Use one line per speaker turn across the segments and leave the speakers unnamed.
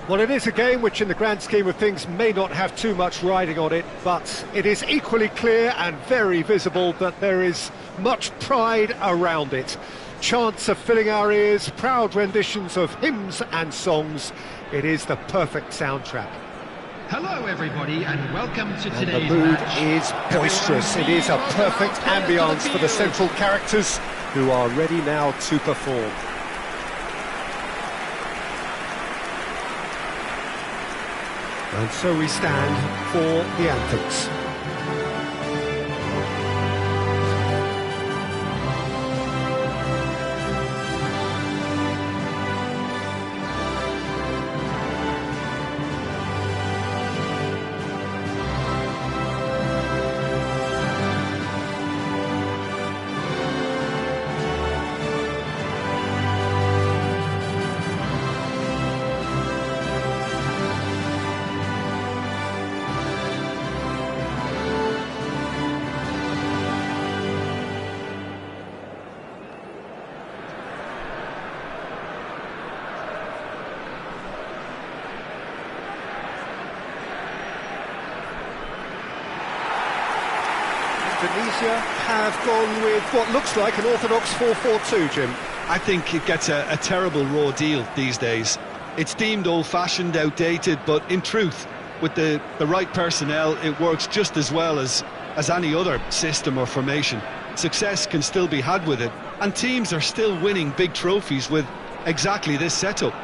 Well, it is a game which in the grand scheme of things may not have too much riding on it, but it is equally clear and very visible that there is much pride around it. Chants are filling our ears, proud renditions of hymns and songs. It is the perfect soundtrack.
Hello everybody and welcome to today's
The mood
match.
is boisterous. It is a perfect ambience for the central characters who are ready now to perform. And so we stand for the anthems. Indonesia have gone with what looks like an orthodox 4-4-2, Jim.
I think it gets a terrible raw deal these days. It's deemed old-fashioned, outdated, but in truth, with the right personnel, it works just as well as any other system or formation. Success can still be had with it, and teams are still winning big trophies with exactly this setup.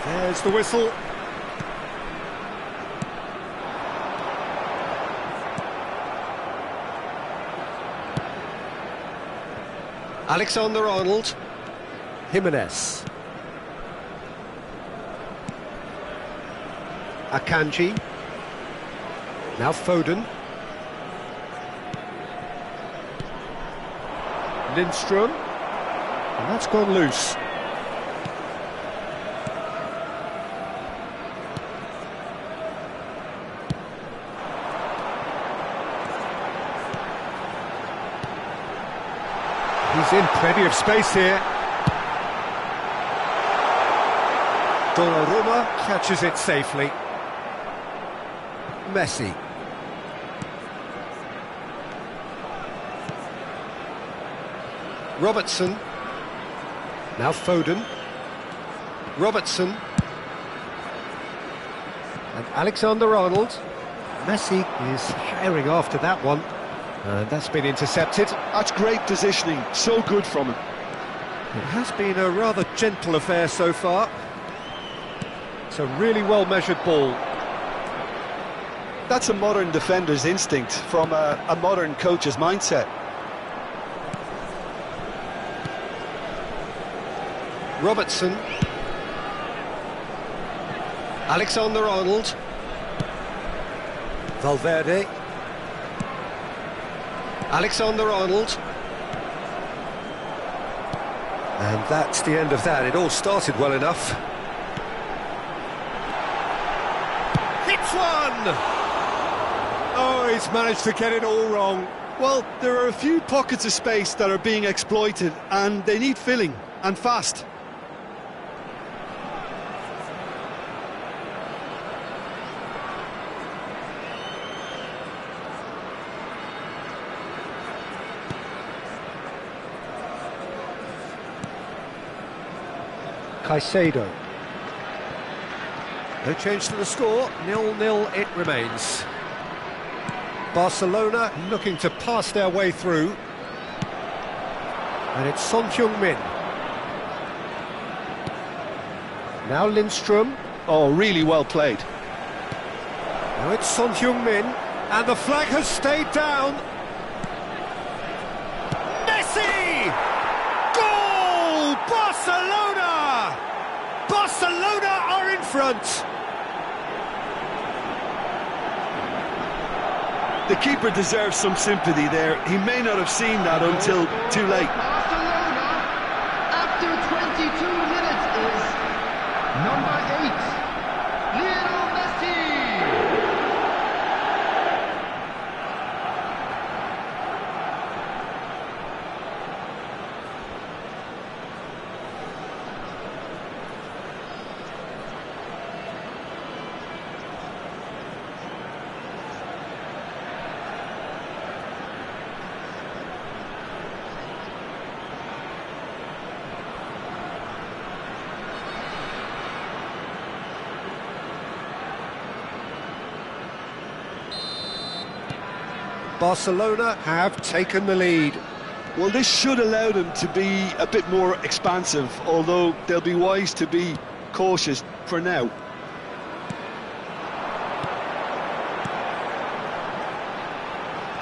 There's the whistle. Alexander-Arnold. Jimenez. Akanji. Now Foden. Lindstrom. And that's gone loose. He's in plenty of space here. Donnarumma catches it safely. Messi. Robertson. Now Foden. Robertson. And Alexander-Arnold. Messi is herring after that one. And that's been intercepted.
That's great positioning, so good from him.
It has been a rather gentle affair so far. It's a really well-measured ball.
That's a modern defender's instinct from a modern coach's mindset.
Robertson. Alexander-Arnold. Valverde. Alexander-Arnold. And that's the end of that. It all started well enough. Hits one! Oh, he's managed to get it all wrong.
Well, there are a few pockets of space that are being exploited, and they need filling, and fast.
Caicedo. No change to the score, 0-0 it remains. Barcelona looking to pass their way through. And it's Son Heung-min. Now Lindstrom.
Oh, really well played.
Now it's Son Heung-min, and the flag has stayed down. Messi! Goal! Barcelona! Barcelona are in front.
The keeper deserves some sympathy there. He may not have seen that until too late.
Barcelona, after 22 minutes, is number 8, Lionel Messi.
Barcelona have taken the lead.
Well, this should allow them to be a bit more expansive, although they'll be wise to be cautious for now.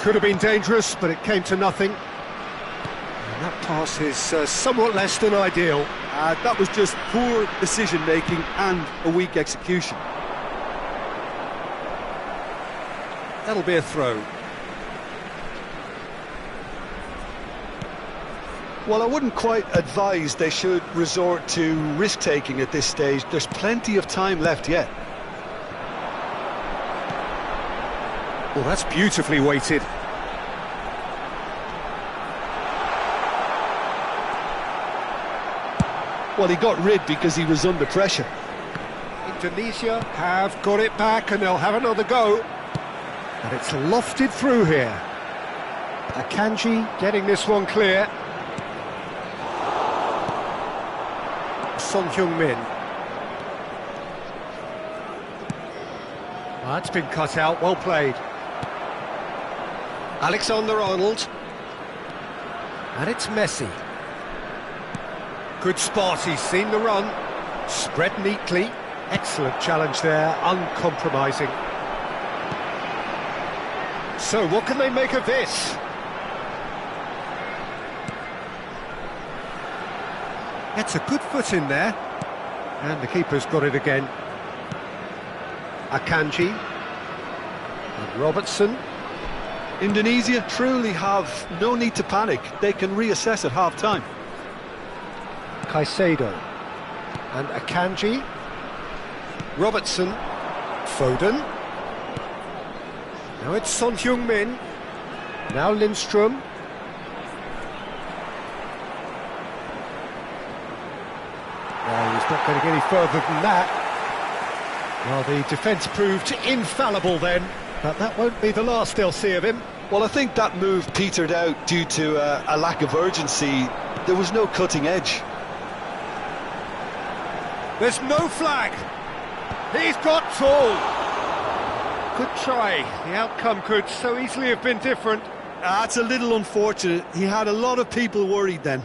Could have been dangerous, but it came to nothing. And that pass is somewhat less than ideal.
That was just poor decision-making and a weak execution.
That'll be a throw.
Well, I wouldn't quite advise they should resort to risk-taking at this stage. There's plenty of time left yet.
Well, that's beautifully weighted.
Well, he got rid because he was under pressure.
Indonesia have got it back and they'll have another go. And it's lofted through here. Akanji getting this one clear. Son Heung-min. That's been cut out, well played. Alexander-Arnold. And it's Messi. Good spot, he's seen the run. Spread neatly. Excellent challenge there, uncompromising. So, what can they make of this? Gets a good foot in there. And the keeper's got it again. Akanji. And Robertson.
Indonesia truly have no need to panic. They can reassess at half-time.
Caicedo. And Akanji. Robertson. Foden. Now it's Son Heung-min. Now Lindstrom. Well, he's not going to get any further than that. Well, the defence proved infallible then, but that won't be the last they'll see of him.
Well, I think that move petered out due to a lack of urgency. There was no cutting edge.
There's no flag. He's got tall. Good try. The outcome could so easily have been different.
That's a little unfortunate. He had a lot of people worried then.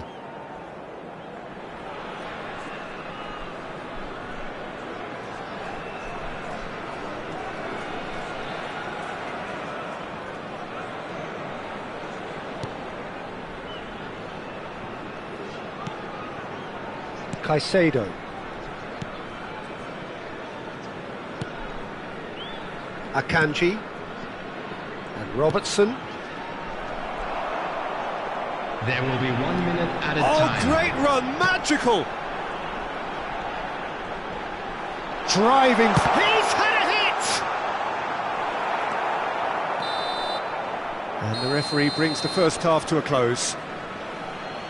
Caicedo. Akanji. And Robertson.
There will be 1 minute at a
Oh,
time.
great run, magical! Driving, he's had a hit! And the referee brings the first half to a close.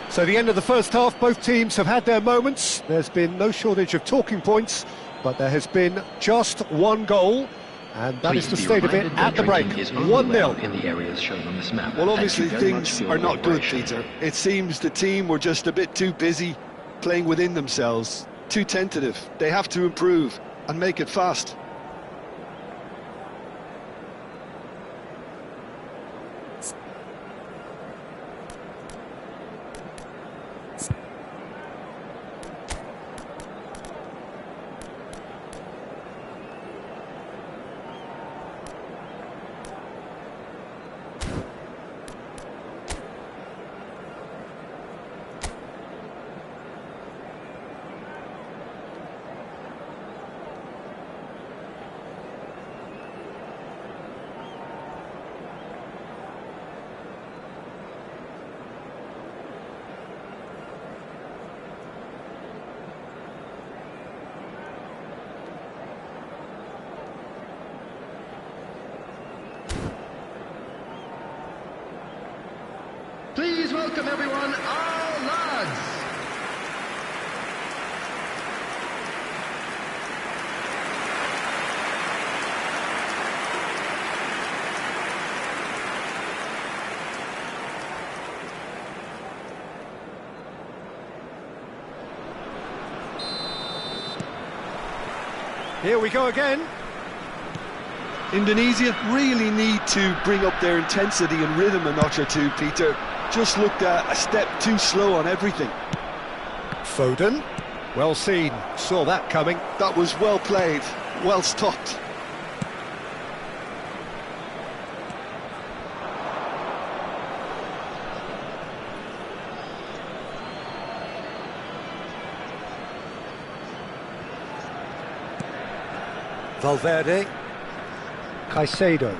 So the end of the first half, both teams have had their moments. There's been no shortage of talking points, but there has been just one goal, and that is the state of it at the break. 1-0.
In the areas shown on this map.
Well, obviously things are not good, Peter. It seems the team were just a bit too busy playing within themselves, too tentative. They have to improve and make it fast.
Please welcome everyone, our lads.
Here we go again.
Indonesia really need to bring up their intensity and rhythm a notch or two, Peter. Just looked a step too slow on everything.
Foden, well seen, saw that coming.
That was well played, well stopped.
Valverde. Caicedo.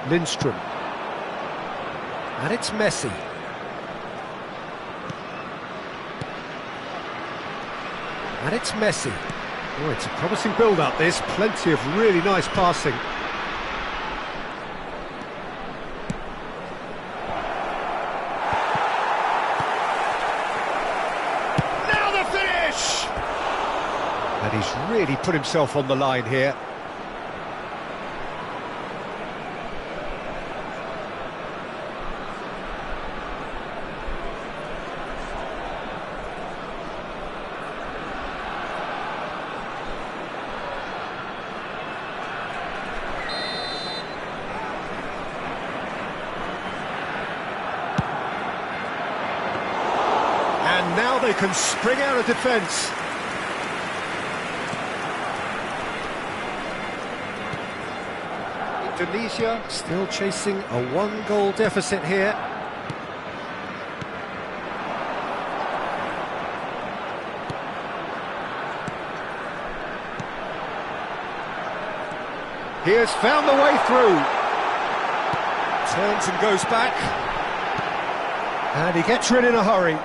Lindstrom. And it's Messi. And it's Messi. Oh, it's a promising build-up, this. Plenty of really nice passing. Now the finish! And he's really put himself on the line here. And now they can spring out of defence. Indonesia still chasing a one-goal deficit here. He has found the way through. Turns and goes back. And he gets rid in a hurry.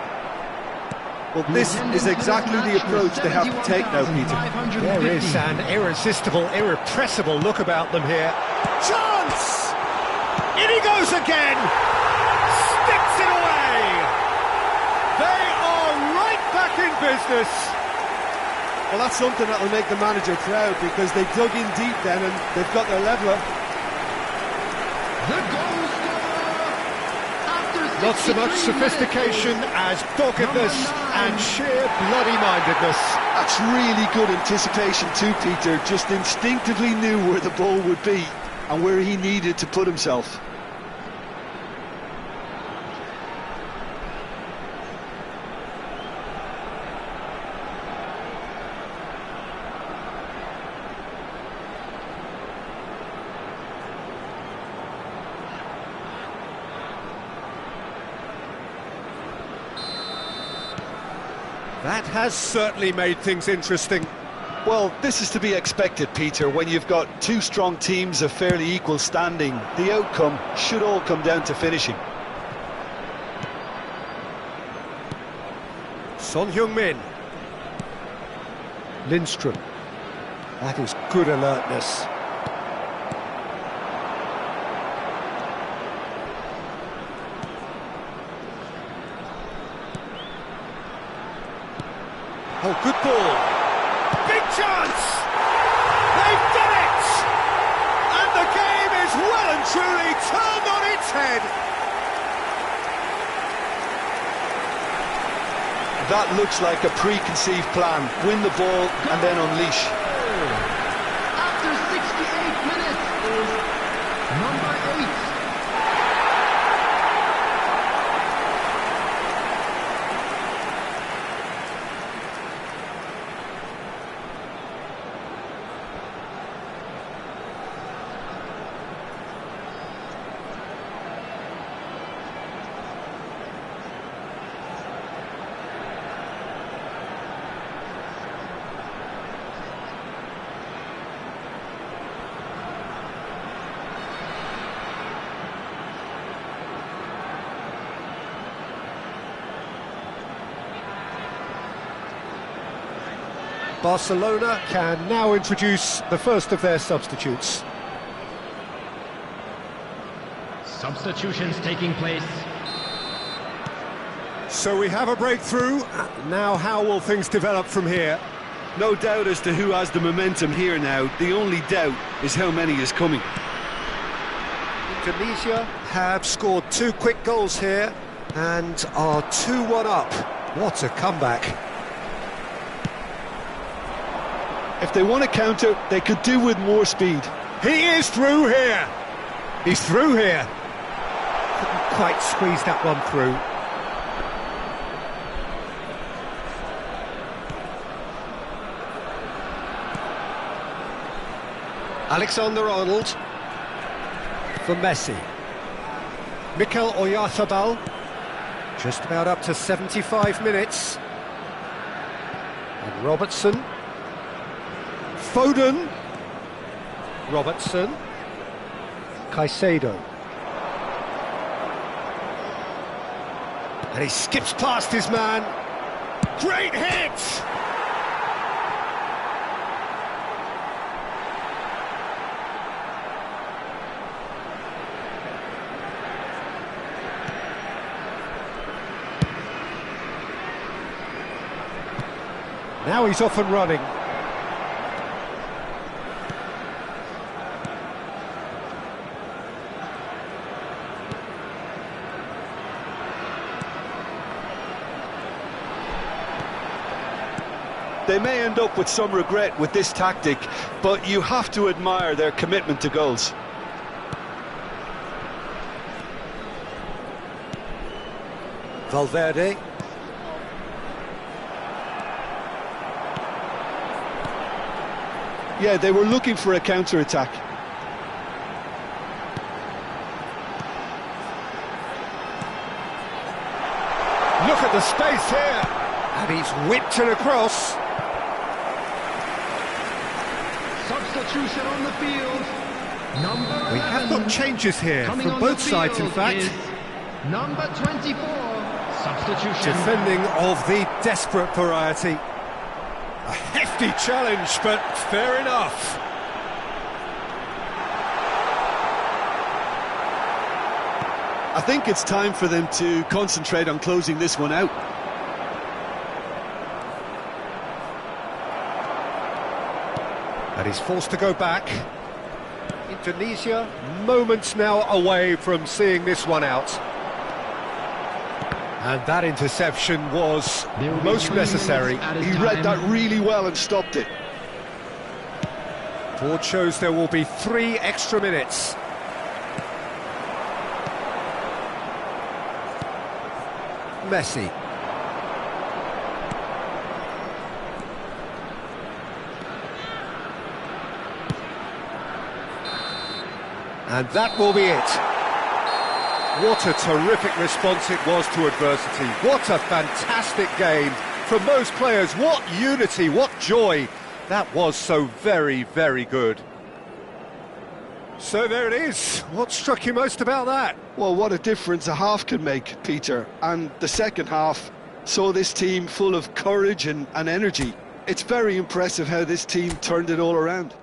Well, this is exactly the approach they have to take now, Peter.
There is an irresistible, irrepressible look about them here. Chance! In he goes again! Sticks it away! They are right back in business!
Well, that's something that will make the manager proud, because they dug in deep then and they've got their leveller.
The goal scorer after
Not so much
63
sophistication as doggedness and sheer bloody-mindedness.
That's really good anticipation too, Peter. Just instinctively knew where the ball would be and where he needed to put himself.
That has certainly made things interesting.
Well, this is to be expected, Peter. When you've got two strong teams of fairly equal standing, the outcome should all come down to finishing.
Son Heung-min. Lindstrom. That is good alertness. Oh, good ball. Big chance! They've done it! And the game is well and truly turned on its head.
That looks like a preconceived plan. Win the ball and then unleash.
After 68 minutes is number 8.
Barcelona can now introduce the first of their substitutes.
Substitutions taking place.
So we have a breakthrough. Now how will things develop from here?
No doubt as to who has the momentum here now. The only doubt is how many is coming.
Indonesia have scored 2 quick goals here and are 2-1 up. What a comeback.
If they want to counter, they could do with more speed.
He is through here. He's through here. Couldn't quite squeeze that one through. Alexander-Arnold for Messi. Mikel Oyarzabal, just about up to 75 minutes. And Robertson. Foden. Robertson. Caicedo. And he skips past his man. Great hit! Now he's off and running.
They may end up with some regret with this tactic, but you have to admire their commitment to goals.
Valverde.
Yeah, they were looking for a counter-attack.
Look at the space here. And he's whipped it across.
Substitution on the field. Number
We have got changes here from both sides, in fact.
Number 24. Substitution.
Defending of the desperate variety. A hefty challenge, but fair enough.
I think it's time for them to concentrate on closing this one out.
And he's forced to go back. Indonesia, moments now away from seeing this one out. And that interception was most necessary.
He read that really well and stopped it.
Board shows there will be 3 extra minutes. Messi. And that will be it. What a terrific response it was to adversity. What a fantastic game from those players. What unity, what joy. That was so very, very good. So there it is. What struck you most about that?
Well, what a difference a half can make, Peter. And the second half saw this team full of courage and energy. It's very impressive how this team turned it all around.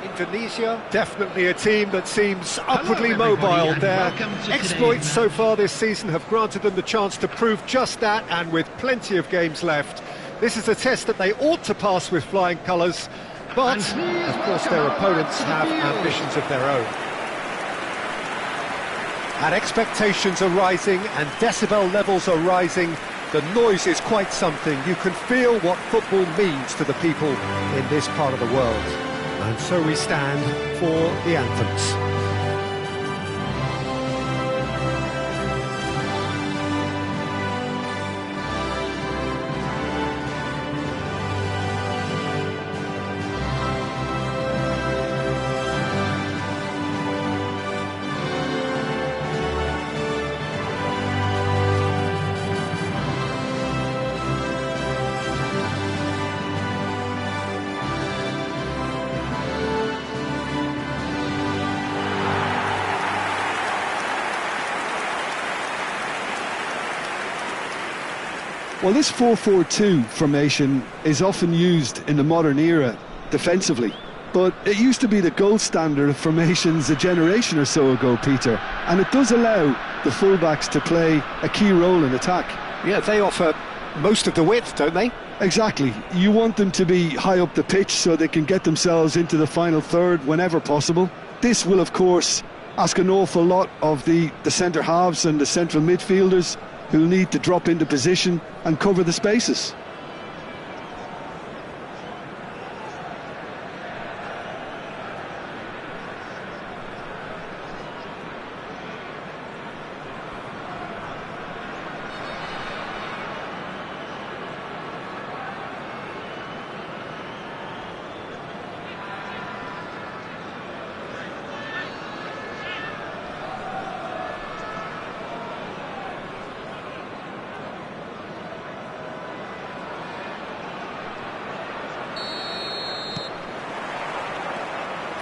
Indonesia, definitely a team that seems upwardly
everybody,
mobile.
and
Their
welcome to
exploits
today's
so far this season have granted them the chance to prove just that, and with plenty of games left. This is a test that they ought to pass with flying colours, but of course their opponents have ambitions of their own. And expectations are rising and decibel levels are rising. The noise is quite something. You can feel what football means to the people in this part of the world. And so we stand for the anthems.
Well, this 4-4-2 formation is often used in the modern era defensively, but it used to be the gold standard of formations a generation or so ago, Peter, and it does allow the fullbacks to play a key role in attack.
Yeah, they offer most of the width, don't they?
Exactly. You want them to be high up the pitch so they can get themselves into the final third whenever possible. This will, of course, ask an awful lot of the centre halves and the central midfielders, who'll need to drop into position and cover the spaces.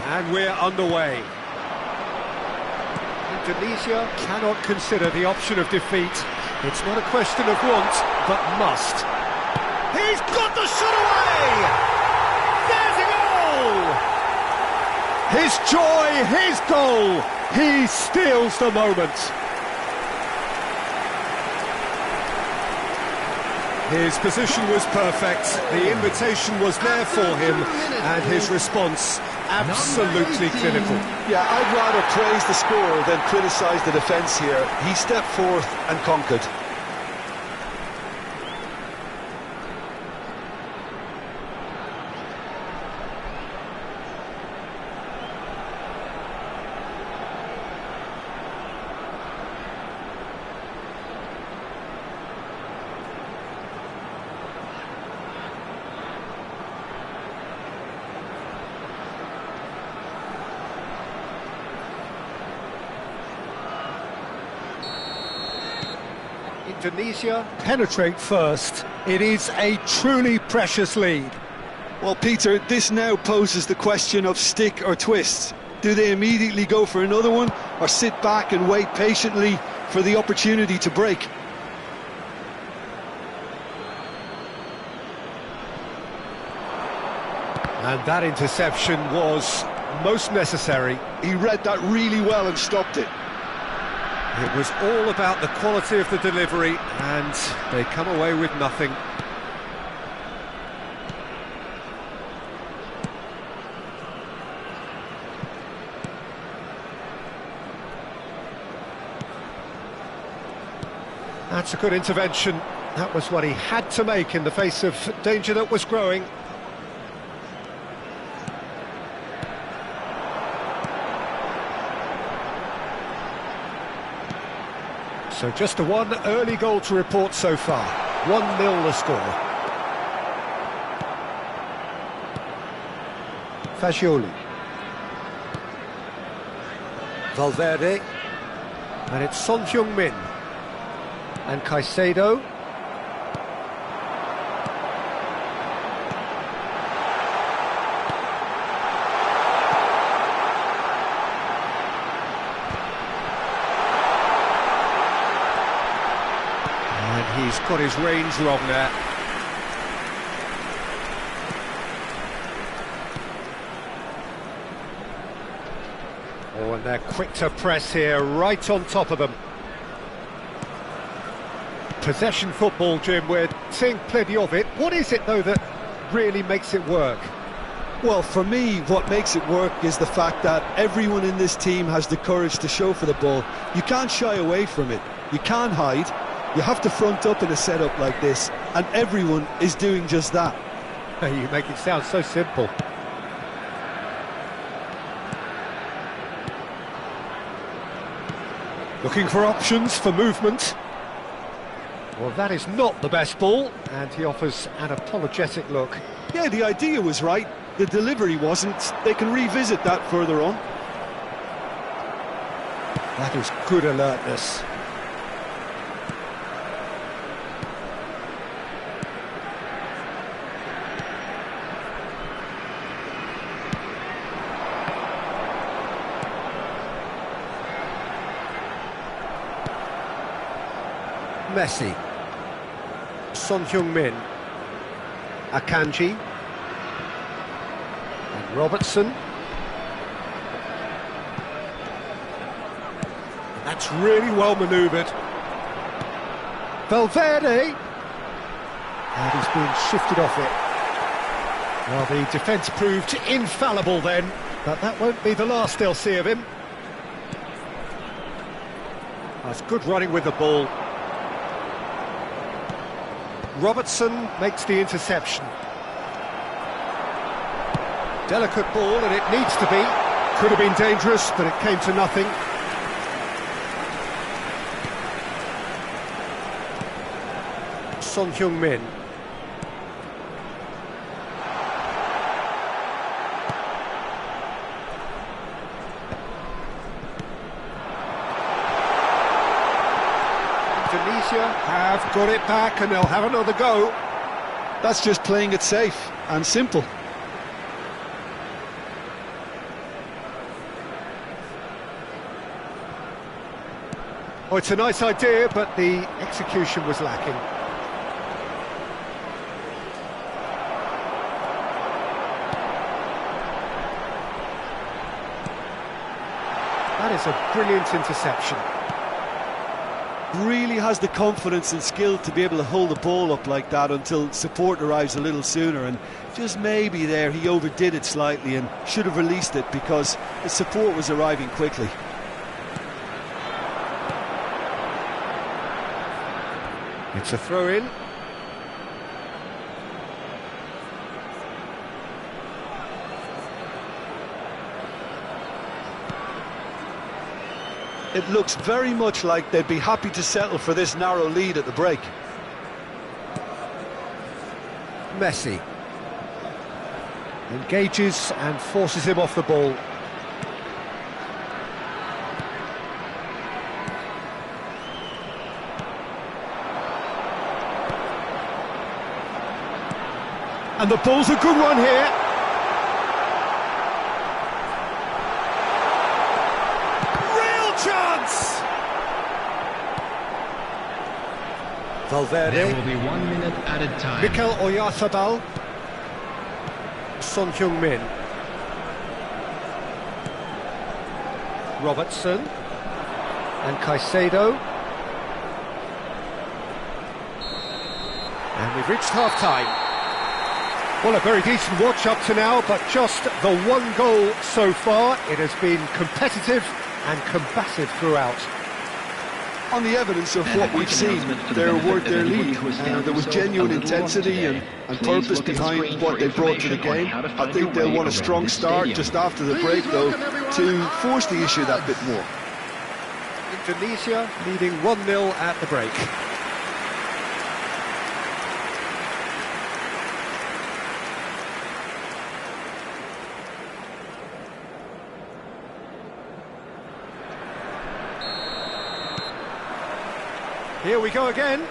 And we're underway. Indonesia cannot consider the option of defeat. It's not a question of want, but must. He's got the shot away! There's a goal! His joy, his goal! He steals the moment. His position was perfect, the invitation was there for him, and his response absolutely clinical.
Yeah, I'd rather praise the scorer than criticise the defence here. He stepped forth and conquered.
Indonesia penetrate first. It is a truly precious lead.
Well, Peter, this now poses the question of stick or twist. Do they immediately go for another one, or sit back and wait patiently for the opportunity to break?
And that interception was most necessary.
He read that really well and stopped it.
It was all about the quality of the delivery, and they come away with nothing. That's a good intervention. That was what he had to make in the face of danger that was growing. So just the one early goal to report so far. 1-0 the score. Fagioli. Valverde. And it's Son Heung-min. And Caicedo. He's got his range wrong there. Oh, and they're quick to press here, right on top of them. Possession football, Jim, we're seeing plenty of it. What is it, though, that really makes it work?
Well, for me, what makes it work is the fact that everyone in this team has the courage to show for the ball. You can't shy away from it. You can't hide. You have to front up in a setup like this, and everyone is doing just that.
You make it sound so simple. Looking for options for movement. Well, that is not the best ball, and he offers an apologetic look.
Yeah, the idea was right. The delivery wasn't. They can revisit that further on.
That is good alertness. Messi. Son Heung-min. Akanji. And Robertson. That's really well manoeuvred. Valverde. And he's being shifted off it. Well, the defence proved infallible then, but that won't be the last they'll see of him. That's good running with the ball. Robertson makes the interception. Delicate ball, and it needs to be. Could have been dangerous, but it came to nothing. Son Heung-min. Indonesia have got it back, and they'll have another go.
That's just playing it safe and simple.
Oh, it's a nice idea, but the execution was lacking. That is a brilliant interception.
Really has the confidence and skill to be able to hold the ball up like that until support arrives a little sooner, and just maybe there he overdid it slightly and should have released it because the support was arriving quickly.
It's a throw-in.
It looks very much like they'd be happy to settle for this narrow lead at the break.
Messi engages and forces him off the ball. And the ball's a good one here. Real chance! Valverde.
There will be 1 minute added time.
Mikel Oyarzabal. Son Heung-min. Robertson. And Caicedo. And we've reached half-time. Well, a very decent watch up to now, but just the one goal so far. It has been competitive and combative throughout.
On the evidence of what we've seen, they're worth their lead. There was genuine intensity and purpose behind what they brought to the game. I think they'll want a strong start just after the break, though, to force the issue that bit more.
Indonesia leading 1-0 at the break. Here we go again.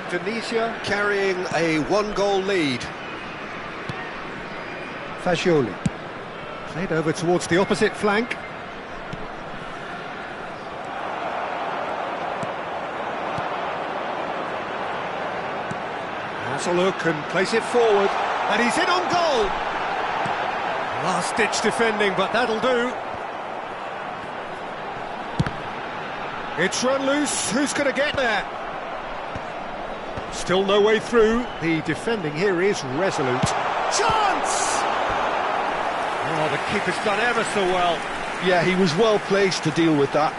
Indonesia carrying a one-goal lead. Fagioli. Played over towards the opposite flank. Has a look and plays it forward. And he's in on goal. Last-ditch defending, but that'll do. It's run loose, who's going to get there? Still no way through, the defending here is resolute. Chance! Oh, the keeper's done ever so well.
Yeah, he was well placed to deal with that.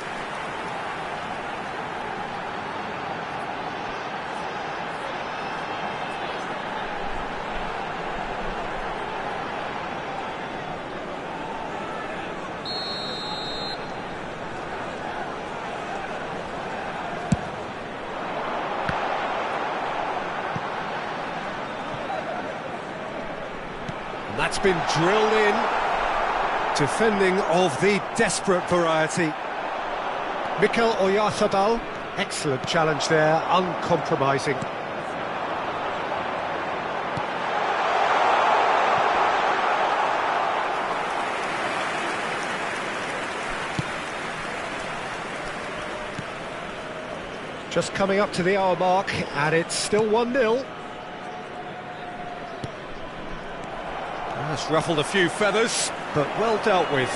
That's been drilled in. Defending of the desperate variety. Mikel Oyarzabal, excellent challenge there, uncompromising. Just coming up to the hour mark, and it's still 1-0. That's ruffled a few feathers, but well dealt with.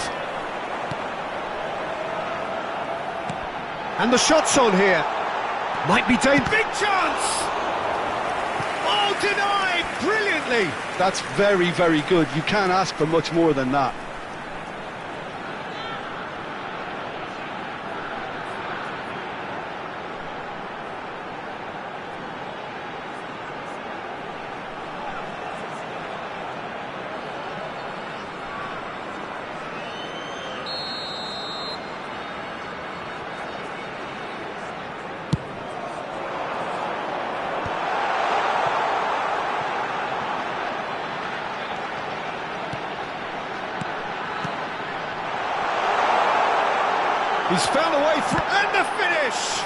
And the shot's on here. Might be dangerous. Big chance! Oh, denied! Brilliantly!
That's very, very good. You can't ask for much more than that.
He's found a way through, and the finish!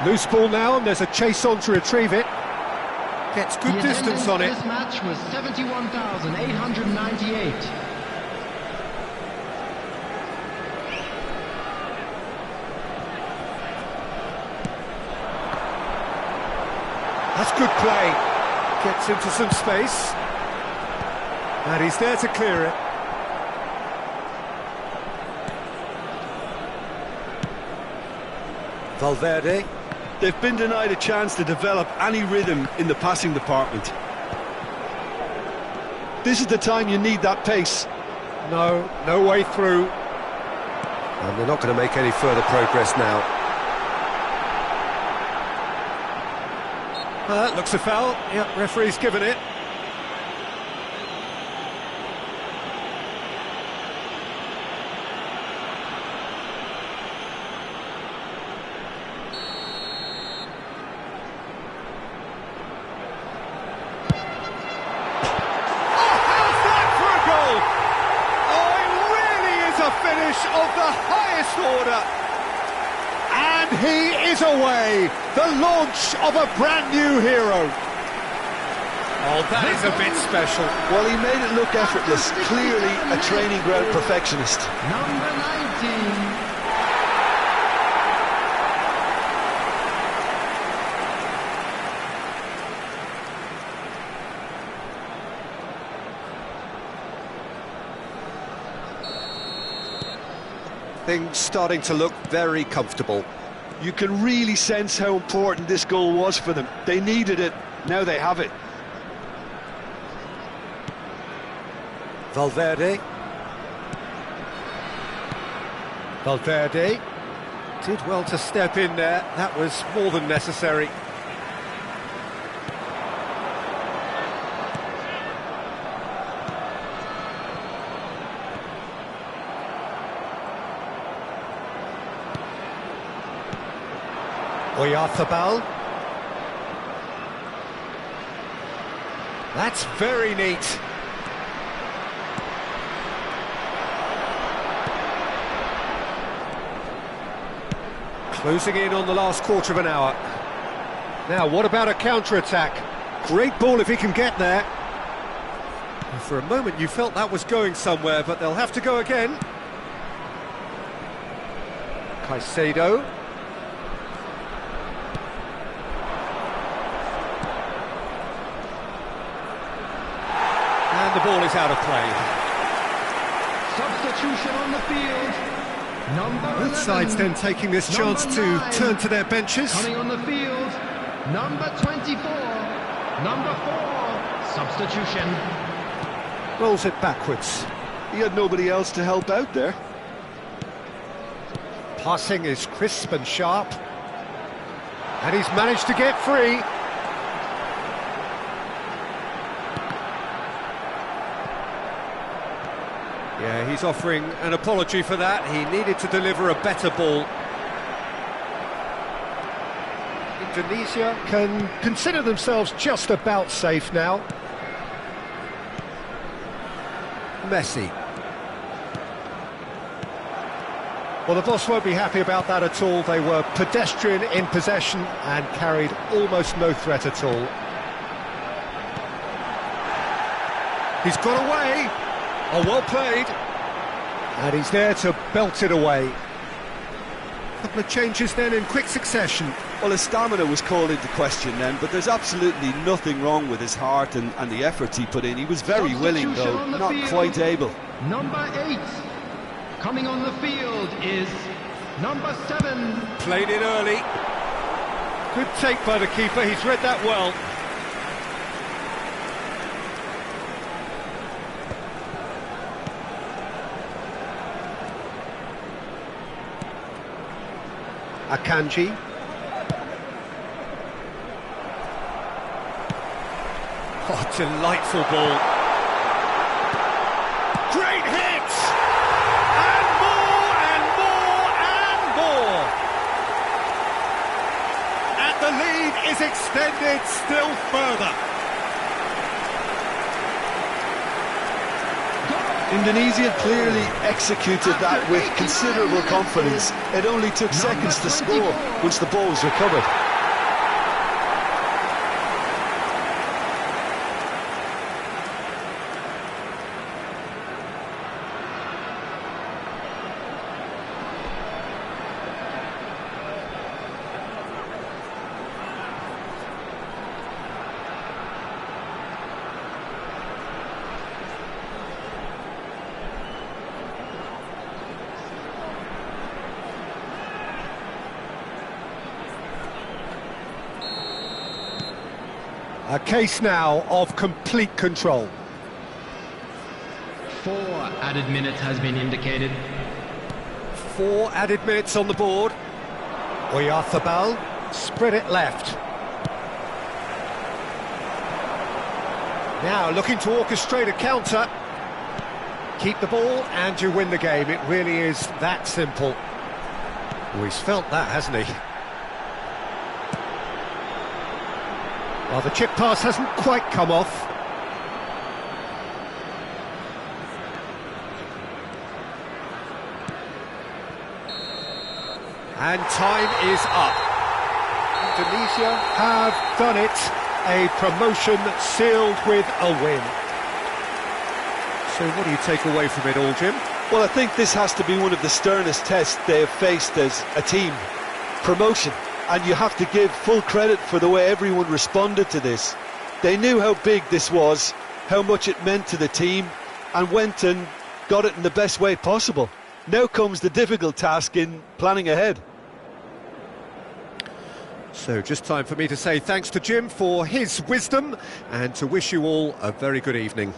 Loose ball now, and there's a chase on to retrieve it. Gets good distance on it.
This match was 71,898.
That's good play. Gets into some space. And he's there to clear it. Valverde.
They've been denied a chance to develop any rhythm in the passing department. This is the time you need that pace.
No way through. And they're not going to make any further progress now. That looks a foul. Yep, referee's given it. Of the highest order, and he is away, the launch of a brand new hero. Oh, that is a bit special.
Well, he made it look effortless, clearly a training ground perfectionist.
Number 19.
Things starting to look very comfortable.
You can really sense how important this goal was for them. They needed it, now they have it.
Valverde. Valverde did well to step in there. That was more than necessary. Oyarzabal. That's very neat. Closing in on the last quarter of an hour. Now, what about a counter-attack? Great ball if he can get there. And for a moment you felt that was going somewhere, but they'll have to go again. Caicedo. And the ball is out of play.
Substitution on the field.
Both sides then taking this chance to turn to their benches.
Coming on the field, number 24, number 4, substitution.
Rolls it backwards.
He had nobody else to help out there.
Passing is crisp and sharp. And he's managed to get free. Yeah, he's offering an apology for that. He needed to deliver a better ball. Indonesia can consider themselves just about safe now. Messi. Well, the boss won't be happy about that at all. They were pedestrian in possession and carried almost no threat at all. He's got away. Oh, well played. And he's there to belt it away. A couple of changes then in quick succession.
Well, his stamina was called into question then, but there's absolutely nothing wrong with his heart and the efforts he put in. He was very willing, though, not quite able.
Number 8, coming on the field is number 7.
Played it early. Good take by the keeper, he's read that well. Akanji. Oh, delightful ball. Great hit! And more, and more, and more! And the lead is extended still further.
Indonesia clearly executed that with considerable confidence. It only took seconds to score once the ball was recovered.
A case now of complete control.
4 added minutes has been indicated.
4 added minutes on the board. Oyarzabal spread it left. Now looking to orchestrate a counter. Keep the ball and you win the game. It really is that simple. Oh, he's felt that, hasn't he? Well, the chip pass hasn't quite come off. And time is up. Indonesia have done it. A promotion sealed with a win. So what do you take away from it all, Jim?
Well, I think this has to be one of the sternest tests they have faced as a team. Promotion. And you have to give full credit for the way everyone responded to this. They knew how big this was, how much it meant to the team, and went and got it in the best way possible. Now comes the difficult task in planning ahead.
So just time for me to say thanks to Jim for his wisdom and to wish you all a very good evening.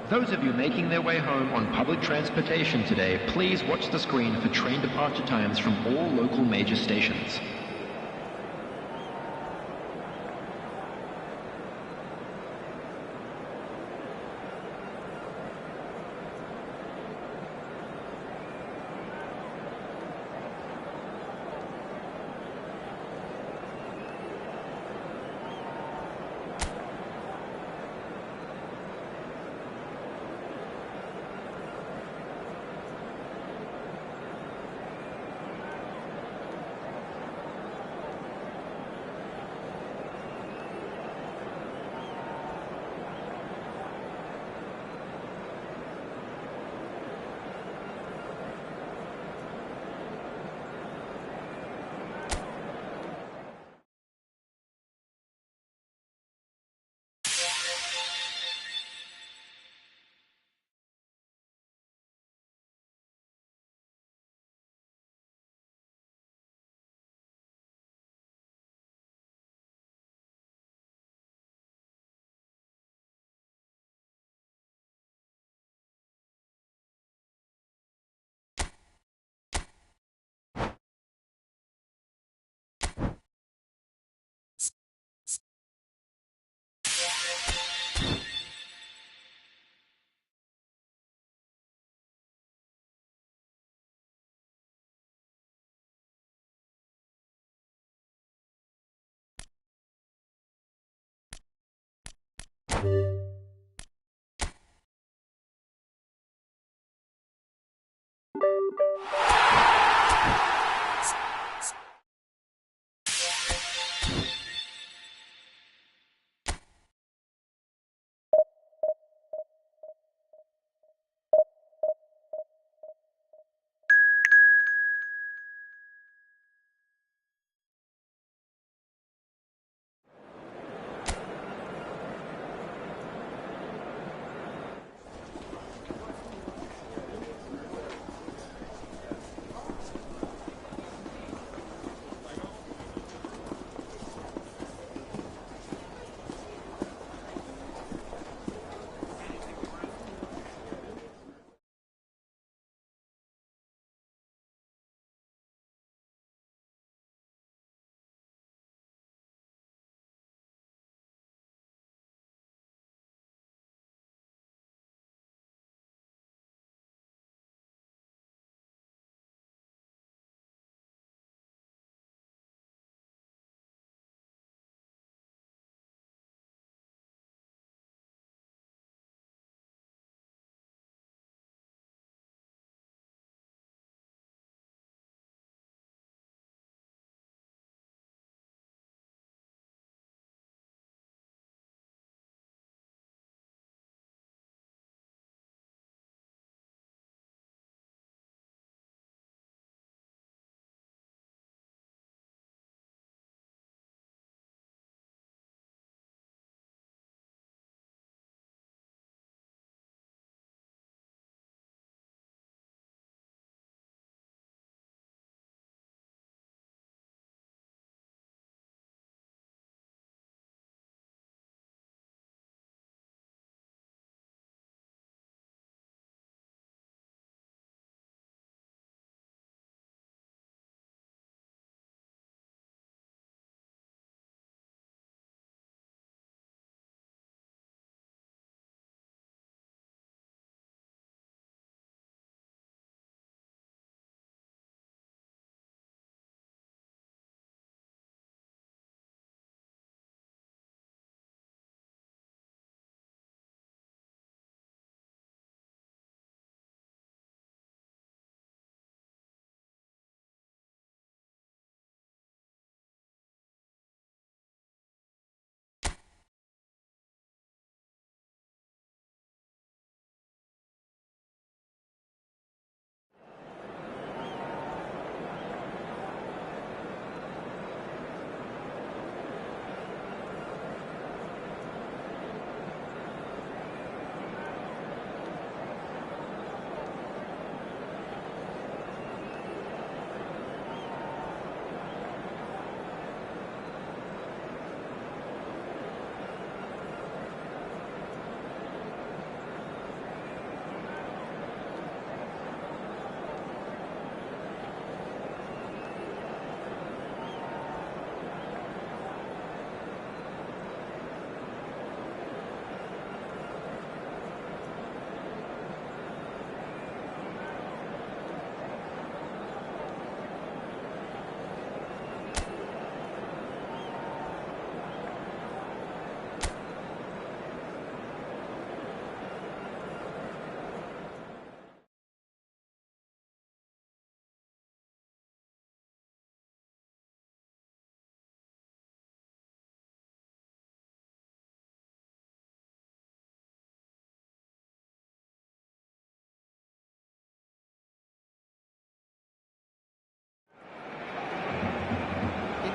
Those of you making their way home on public transportation today, please watch the screen for train departure times from all local major stations.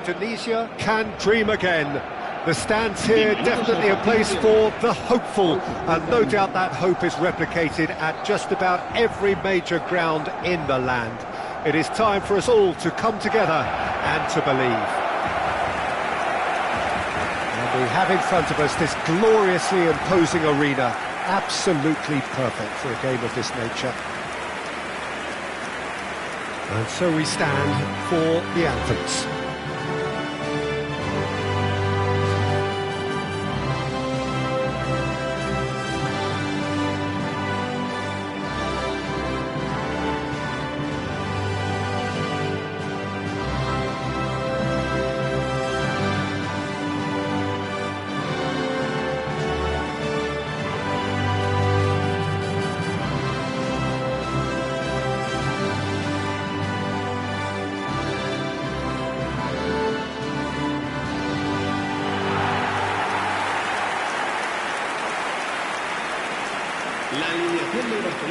Indonesia can dream again. The stands here definitely a place for the hopeful, and no doubt that hope is replicated at just about every major ground in the land. It is time for us all to come together and to believe. And we have in front of us this gloriously imposing arena, absolutely perfect for a game of this nature. And so we stand for the anthems.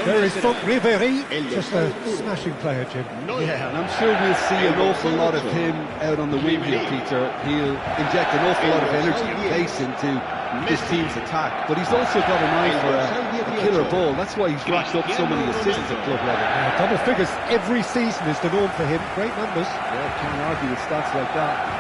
There is Riveri, just a smashing player, Jim.
Yeah, and I'm sure we'll see an awful lot of him out on the wing here, Peter. He'll inject an awful lot of energy and pace into this team's attack, but he's also got an eye for a killer ball. That's why he's racked up so many assists at club level.
Double figures every season is the norm for him. Great numbers.
Yeah, can't argue with stats like that.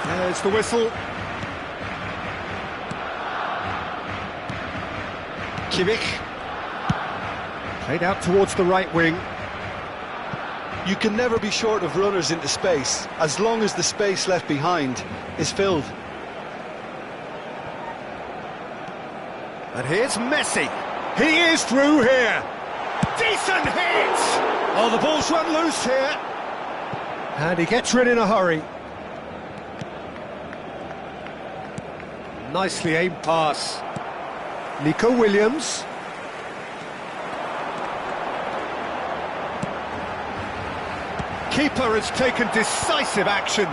There's the whistle. Kimmich. Played out towards the right wing.
You can never be short of runners into space, as long as the space left behind is filled.
And here's Messi. He is through here. Decent hit! Oh, the ball's run loose here. And he gets rid in a hurry. Nicely aimed pass. Nico Williams. Keeper has taken decisive action.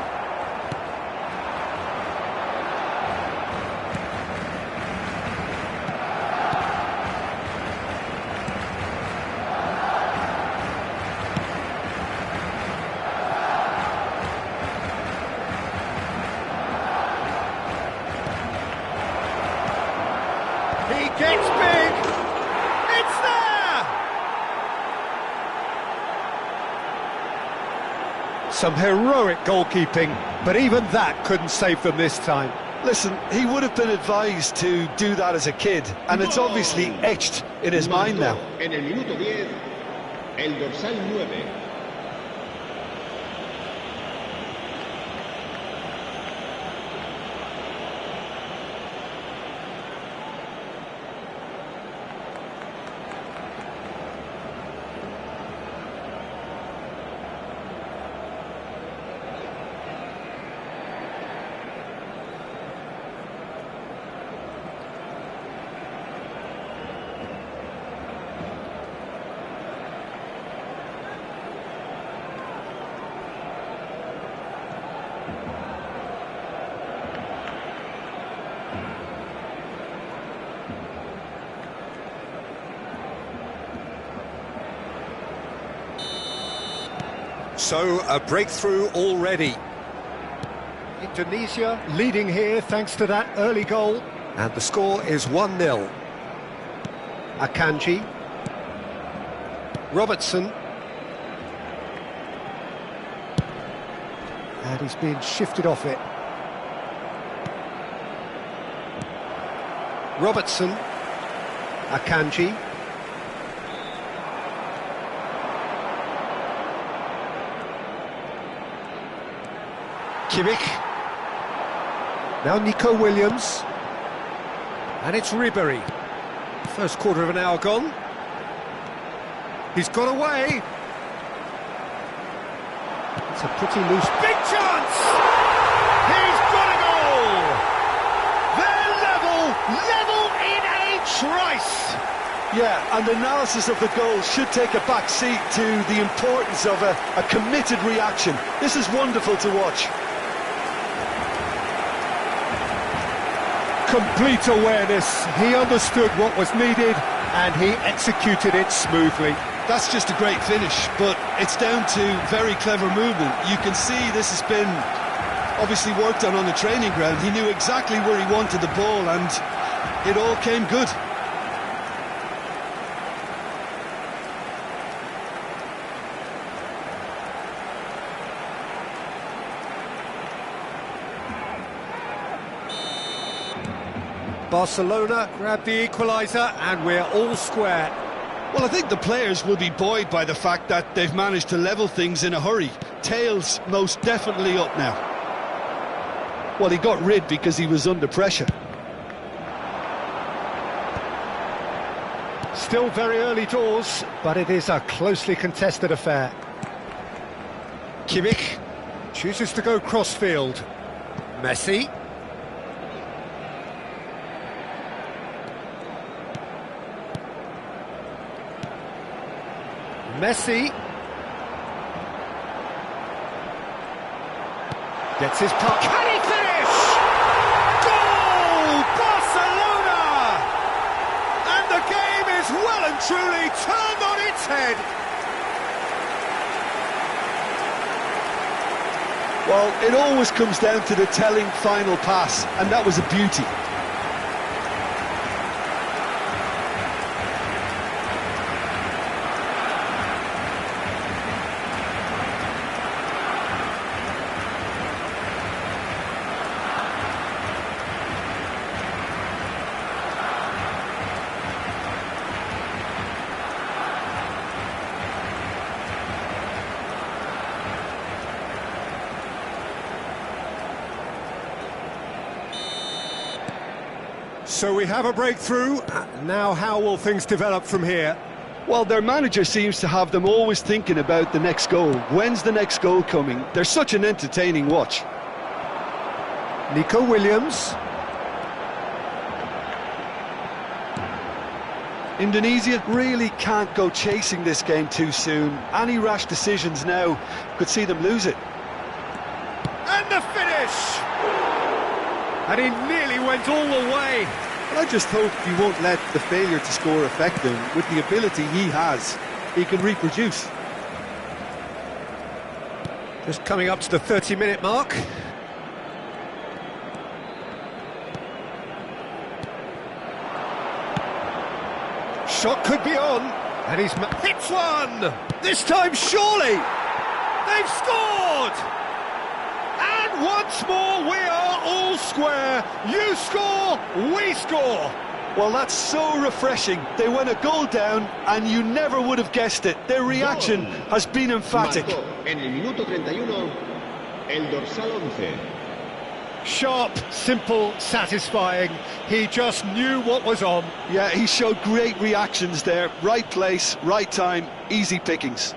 He gets big. It's there. Some heroic goalkeeping, but even that couldn't save them this time.
Listen, he would have been advised to do that as a kid, and it's obviously etched in his mind now.
En el minuto 10, el dorsal 9.
So, a breakthrough already. Indonesia leading here thanks to that early goal. And the score is 1-0. Akanji. Robertson. And he's being shifted off it. Robertson. Akanji. Kimmich. Now Nico Williams. And it's Ribéry. First quarter of an hour gone. He's got away. It's a pretty loose... Big chance! He's got a goal! They're level in a trice!
Yeah, and analysis of the goal should take a back seat to the importance of a committed reaction. This is wonderful to watch.
Complete awareness. He understood what was needed and he executed it smoothly.
That's just a great finish, but it's down to very clever movement. You can see this has been obviously worked on the training ground. He knew exactly where he wanted the ball and it all came good.
Barcelona grab the equaliser and we're all square.
Well, I think the players will be buoyed by the fact that they've managed to level things in a hurry. Tails most definitely up now. Well, he got rid because he was under pressure.
Still very early doors, but it is a closely contested affair. Kimmich chooses to go crossfield. Messi. Messi gets his puck. Can he finish? Goal! Barcelona! And the game is well and truly turned on its head.
Well, it always comes down to the telling final pass, and that was a beauty.
So we have a breakthrough. Now how will things develop from here?
Well, their manager seems to have them always thinking about the next goal. When's the next goal coming? They're such an entertaining watch.
Nico Williams.
Indonesia really can't go chasing this game too soon. Any rash decisions now could see them lose it.
And the finish! And he nearly went all the way.
But I just hope he won't let the failure to score affect him. With the ability he has, he can reproduce.
Just coming up to the 30-minute mark. Shot could be on, and he's hits one! This time, surely! They've scored! And once more, we are all square. You score, we score.
Well, that's so refreshing. They went a goal down, and you never would have guessed it. Their reaction has been emphatic.
Marcó en el minuto 31, el dorsal 11.
Sharp, simple, satisfying. He just knew what was on.
Yeah, he showed great reactions there. Right place, right time, easy pickings.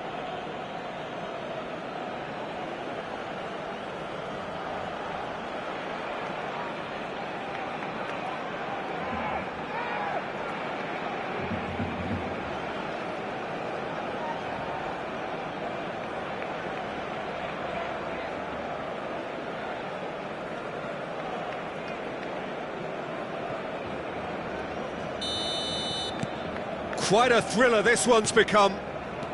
Quite a thriller this one's become.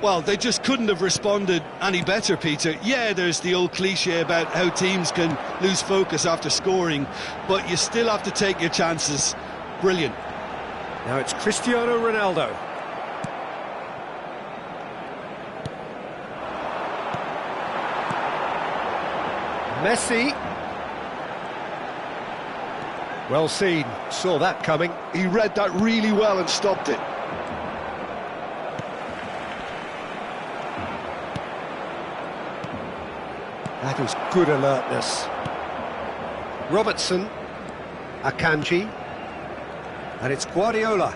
Well, they just couldn't have responded any better, Peter. Yeah, there's the old cliche about how teams can lose focus after scoring, but you still have to take your chances. Brilliant.
Now it's Cristiano Ronaldo. Messi. Well seen, saw that coming.
He read that really well and stopped it.
That is good alertness. Robertson, Akanji, and it's Guardiola.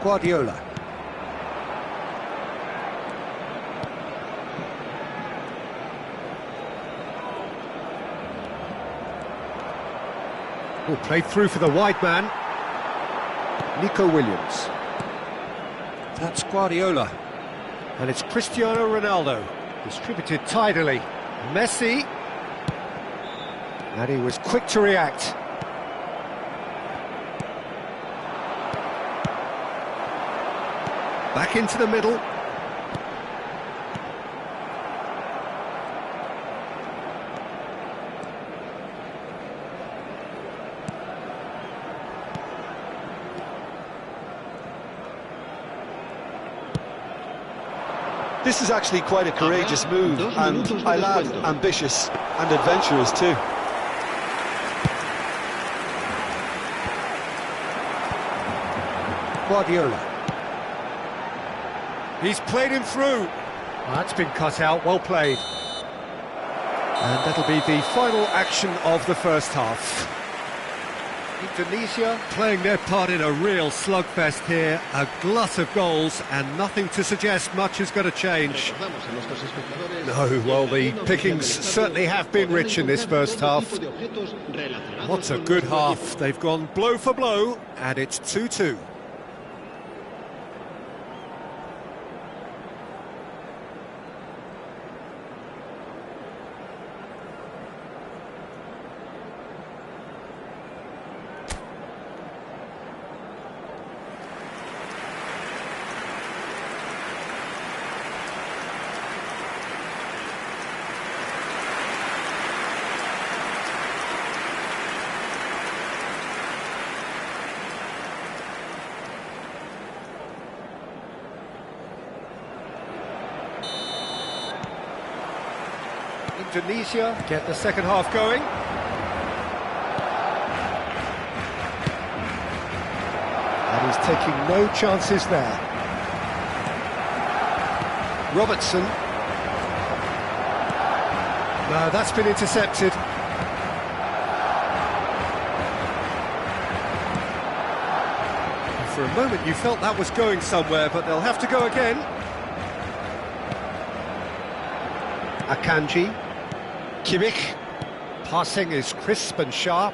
Guardiola. Oh, played through for the wide man. Nico Williams. That's Guardiola. And it's Cristiano Ronaldo. Distributed tidily. Messi. And he was quick to react. Back into the middle.
This is actually quite a courageous move, and I'll add ambitious and adventurous too.
Guardiola. He's played him through. That's been cut out, well played. And that'll be the final action of the first half. Indonesia playing their part in a real slugfest here, a glut of goals, and nothing to suggest much is going to change. No, well, the pickings certainly have been rich in this first half. What a good half. They've gone blow for blow, and it's 2-2. Indonesia get the second half going. And he's taking no chances there. Robertson. No, that's been intercepted. For a moment you felt that was going somewhere, but they'll have to go again. Akanji. Kimmich, passing is crisp and sharp.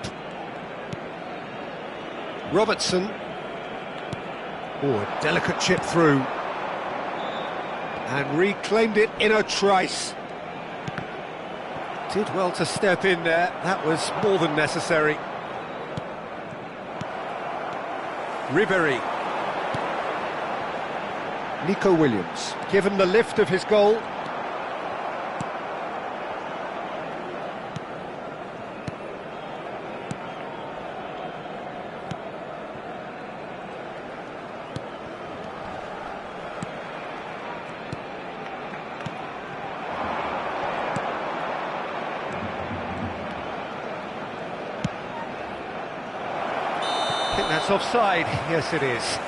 Robertson. Oh, a delicate chip through. And reclaimed it in a trice. Did well to step in there, that was more than necessary. Ribery. Nico Williams, given the lift of his goal. I think that's offside. Yes, it is.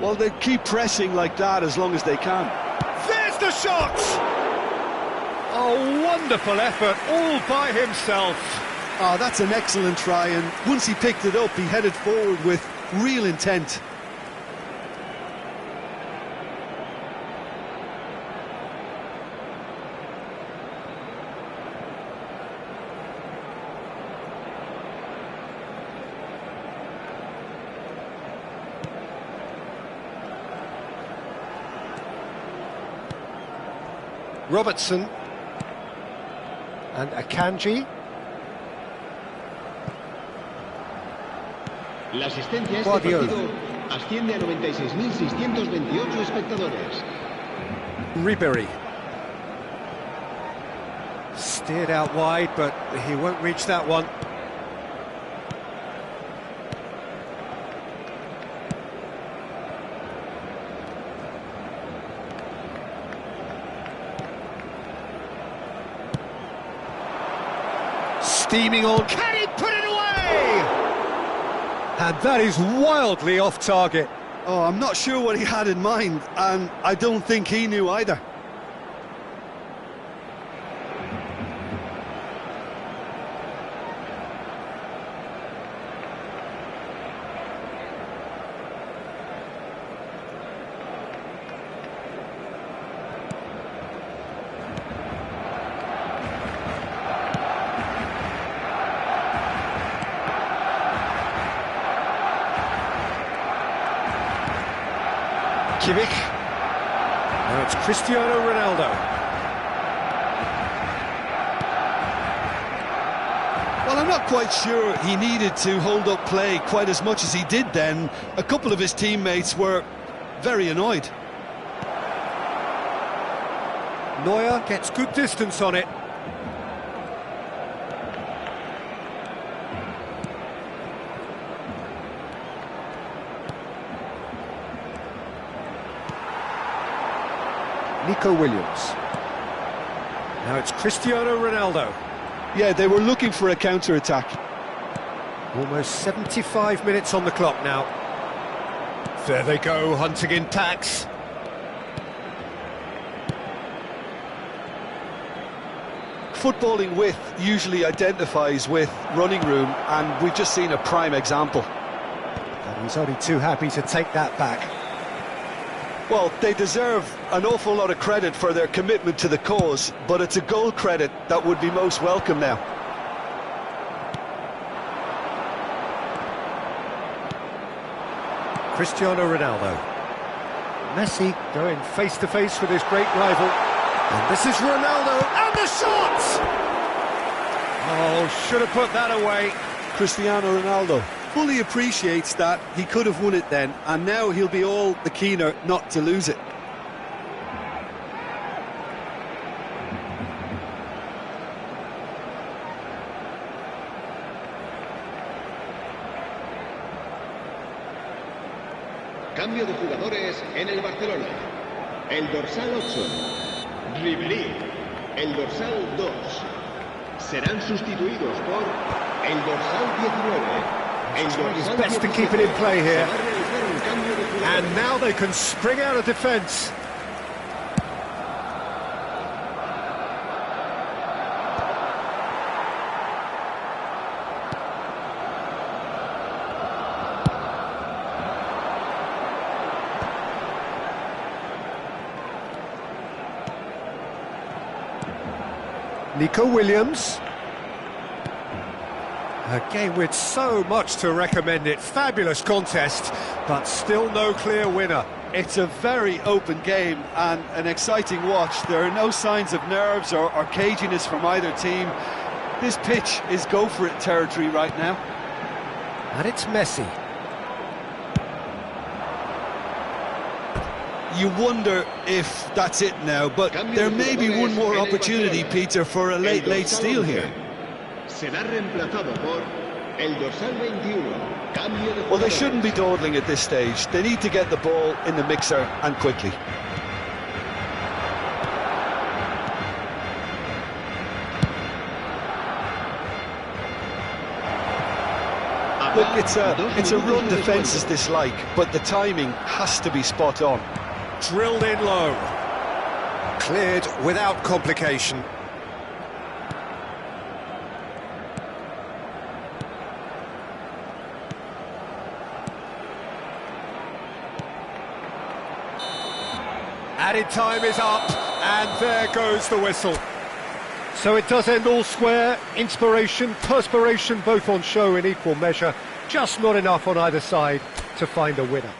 Well, they keep pressing like that as long as they can.
There's the shot! A wonderful effort, all by himself.
Oh, that's an excellent try, and once he picked it up, he headed forward with real intent.
Robertson and Akanji.
La asistencia a este partido asciende a 96.628 espectadores.
Ribery. Steered out wide, but he won't reach that one. Steaming on, can he put it away? And that is wildly off target.
Oh, I'm not sure what he had in mind, and I don't think he knew either.
Kimmich. Now it's Cristiano Ronaldo.
Well, I'm not quite sure he needed to hold up play quite as much as he did then. A couple of his teammates were very annoyed.
Neuer gets good distance on it. Nico Williams. Now it's Cristiano Ronaldo.
Yeah, they were looking for a counter-attack.
Almost 75 minutes on the clock now. There they go, hunting in packs.
Footballing width usually identifies with running room, and we've just seen a prime example.
And he's only too happy to take that back.
Well, they deserve an awful lot of credit for their commitment to the cause, but it's a goal credit that would be most welcome now.
Cristiano Ronaldo. Messi going face-to-face with his great rival. And this is Ronaldo, and the shot! Oh, should have put that away.
Cristiano Ronaldo fully appreciates that he could have won it then, and now he'll be all the keener not to lose it.
Cambio de jugadores en el Barcelona. El dorsal 8, Ribery. El dorsal 2. Serán sustituidos por el dorsal 19.
It's best to keep it in play here. And now they can spring out of defence. Nico Williams. A game with so much to recommend it. Fabulous contest, but still no clear winner.
It's a very open game and an exciting watch. There are no signs of nerves or caginess from either team. This pitch is go-for-it territory right now.
And it's Messi.
You wonder if that's it now, but there may be one more opportunity, Peter, for a late steal here. Well, they shouldn't be dawdling at this stage. They need to get the ball in the mixer, and quickly. Look, it's a run defence's dislike, but the timing has to be spot on.
Drilled in low. Cleared without complication. Added time is up, and there goes the whistle. So it does end all square. Inspiration, perspiration, both on show in equal measure. Just not enough on either side to find a winner.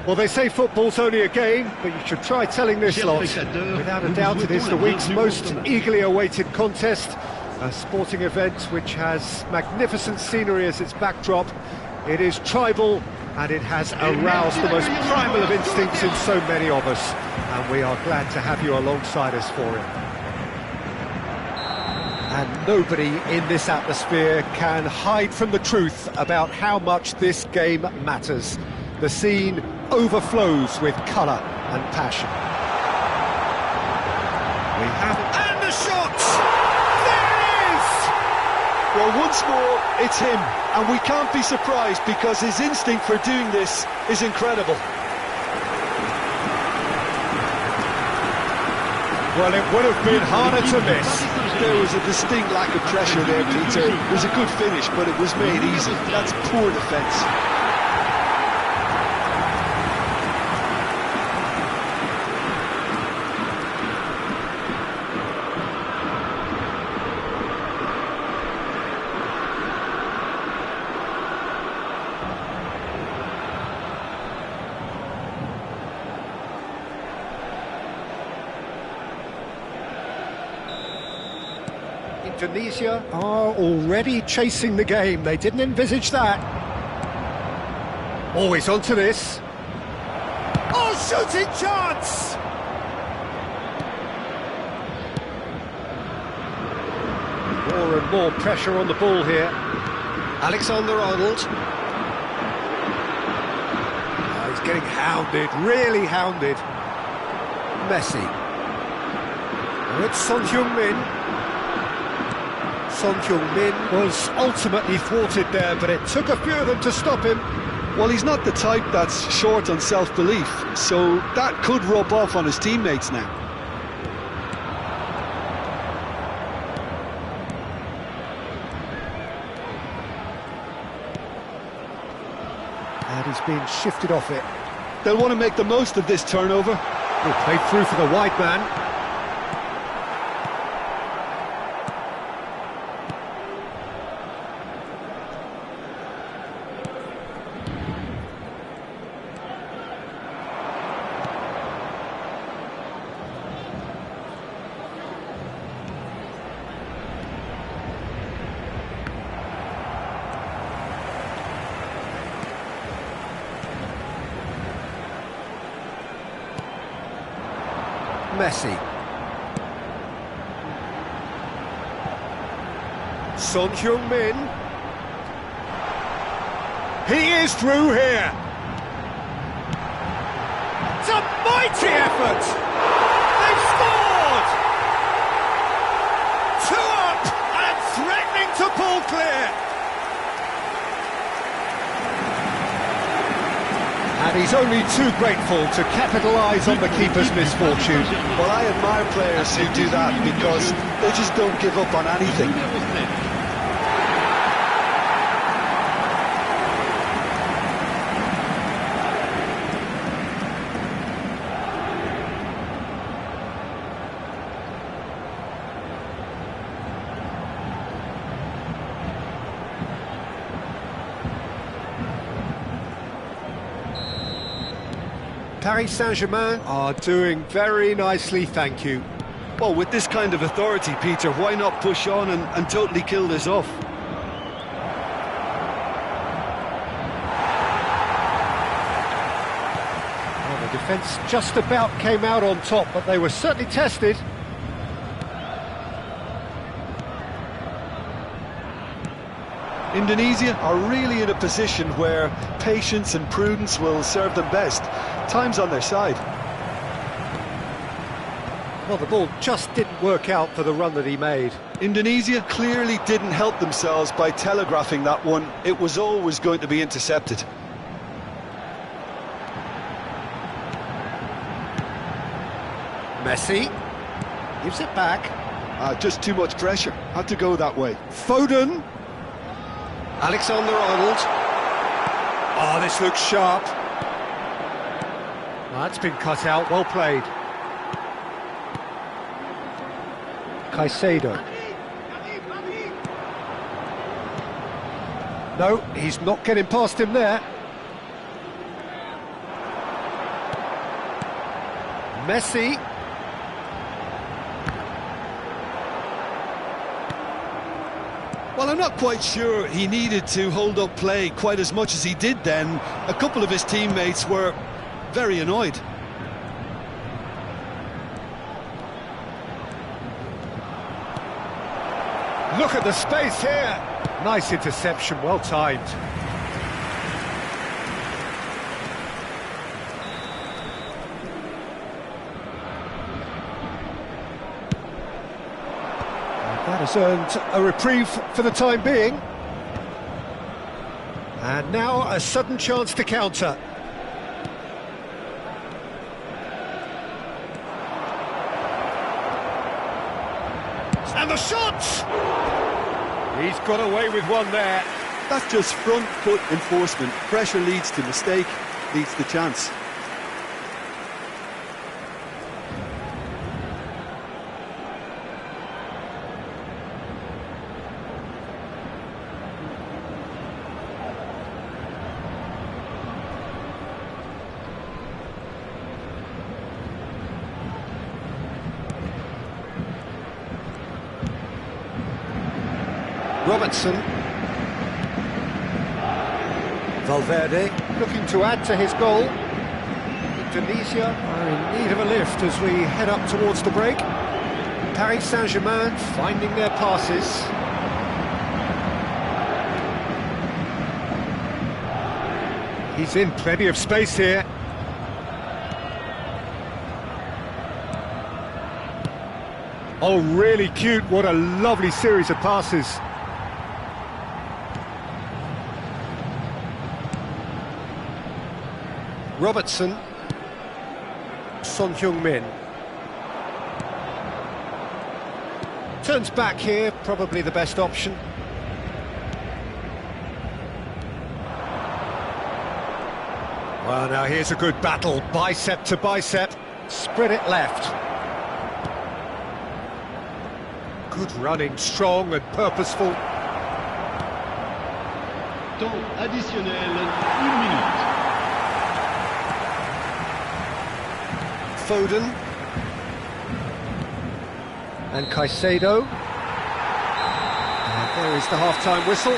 Well, they say football's only a game, but you should try telling this lot. Without a doubt, it is the week's most eagerly awaited contest. A sporting event which has magnificent scenery as its backdrop. It is tribal, and it has aroused the most primal of instincts in so many of us. And we are glad to have you alongside us for it. And nobody in this atmosphere can hide from the truth about how much this game matters. The scene overflows with colour and passion. We have... And the shot! There it is!
Well, once more, it's him. And we can't be surprised because his instinct for doing this is incredible.
Well, it would have been harder to miss.
There was a distinct lack of pressure there, Peter. It was a good finish, but it was made easy. That's poor defence.
Indonesia are already chasing the game. They didn't envisage that. Always onto this. Oh, shooting chance! More and more pressure on the ball here. Alexander-Arnold. Oh, he's getting hounded, really hounded. Messi. Oh, it's Son Heung-min. Son Heung-min was ultimately thwarted there, but it took a few of them to stop him.
Well, he's not the type that's short on self-belief, so that could rub off on his teammates now.
And he's being shifted off it.
They'll want to make the most of this turnover.
Oh, played through for the wide man. Messi. Son Heung-min. He is through here. It's a mighty effort. They've scored. 2 up and threatening to pull clear. And he's only too grateful to capitalise on the keeper's misfortune.
Well, I admire players who do that because they just don't give up on anything.
Paris Saint-Germain are doing very nicely, thank you.
Well, with this kind of authority, Peter, why not push on and totally kill this off?
Well, the defence just about came out on top, but they were certainly tested.
Indonesia are really in a position where patience and prudence will serve them best. Time's on their side.
Well, the ball just didn't work out for the run that he made.
Indonesia clearly didn't help themselves by telegraphing that one. It was always going to be intercepted.
Messi gives it back.
Just too much pressure. Had to go that way.
Foden. Alexander-Arnold. Oh, this looks sharp. Well, that's been cut out, well played. Caicedo. No, he's not getting past him there. Messi.
Well, I'm not quite sure he needed to hold up play quite as much as he did then. A couple of his teammates were very annoyed.
Look at the space here. Nice interception, well timed. That has earned a reprieve for the time being. And now a sudden chance to counter. And the shot! He's got away with one there.
That's just front foot enforcement. Pressure leads to mistake, leads to chance.
Robertson. Valverde looking to add to his goal. Indonesia are in need of a lift as we head up towards the break. Paris Saint-Germain finding their passes. He's in plenty of space here. Oh, really cute. What a lovely series of passes. Robertson. Son Heung-min. Turns back here, probably the best option. Well, now here's a good battle, bicep to bicep. Spread it left. Good running, strong and purposeful.
Temps additionnel, 1 minute.
Foden. And Caicedo. And there is the half-time whistle.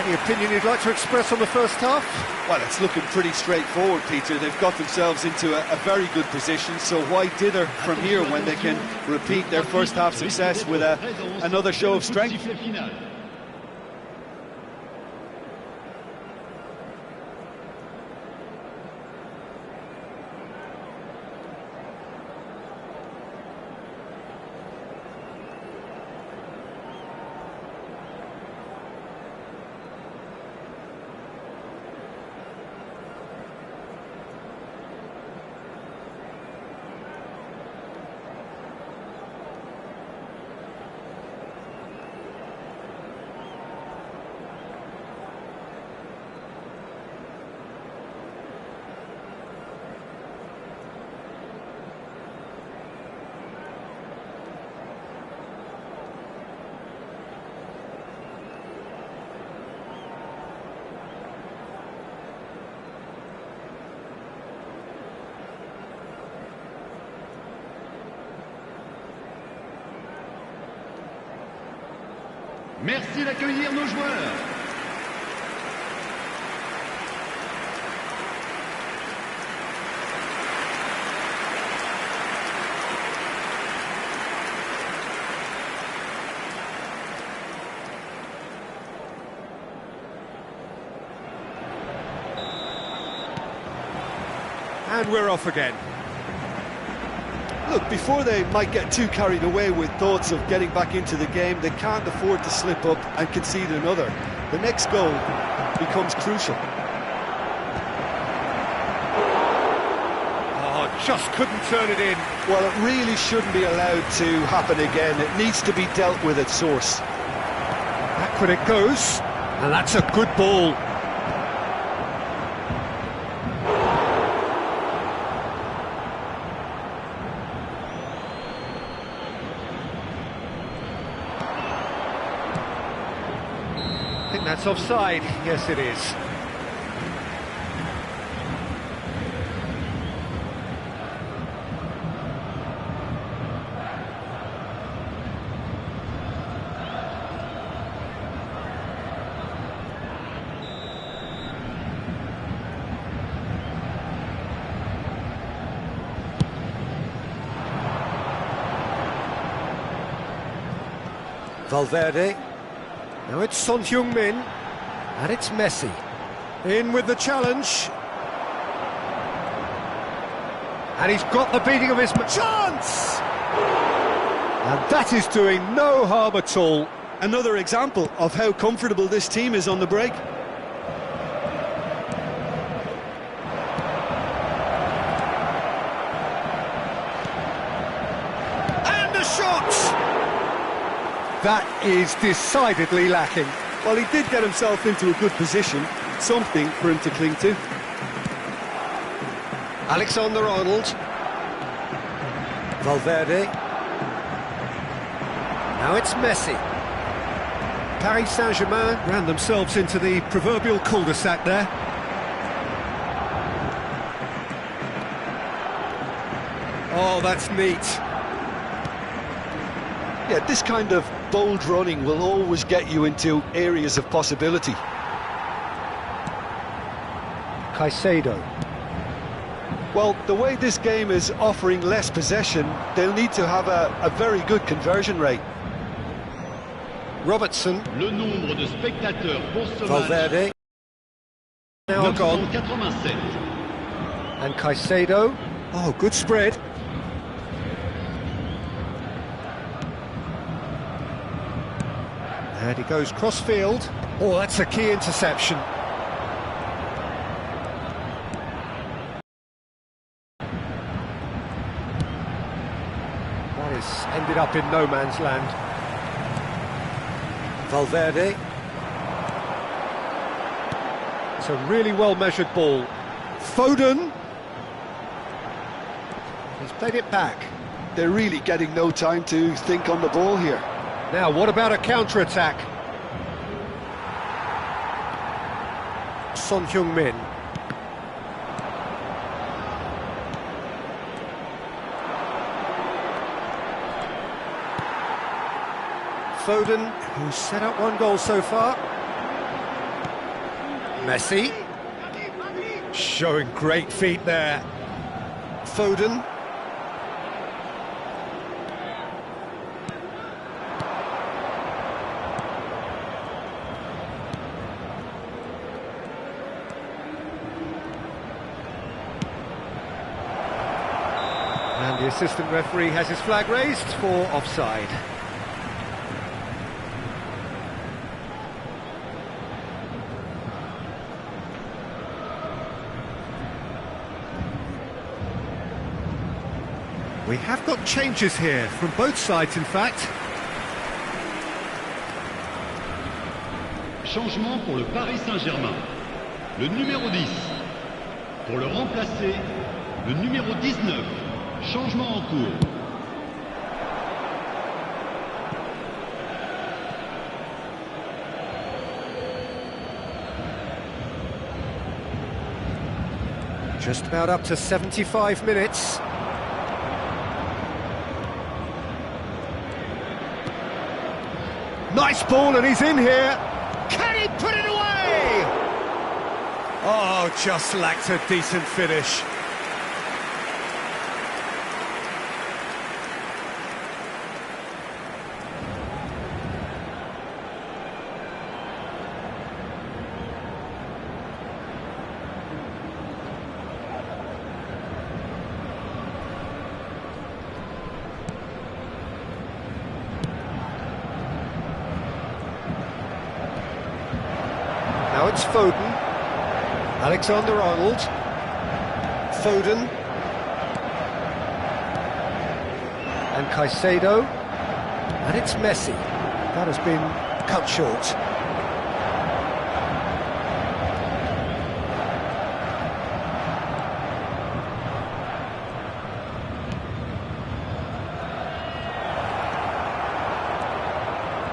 Any opinion you'd like to express on the first half?
Well, it's looking pretty straightforward, Peter. They've got themselves into a very good position, so why dither from here when they can repeat their first half success with another show of strength?
Merci d'accueillir nos joueurs.
And we're off again.
Look, before they might get too carried away with thoughts of getting back into the game, they can't afford to slip up and concede another. The next goal becomes crucial.
Oh, just couldn't turn it in.
Well, it really shouldn't be allowed to happen again. It needs to be dealt with at source.
Back when it goes, and that's a good ball. I think that's offside. Yes, it is. Valverde. Now it's Son Heung-min. And it's Messi. In with the challenge. And he's got the beating of his chance! And that is doing no harm at all.
Another example of how comfortable this team is on the break.
And a shot! That is decidedly lacking.
Well, he did get himself into a good position, something for him to cling to.
Alexander-Arnold. Valverde. Now it's Messi. Paris Saint-Germain ran themselves into the proverbial cul-de-sac there. Oh, that's neat.
Yeah, this kind of bold running will always get you into areas of possibility.
Caicedo.
Well, the way this game is offering less possession, they'll need to have a very good conversion rate.
Robertson.
Le nombre de spectateurs pour ce
Valverde. Now gone.
987.
And Caicedo. Oh, good spread. And he goes cross-field. Oh, that's a key interception. That is ended up in no man's land. Valverde. It's a really well-measured ball. Foden. He's played it back.
They're really getting no time to think on the ball here.
Now, what about a counter-attack? Son Heung-min. Foden, who's set up one goal so far. Messi. Showing great feet there. Foden. And the assistant referee has his flag raised for offside. We have got changes here, from both sides in fact.
Changement pour le Paris Saint-Germain. Le numéro 10. Pour le remplacer, le numéro 19. Changement en cours.
Just about up to 75 minutes. Nice ball, and he's in here. Can he put it away? Oh, just lacked a decent finish. Now it's Foden. Alexander-Arnold. Foden. And Caicedo. And it's Messi. That has been cut short.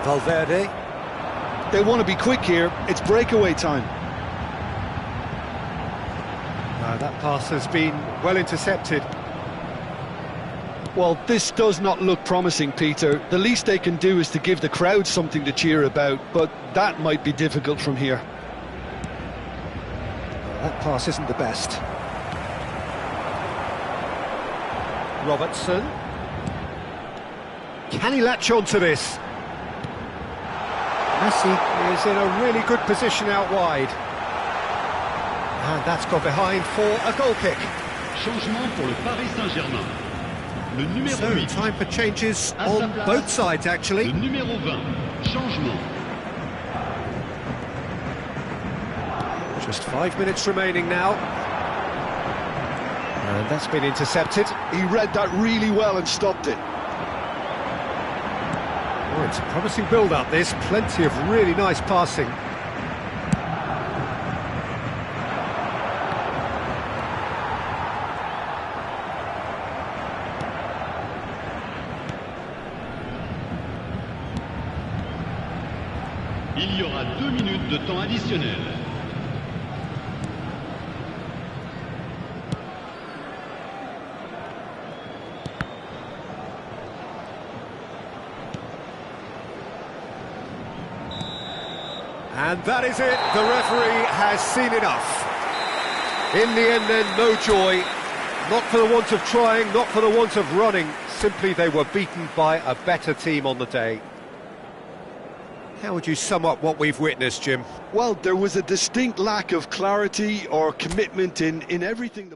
Valverde.
They want to be quick here. It's breakaway time.
That pass has been well intercepted.
Well, this does not look promising, Peter. The least they can do is to give the crowd something to cheer about, but that might be difficult from here.
That pass isn't the best. Robertson. Can he latch on to this? Messi is in a really good position out wide. And that's gone behind for a goal kick.
Changement pour le Paris Saint-Germain. Le numéro
So,
8.
time for changes on both sides, actually.
Le numéro 20. Changement.
Just 5 minutes remaining now. And that's been intercepted.
He read that really well and stopped it.
Oh, it's a promising build-up, this. Plenty of really nice passing.
Il y aura 2 minutes de temps additionnel.
And that is it. The referee has seen enough. In the end then, no joy. Not for the want of trying, not for the want of running. Simply they were beaten by a better team on the day. How would you sum up what we've witnessed, Jim?
Well, there was a distinct lack of clarity or commitment in everything.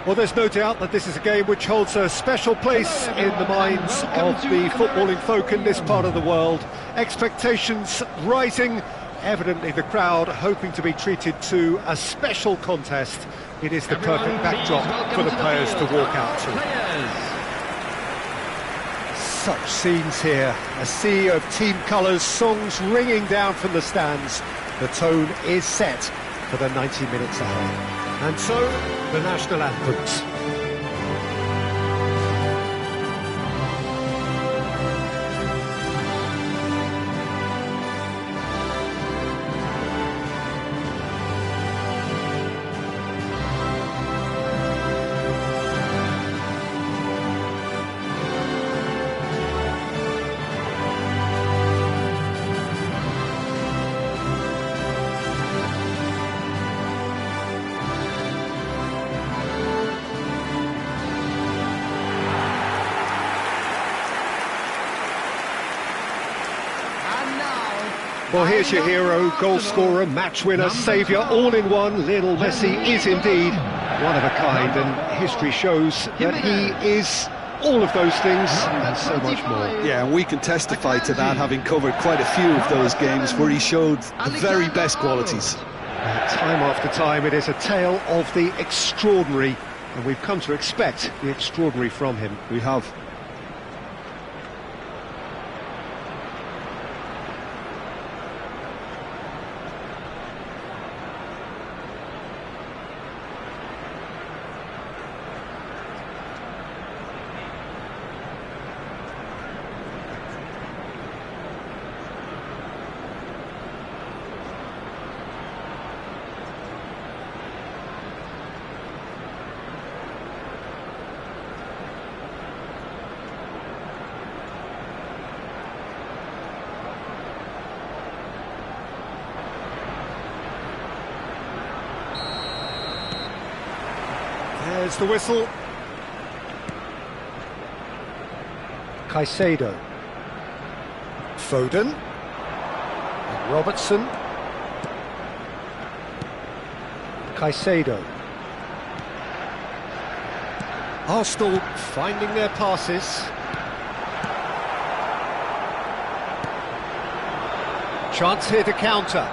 Well, there's no doubt that this is a game which holds a special place in the minds of the footballing folk in this part of the world. Expectations rising, evidently the crowd hoping to be treated to a special contest. It is the perfect backdrop for the players to walk out to. Such scenes here, a sea of team colours, songs ringing down from the stands. The tone is set for the 90 minutes ahead. And so, the national anthems. Well, here's your hero, goal scorer, match winner, saviour, all in one. Lionel Messi is indeed one of a kind, and history shows that he is all of those things and so much more.
Yeah, and we can testify to that, having covered quite a few of those games where he showed the very best qualities.
Time after time, it is a tale of the extraordinary, and we've come to expect the extraordinary from him.
We have.
There's the whistle. Caicedo. Foden. And Robertson. Caicedo. Arsenal finding their passes. Chance here to counter.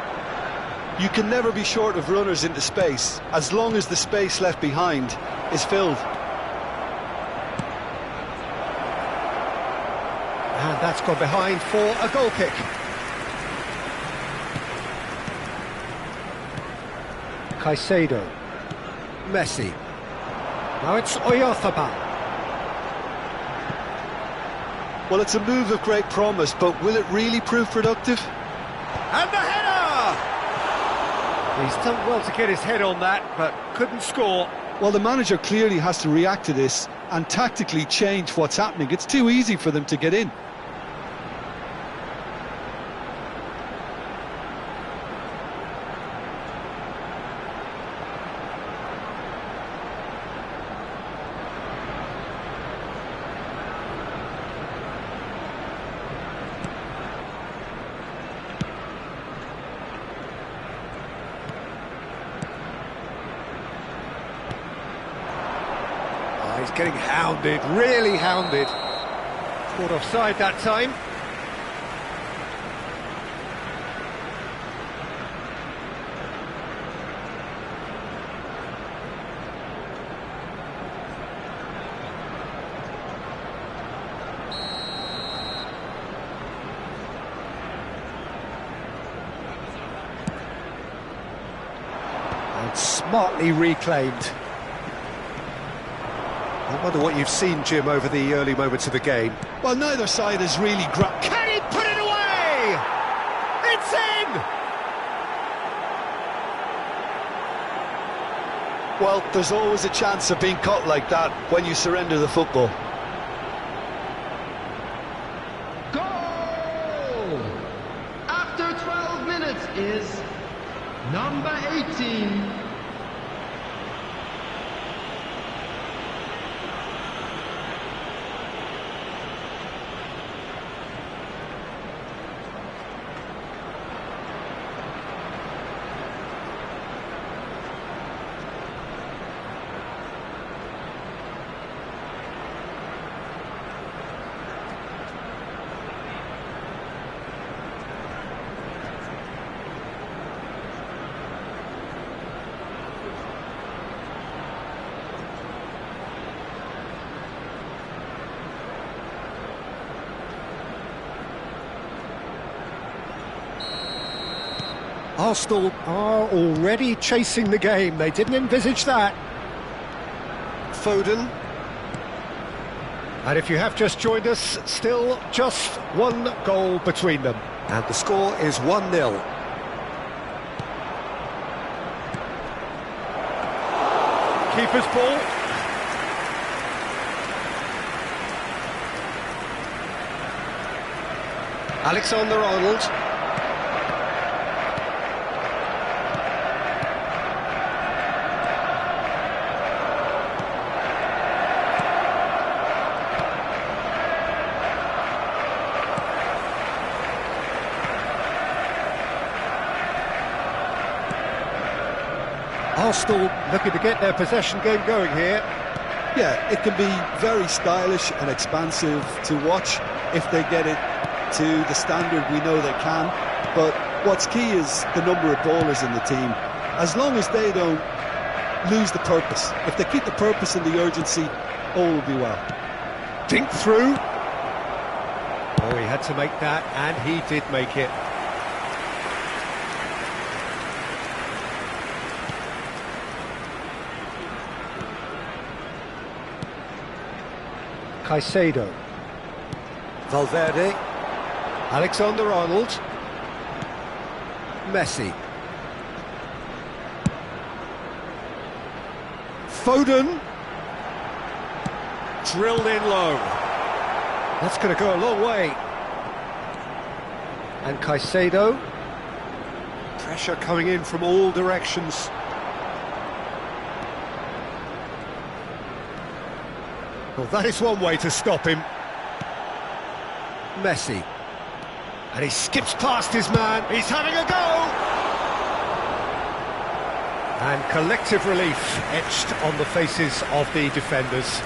You can never be short of runners into space, as long as the space left behind is filled.
And that's gone behind for a goal kick. Caicedo. Messi. Now it's Oyarzabal.
Well, it's a move of great promise, but will it really prove productive?
And the header! He's done well to get his head on that, but couldn't score.
Well, the manager clearly has to react to this and tactically change what's happening. It's too easy for them to get in.
He's getting hounded, really hounded. Caught offside that time. And smartly reclaimed. I wonder what you've seen, Jim, over the early moments of the game.
Well, neither side has really
Can he put it away? It's in!
Well, there's always a chance of being caught like that when you surrender the football.
Goal! After 12 minutes is number 18.
Arsenal are already chasing the game. They didn't envisage that. Foden. And if you have just joined us, still just one goal between them. And the score is 1-0. Keeper's ball. Alexander-Arnold. Arsenal looking to get their possession game going here.
Yeah, it can be very stylish and expansive to watch if they get it to the standard we know they can. But what's key is the number of ballers in the team. As long as they don't lose the purpose, if they keep the purpose and the urgency, all will be well.
Dink through. Oh, he had to make that, and he did make it. Caicedo. Valverde. Alexander-Arnold. Messi. Foden. Drilled in low. That's going to go a long way. And Caicedo. Pressure coming in from all directions. Well, that is one way to stop him. Messi. And he skips past his man. He's having a go! And collective relief etched on the faces of the defenders.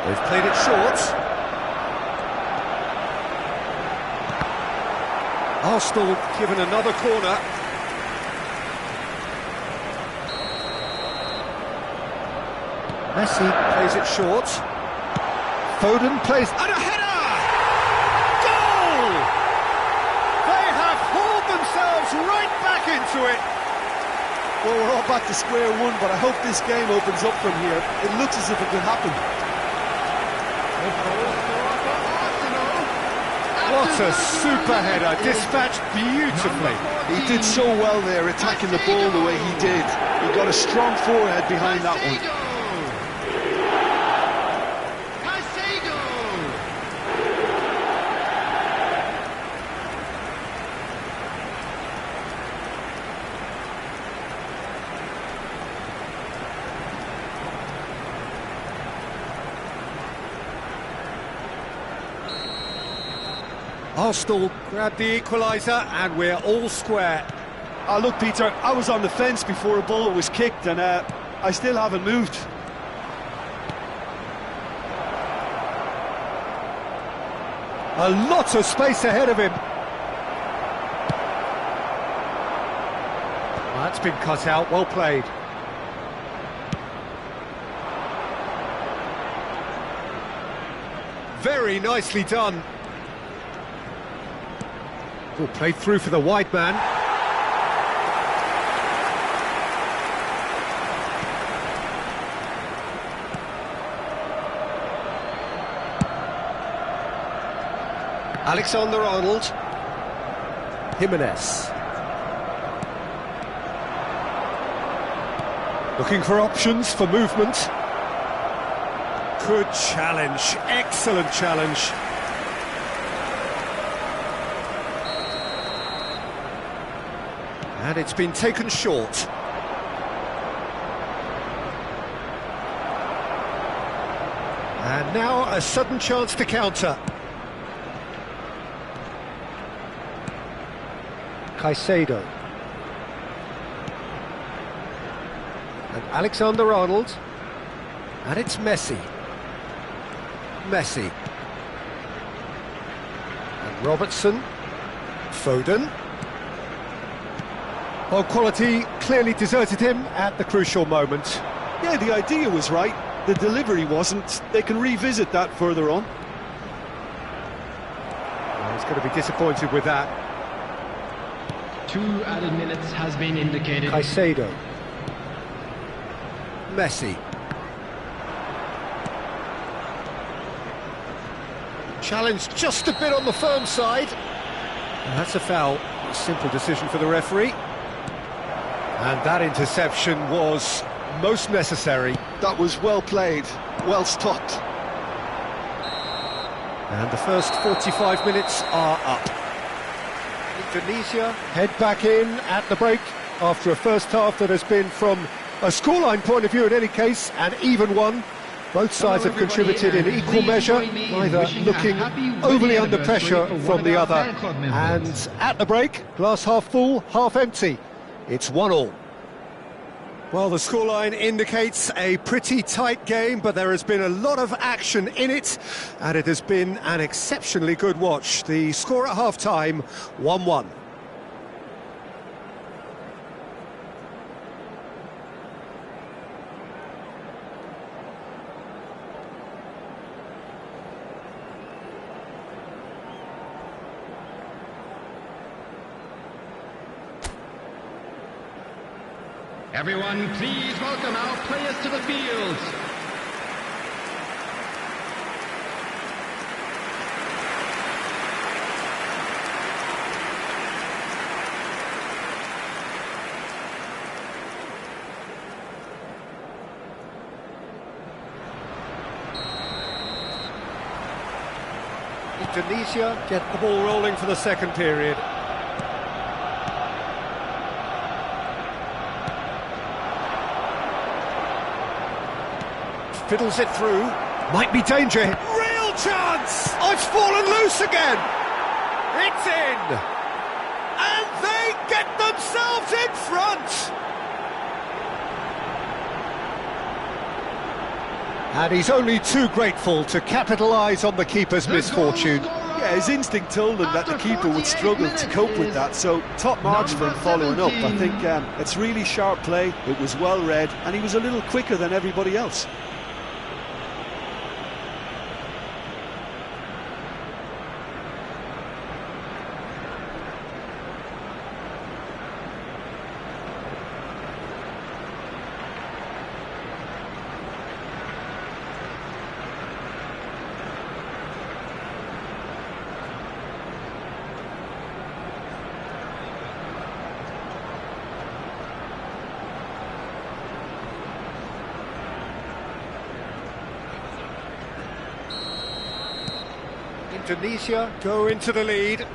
They've played it short. Arsenal given another corner. Messi plays it short. Foden plays... and a header! Goal! They have hauled themselves right back into it.
Well, we're all back to square one, but I hope this game opens up from here. It looks as if it could happen.
What a super header, dispatched beautifully.
He did so well there, attacking the ball the way he did. He got a strong forehead behind that one.
Arsenal grabbed the equaliser and we're all square.
Oh, look, Peter, I was on the fence before a ball was kicked and I still haven't moved.
A lot of space ahead of him. That's been cut out, well played. Very nicely done. Oh, played through for the wide man. Alexander-Arnold. Jimenez. Looking for options for movement. Good challenge, excellent challenge. And it's been taken short. And now a sudden chance to counter. Caicedo. And Alexander-Arnold. And it's Messi. Messi. And Robertson. Foden. Well, quality clearly deserted him at the crucial moment.
Yeah, the idea was right, the delivery wasn't. They can revisit that further on.
Well, he's going to be disappointed with that.
2 added minutes has been indicated.
Caicedo. Messi. Challenge just a bit on the firm side. And that's a foul. A simple decision for the referee. And that interception was most necessary.
That was well played, well stopped.
And the first 45 minutes are up. Indonesia head back in at the break after a first half that has been, from a scoreline point of view in any case, an even one. Both sides have contributed in equal measure, neither looking overly under pressure from the other. And at the break, glass half full, half empty. It's 1-1. Well, the scoreline indicates a pretty tight game, but there has been a lot of action in it, and it has been an exceptionally good watch. The score at half-time, 1-1.
Everyone, please welcome our players to the field.
Indonesia get the ball rolling for the second period. Fiddles it through, might be danger. Real chance! Oh, it's fallen loose again! It's in! And they get themselves in front! And he's only too grateful to capitalise on the keeper's misfortune.
Yeah, his instinct told him that the keeper would struggle to cope with that, so top marks for him following up. I think it's really sharp play, it was well read, and he was a little quicker than everybody else.
Indonesia go into the lead.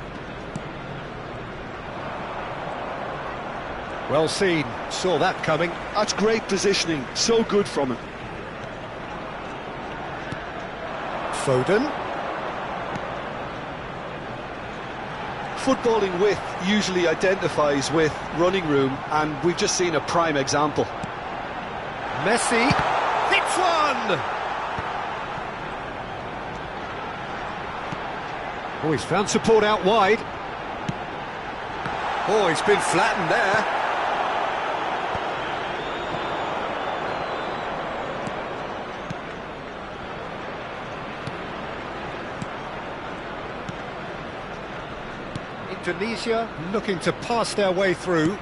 Well seen, saw that coming.
That's great positioning, so good from him.
Foden.
Footballing width usually identifies with running room, and we've just seen a prime example.
Messi hits one! Oh, he's found support out wide. Oh, he's been flattened there. Indonesia looking to pass their way through.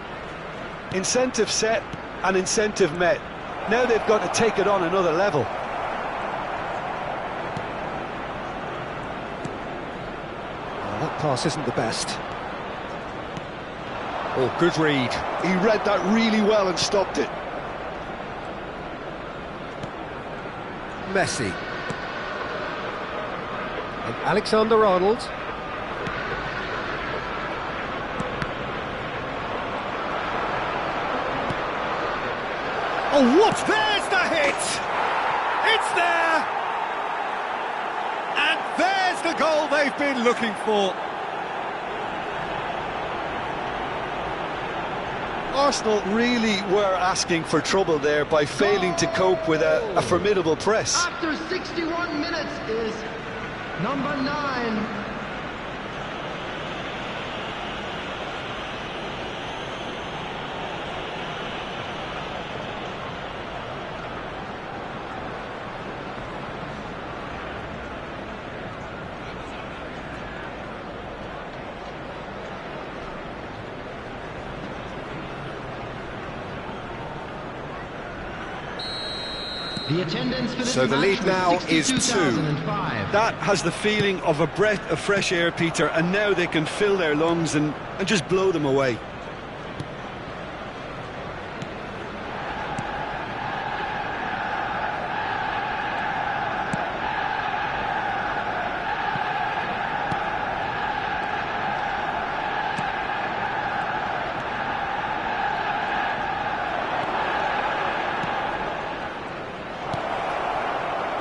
Incentive set and incentive met. Now they've got to take it on another level.
That pass isn't the best. Oh, good read.
He read that really well and stopped it.
Messi. And Alexander-Arnold. Oh, what? There's the hit! It's there! And there's the goal they've been looking for.
Arsenal really were asking for trouble there by failing to cope with a formidable press.
After 61 minutes is number 9. The attendance for this
So the lead
match
now
was
is 2.
62,005.
That has the feeling of a breath of fresh air, Peter, and now they can fill their lungs and just blow them away.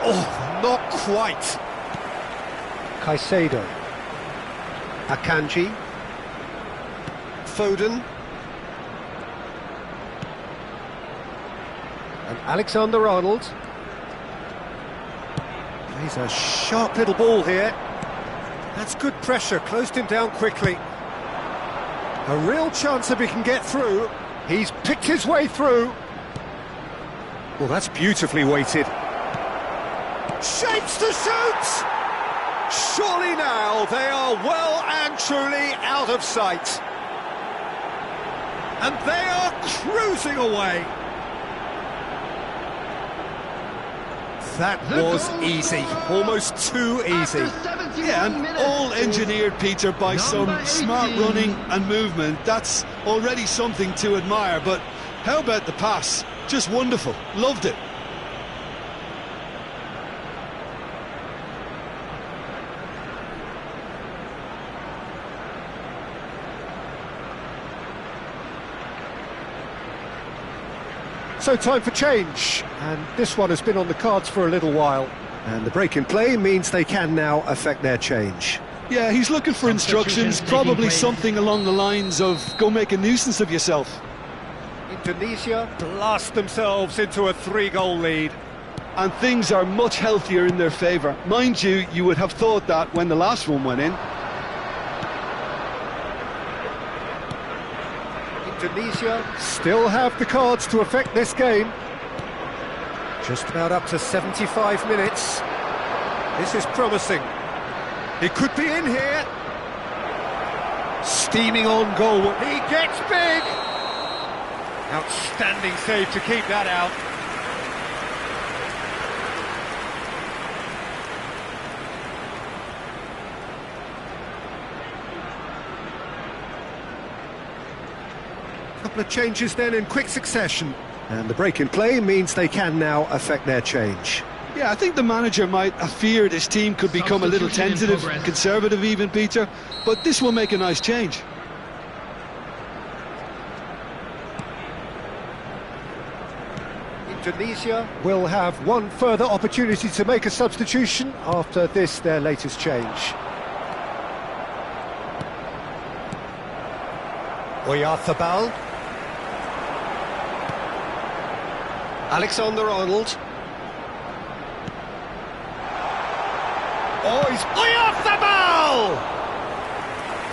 Oh, not quite. Caicedo. Akanji. Foden. And Alexander-Arnold. He's a sharp little ball here. That's good pressure, closed him down quickly. A real chance if he can get through. He's picked his way through. Well, that's beautifully weighted. Shapes to shoot! Surely now they are well and truly out of sight. And they are cruising away. That was easy, almost too easy.
Yeah, and all engineered, Peter, by some smart running and movement. That's already something to admire, but how about the pass? Just wonderful, loved it.
So time for change, and this one has been on the cards for a little while. And the break in play means they can now affect their change.
Yeah, he's looking for instructions, probably something along the lines of, go make a nuisance of yourself.
Indonesia blast themselves into a 3-goal lead.
And things are much healthier in their favour. Mind you, you would have thought that when the last one went in.
Indonesia still have the cards to affect this game. Just about up to 75 minutes. This is promising. It could be in here. Steaming on goal. He gets big. Outstanding save to keep that out. Couple of changes then in quick succession, and the break in play means they can now affect their change.
Yeah, I think the manager might have feared his team could become a little tentative, conservative even, Peter, but this will make a nice change.
Indonesia will have one further opportunity to make a substitution after this, their latest change. Oyarzabal. Alexander-Arnold. Oh, he's Oyarzabal!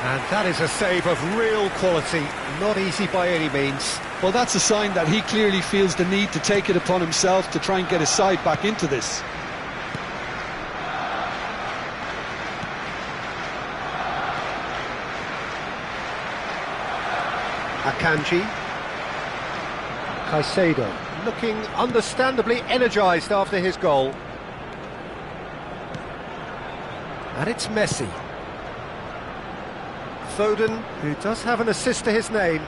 And that is a save of real quality, not easy by any means.
Well, that's a sign that he clearly feels the need to take it upon himself to try and get his side back into this.
Akanji. Caicedo, looking understandably energised after his goal. And it's Messi. Foden, who does have an assist to his name.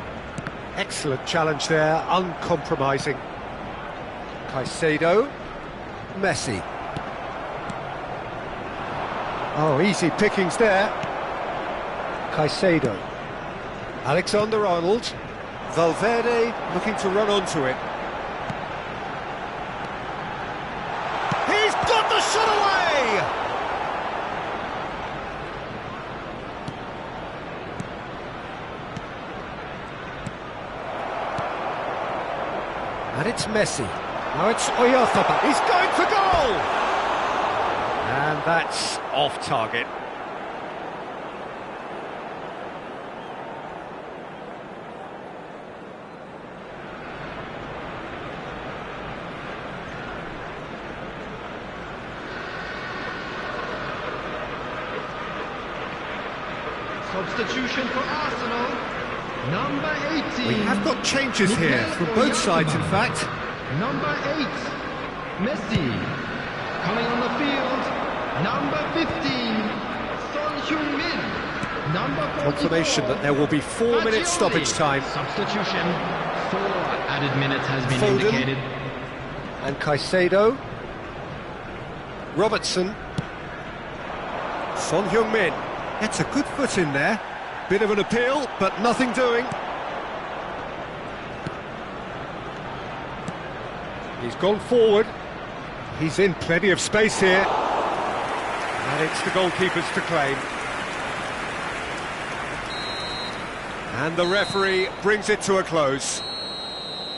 Excellent challenge there, uncompromising. Caicedo. Messi. Oh, easy pickings there. Caicedo. Alexander-Arnold. Valverde looking to run onto it. He's got the shot away! And it's Messi. Now it's Oyarzabal. He's going for goal! And that's off target.
Substitution for Arsenal, number 18.
We have got changes here from both sides, in fact.
Number 8, Messi. Coming on the field, number 15, Son Heung-min. Number 44,
Confirmation that there will be 4 minutes stoppage time.
Substitution. 4 added minutes has been
Foden.
indicated.
And Caicedo. Robertson. Son Heung-min. That's a good foot in there. Bit of an appeal, but nothing doing. He's gone forward. He's in plenty of space here. And it's the goalkeepers to claim. And the referee brings it to a close.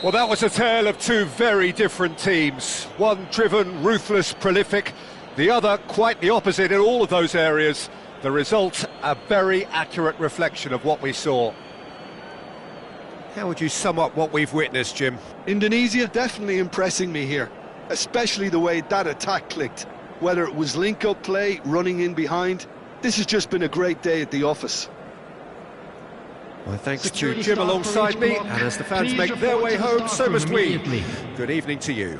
Well, that was a tale of two very different teams. One driven, ruthless, prolific. The other quite the opposite in all of those areas. The result, a very accurate reflection of what we saw. How would you sum up what we've witnessed, Jim?
Indonesia definitely impressing me here, especially the way that attack clicked. Whether it was link-up play, running in behind, this has just been a great day at the office.
Well, thanks
Security
to Jim
staff for
alongside
each
me,
block.
and as the fans
Please
make their
report
way
to the
home,
staff
so
room
must we.
immediately.
Good evening to you.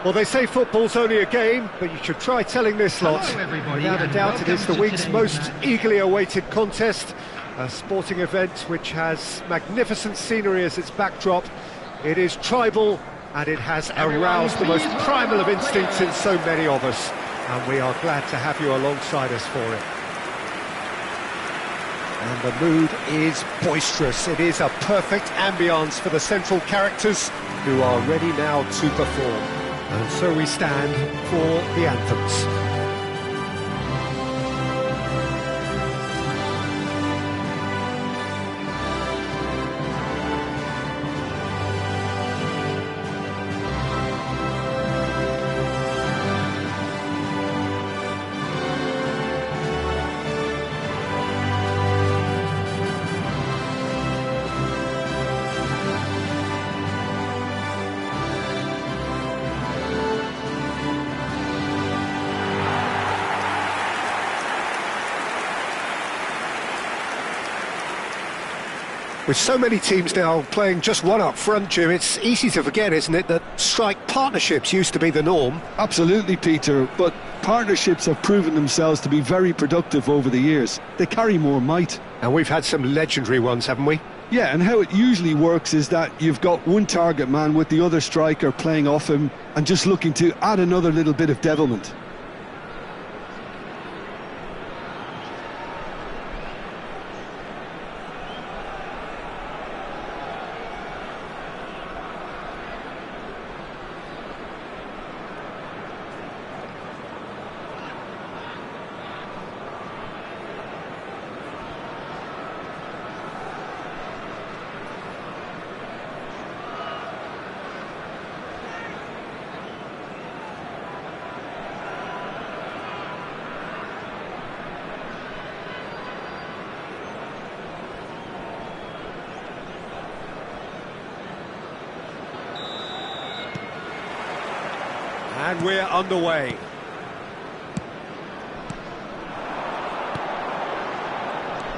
Well, they say football's only a game, but you should try telling this lot.
Hello, everybody,
Without a
and
doubt, it is the
welcome to
week's
today's
most
match.
eagerly awaited contest. A sporting event which has magnificent scenery as its backdrop. It is tribal, and it has aroused the most primal of instincts in so many of us. And we are glad to have you alongside us for it. And the mood is boisterous. It is a perfect ambience for the central characters who are ready now to perform. And so we stand for the anthems. With so many teams now playing just one up front, Jim, it's easy to forget, isn't it, that strike partnerships used to be the norm.
Absolutely, Peter, but partnerships have proven themselves to be very productive over the years. They carry more might.
And we've had some legendary ones, haven't we?
Yeah, and how it usually works is that you've got one target man with the other striker playing off him and just looking to add another little bit of devilment.
And we're underway.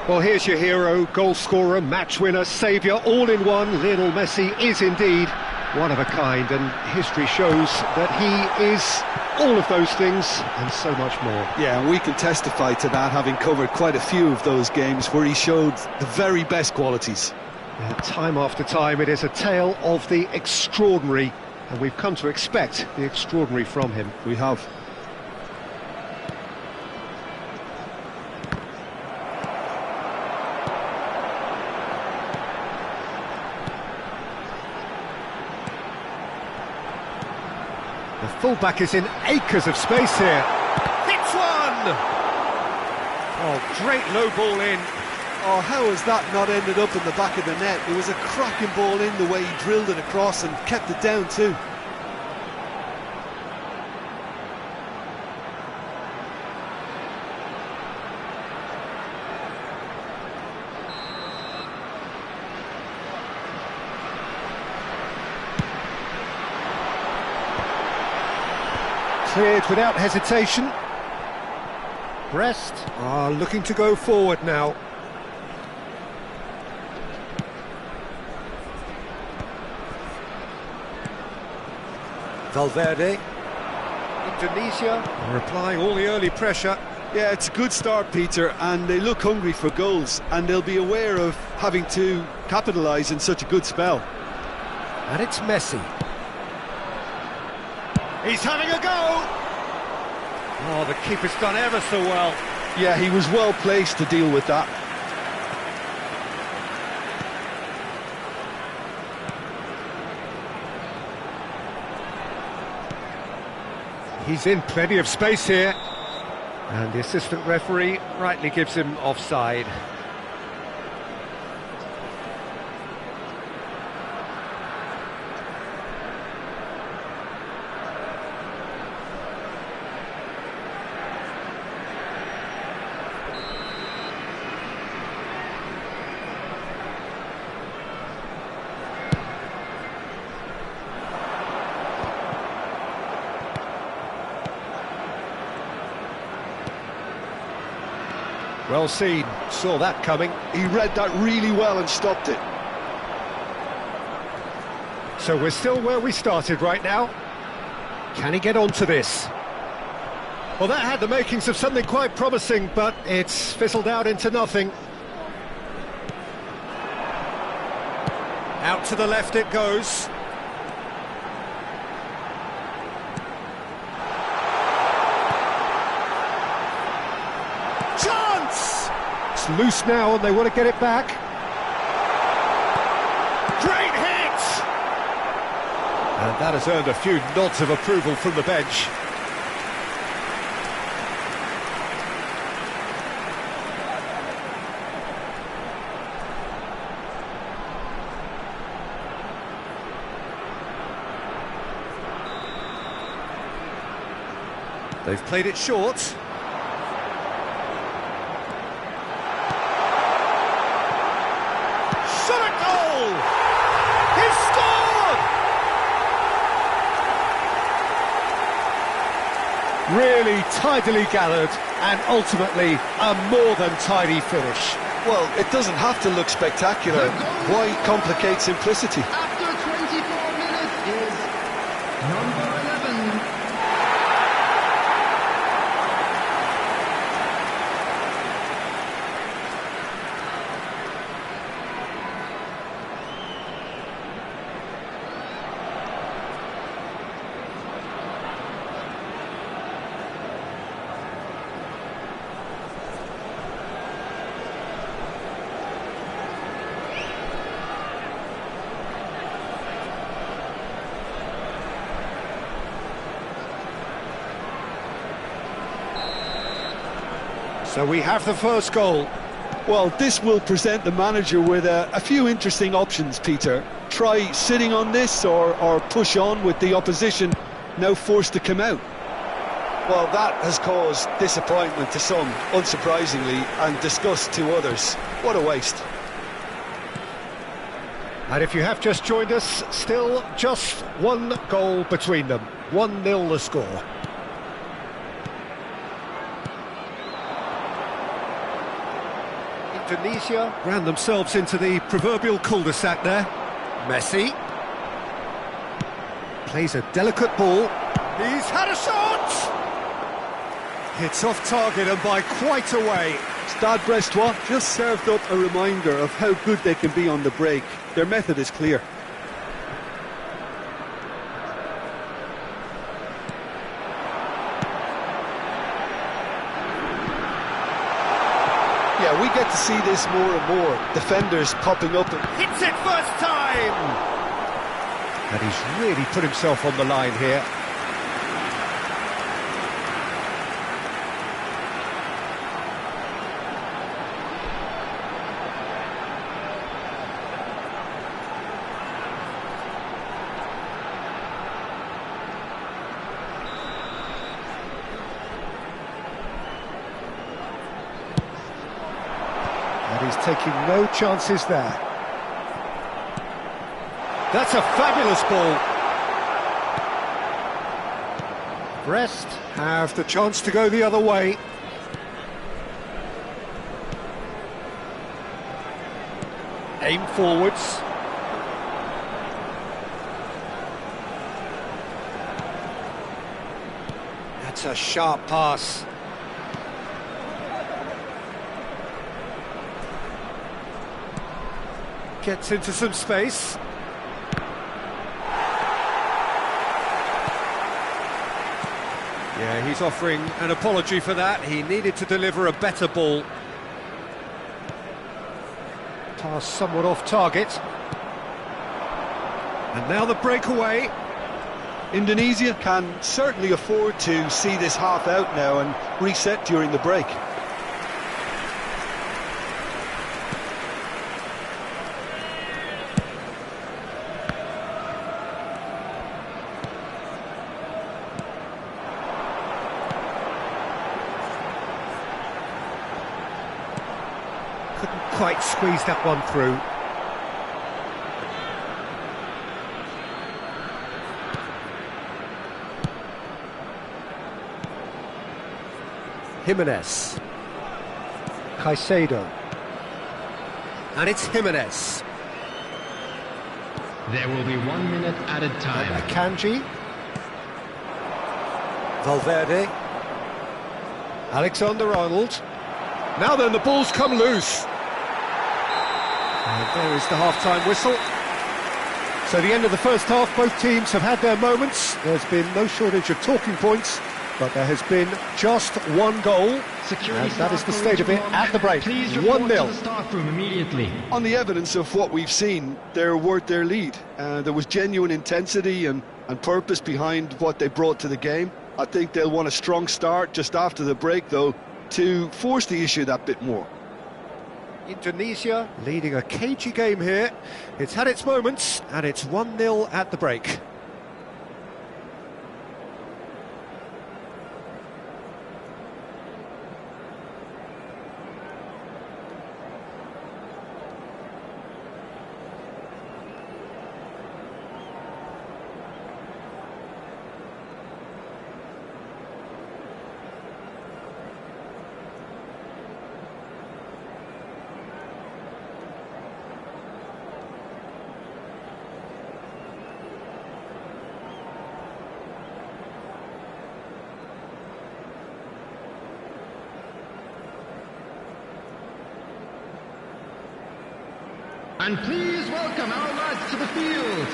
Well, here's your hero, goal scorer, match winner, saviour, all in one. Lionel Messi is indeed one of a kind, and history shows that he is all of those things and so much more.
Yeah, and we can testify to that, having covered quite a few of those games where he showed the very best qualities.
Yeah, time after time, it is a tale of the extraordinary, and we've come to expect the extraordinary from him.
We have.
The fullback is in acres of space here. Hits one! Oh, great low ball in.
Oh, how has that not ended up in the back of the net? It was a cracking ball in, the way he drilled it across and kept it down too.
Cleared without hesitation. Brest are looking to go forward now. Valverde. Indonesia are applying all the early pressure.
Yeah, it's a good start, Peter, and they look hungry for goals, and they'll be aware of having to capitalise in such a good spell.
And it's Messi. He's having a go! Oh, the keeper's done ever so well.
Yeah, he was well placed to deal with that.
He's in plenty of space here. And the assistant referee rightly gives him offside. Well seen, saw that coming.
He read that really well and stopped it.
So we're still where we started right now. Can he get onto this? Well, that had the makings of something quite promising, but it's fizzled out into nothing. Out to the left it goes. Chance! It's loose now and they want to get it back. Great hit! And that has earned a few nods of approval from the bench. They've played it short. Shot at goal! He's scored! Really tidily gathered and ultimately a more than tidy finish.
Well, it doesn't have to look spectacular. Why complicate simplicity?
After 24 minutes is number 11.
So we have the first goal.
Well, this will present the manager with a few interesting options, Peter. Try sitting on this or push on with the opposition now forced to come out. Well, that has caused disappointment to some, unsurprisingly, and disgust to others. What a waste.
And if you have just joined us, still just one goal between them. 1-0 the score. Indonesia ran themselves into the proverbial cul-de-sac there. Messi plays a delicate ball. He's had a shot! It's off target and by quite a way.
Stade Brestois just served up a reminder of how good they can be on the break. Their method is clear. Yeah, we get to see this more and more. Defenders popping up.
Hits it first time! And he's really put himself on the line here. And he's taking no chances there. That's a fabulous ball. Brest have the chance to go the other way. Aim forwards. That's a sharp pass. Gets into some space. Yeah, he's offering an apology for that. He needed to deliver a better ball. Pass somewhat off target. And now the breakaway.
Indonesia can certainly afford to see this half out now and reset during the break.
Couldn't quite squeeze that one through. Jimenez. Caicedo. And it's Jimenez.
There will be 1 minute added time.
Akanji. Valverde. Alexander-Arnold. Now then, the ball's come loose. And there is the half-time whistle. So the end of the first half, both teams have had their moments. There's been no shortage of talking points, but there has been just one goal. And that is the state of it at the break. 1-0.
Staff room immediately.
On the evidence of what we've seen, they're worth their lead. There was genuine intensity and purpose behind what they brought to the game. I think they'll want a strong start just after the break, though, to force the issue that bit more.
Indonesia leading a cagey game here. It's had its moments, and it's 1-0 at the break.
And please welcome our lads to the field.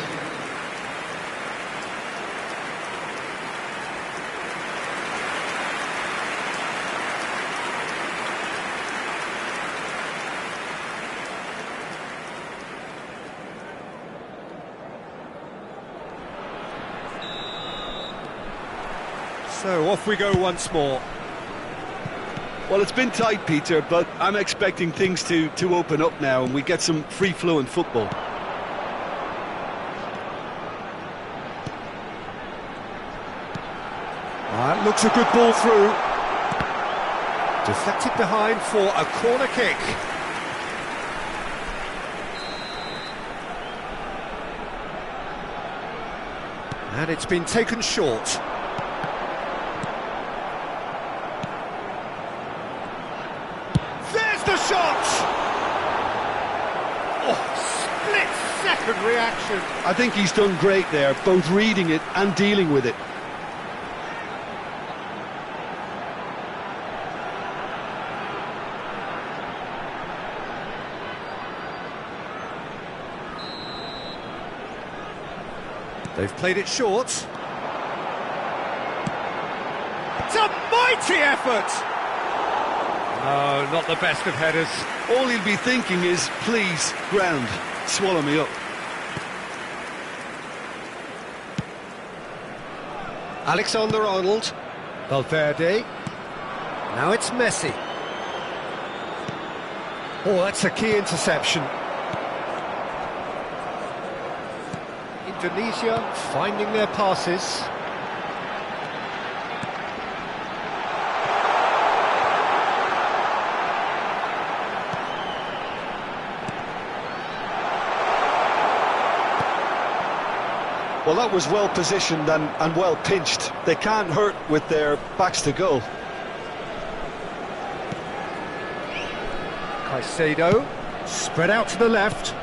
So off we go once more.
Well, it's been tight, Peter, but I'm expecting things to open up now and we get some free-flowing football.
That looks a good ball through. Deflected behind for a corner kick. And it's been taken short. Shot! Oh, split-second reaction.
I think he's done great there, both reading it and dealing with it.
They've played it short. It's a mighty effort! No, not the best of headers.
All he'll be thinking is, please, ground, swallow me up.
Alexander-Arnold. Valverde. Now it's Messi. Oh, that's a key interception. Indonesia finding their passes.
Well, that was well positioned and well pinched. They can't hurt with their backs to goal.
Caicedo, spread out to the left.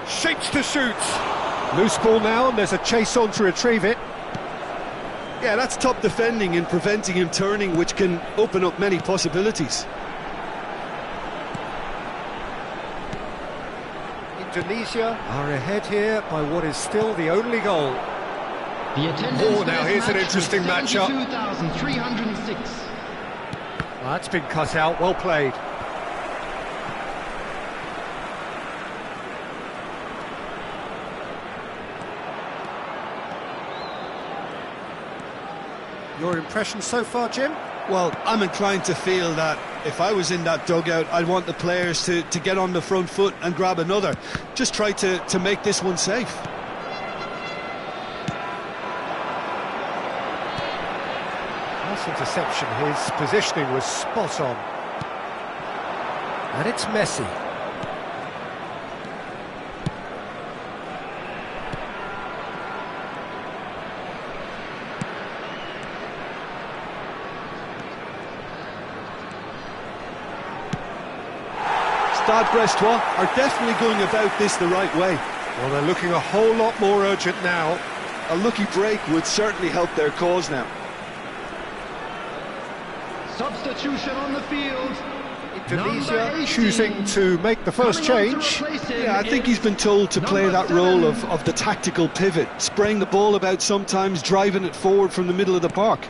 Shapes to shoot. Loose ball now, and there's a chase on to retrieve it.
Yeah, that's top defending and preventing him turning, which can open up many possibilities.
Indonesia are ahead here by what is still the only goal.
The attendance
Oh, now here's an interesting matchup.
72,306.
That's been cut out, well played. Your impression so far, Jim?
Well, I'm inclined to feel that if I was in that dugout, I'd want the players to get on the front foot and grab another. Just try to make this one safe.
Nice interception, his positioning was spot on. And it's Messi.
Stade Brestois are definitely going about this the right way.
Well, they're looking a whole lot more urgent now.
A lucky break would certainly help their cause now.
Substitution on the field.
Indonesia choosing to make the first change.
Yeah, I think he's been told to play that role of the tactical pivot, spraying the ball about sometimes, driving it forward from the middle of the park.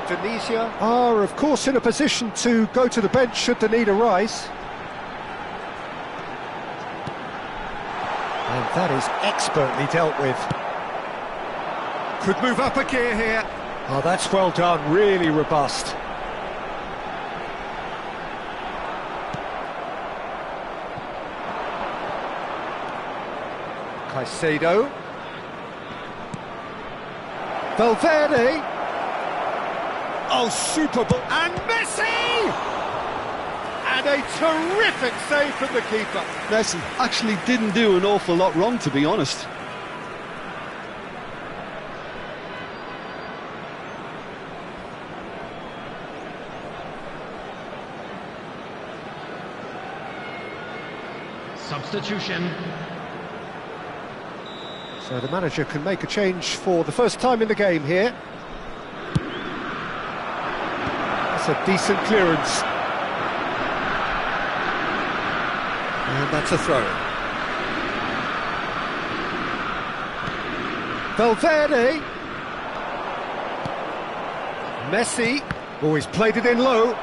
Indonesia are, of course, in a position to go to the bench should the need arise. And that is expertly dealt with. Could move up a gear here. Oh, that's well done, really robust. Caicedo. Valverde. Oh, super ball. And Messi! And a terrific save from the keeper.
Messi actually didn't do an awful lot wrong, to be honest.
Substitution.
So the manager can make a change for the first time in the game here. That's a decent clearance. And that's a throw. Valverde. Messi. Oh, he's played it in low.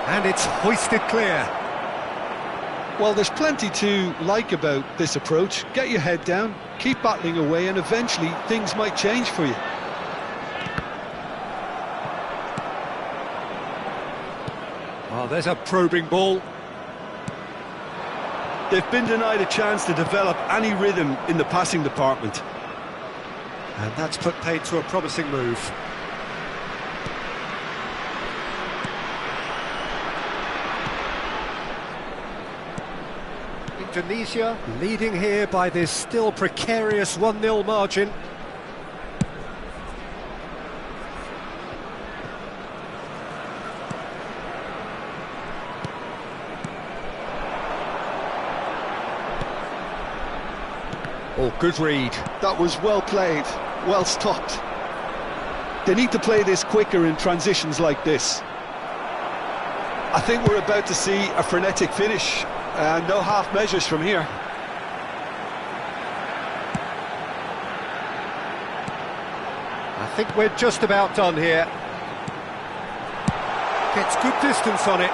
And it's hoisted clear.
Well, there's plenty to like about this approach. Get your head down, keep battling away, and eventually things might change for you.
Oh, there's a probing ball.
They've been denied a chance to develop any rhythm in the passing department.
And that's put paid to a promising move. Indonesia leading here by this still precarious 1-0 margin. Oh, good read.
That was well played, well stopped. They need to play this quicker in transitions like this. I think we're about to see a frenetic finish. No half measures from here.
I think we're just about done here. Gets good distance on it.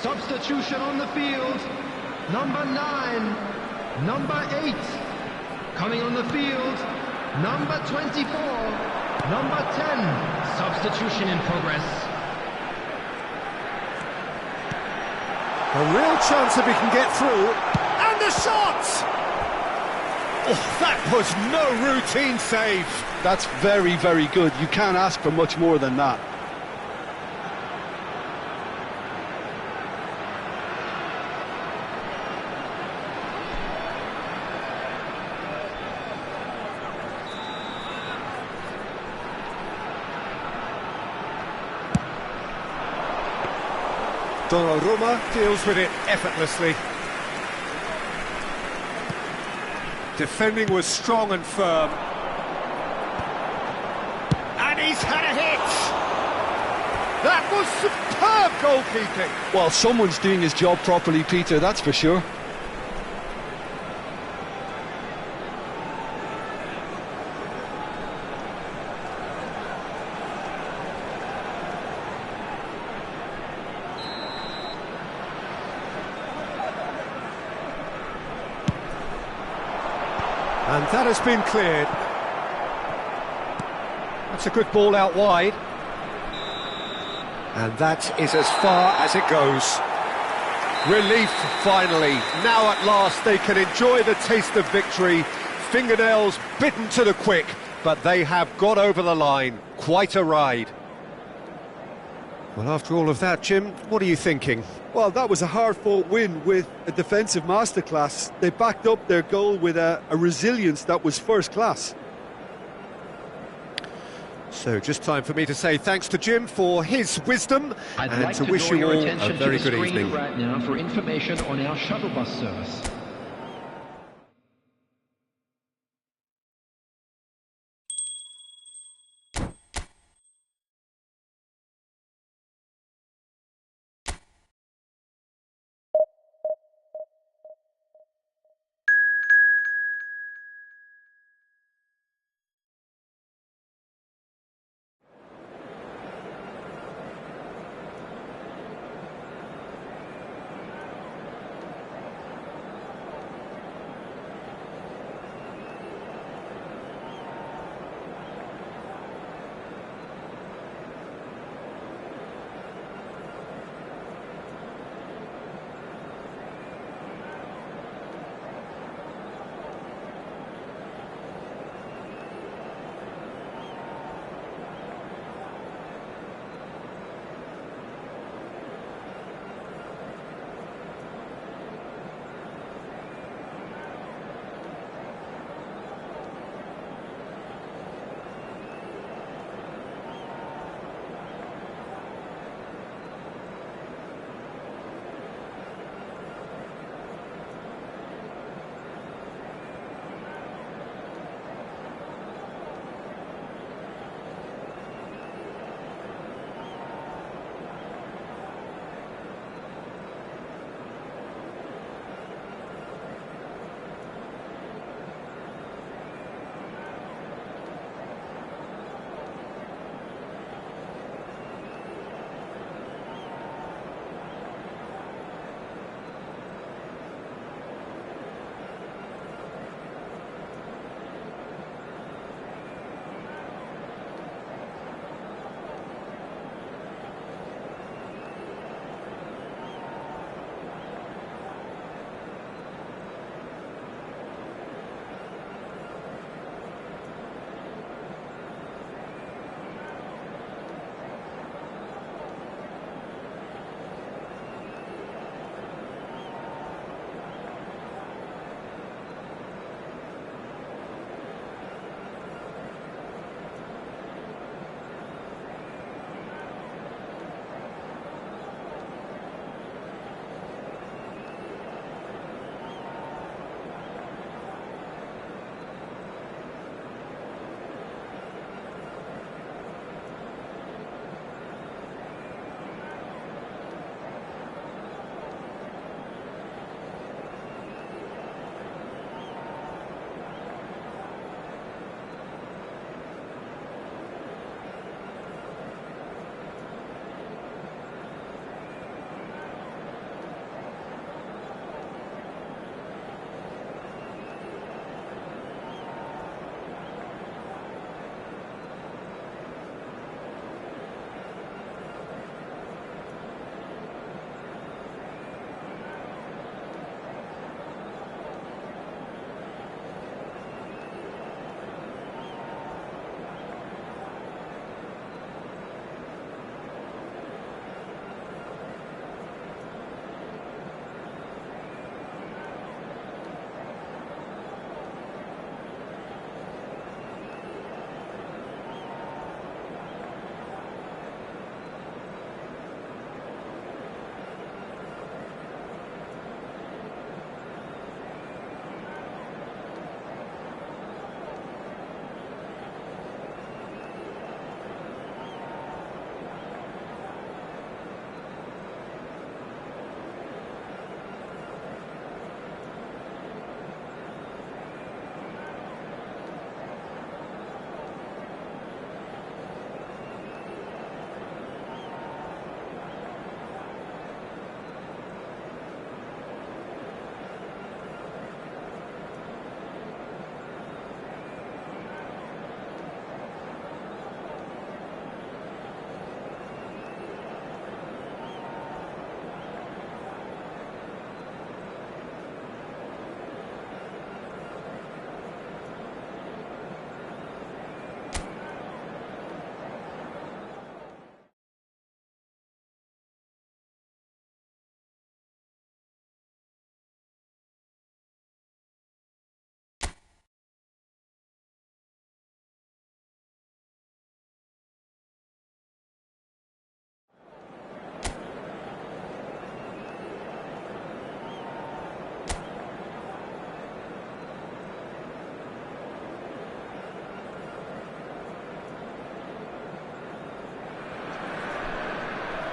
Substitution on the field. Number 9. Number 8. Coming on the field. Number 24. Number 10.
Substitution in progress.
A real chance if he can get through. And the shot! Oh, that was no routine save.
That's very, very good. You can't ask for much more than that.
Donnarumma deals with it effortlessly. Defending was strong and firm. And he's had a hit! That was superb goalkeeping!
Well, someone's doing his job properly, Peter, that's for sure.
And that has been cleared. That's a good ball out wide. And that is as far as it goes. Relief, finally. Now at last they can enjoy the taste of victory. Fingernails bitten to the quick, but they have got over the line. Quite a ride. Well, after all of that, Jim, what are you thinking?
Well, that was a hard-fought win with a defensive masterclass. They backed up their goal with a resilience that was first class.
So just time for me to say thanks to Jim for his wisdom and to wish you all a very good evening.
Right now for information on our shuttle bus service.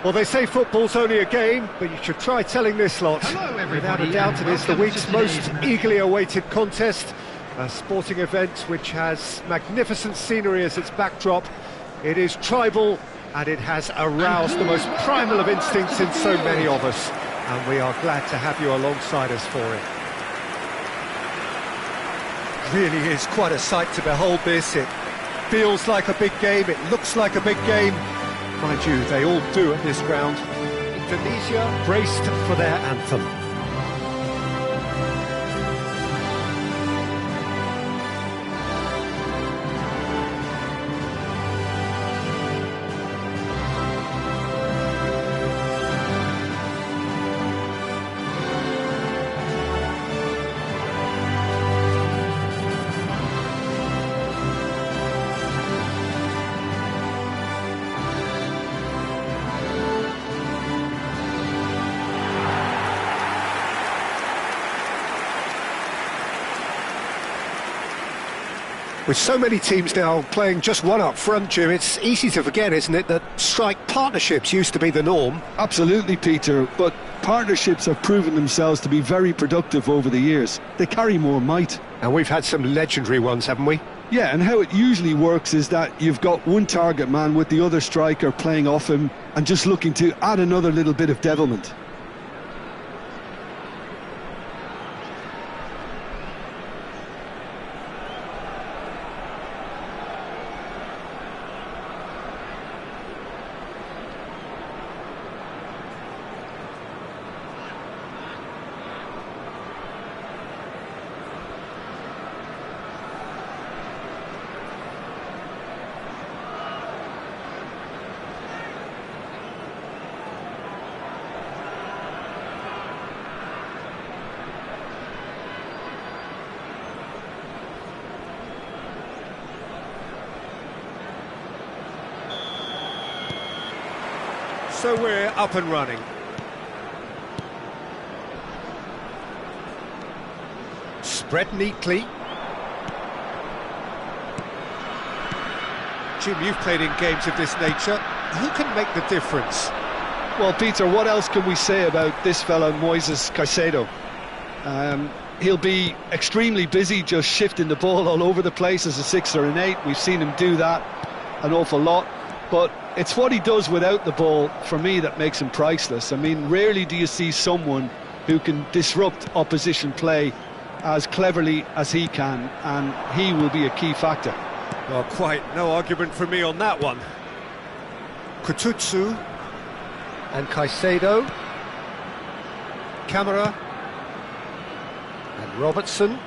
Well, they say football's only a game, but you should try telling this lot.
Hello, everybody,
Without a doubt, it is the
welcome
week's
to
most
today's
eagerly awaited contest. A sporting event which has magnificent scenery as its backdrop. It is tribal, and it has aroused the most primal of instincts in so many of us. And we are glad to have you alongside us for it. Really is quite a sight to behold this. It feels like a big game, it looks like a big game. Mind you, they all do at this ground. Indonesia braced for their anthem. With so many teams now playing just one up front, Jim, it's easy to forget, isn't it, that strike partnerships used to be the norm.
Absolutely, Peter, but partnerships have proven themselves to be very productive over the years. They carry more might.
And we've had some legendary ones, haven't we?
Yeah, and how it usually works is that you've got one target man with the other striker playing off him and just looking to add another little bit of devilment.
So we're up and running. Spread neatly. Jim, you've played in games of this nature. Who can make the difference?
Well, Peter, what else can we say about this fella, Moises Caicedo? He'll be extremely busy just shifting the ball all over the place as a 6 or an 8. We've seen him do that an awful lot. But it's what he does without the ball, for me, that makes him priceless. I mean, rarely do you see someone who can disrupt opposition play as cleverly as he can, and he will be a key factor.
Well, quite no argument from me on that one. Kututsu and Caicedo. Camara and Robertson.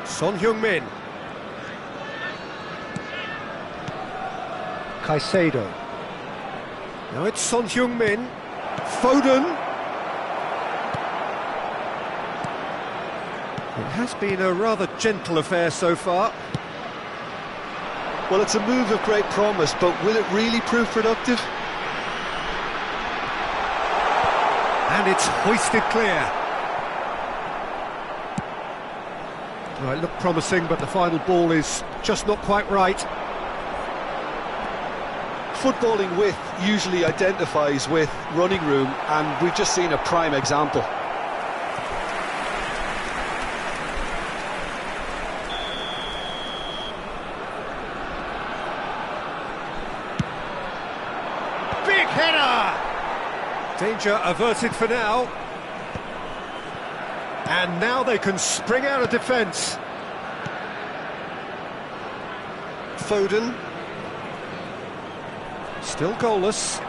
Son Heung-min. Caicedo. Now it's Son Heung-min. Foden. It has been a rather gentle affair so far.
Well, it's a move of great promise, but will it really prove productive?
And it's hoisted clear. Well, it looked promising, but the final ball is just not quite right.
Footballing width usually identifies with running room, and we've just seen a prime example.
Big header! Danger averted for now. And now they can spring out of defence. Foden. Still goalless.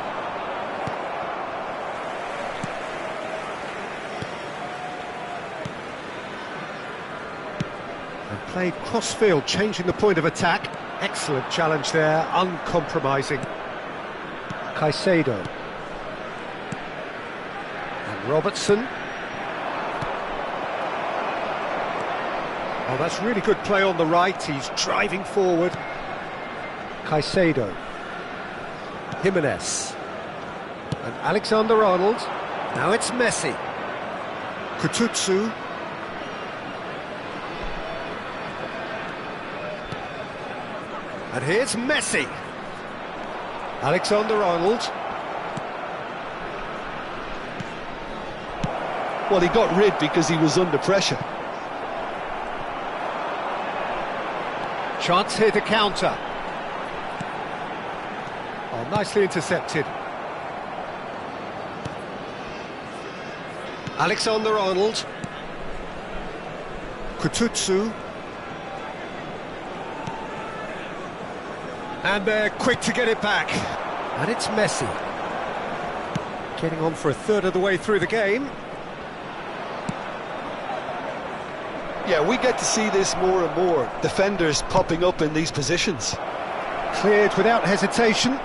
And played cross-field, changing the point of attack. Excellent challenge there, uncompromising. Caicedo. And Robertson. Oh, that's really good play on the right. He's driving forward. Caicedo. Jimenez. And Alexander-Arnold. Now it's Messi. Kututsu. And here's Messi. Alexander-Arnold.
Well, he got rid because he was under pressure.
Chance here to counter. Oh, nicely intercepted. Alexander-Arnold. Kututsu. And they're quick to get it back. And it's Messi. Getting on for a third of the way through the game.
Yeah, we get to see this more and more. Defenders popping up in these positions.
Cleared without hesitation.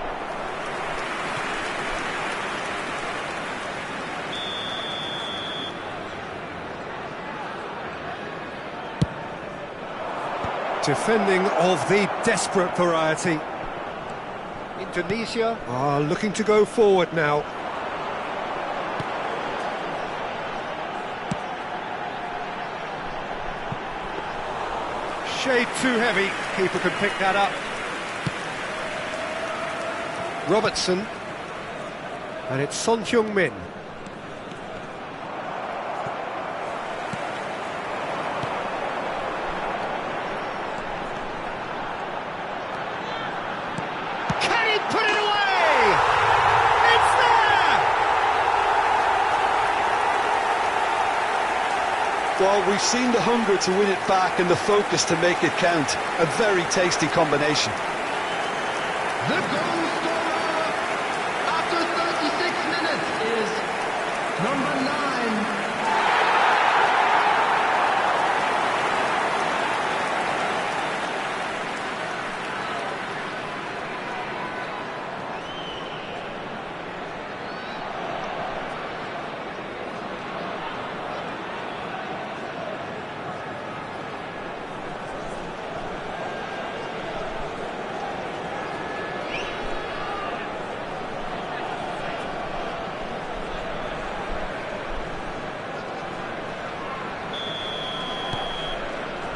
Defending of the desperate variety. Indonesia are looking to go forward now. Shade too heavy. Keeper can pick that up. Robertson. And it's Son Heung-min. Can he put it away? It's there!
Well, we've seen the hunger to win it back and the focus to make it count. A very tasty combination.
The goal scorer after 36 minutes is number 9.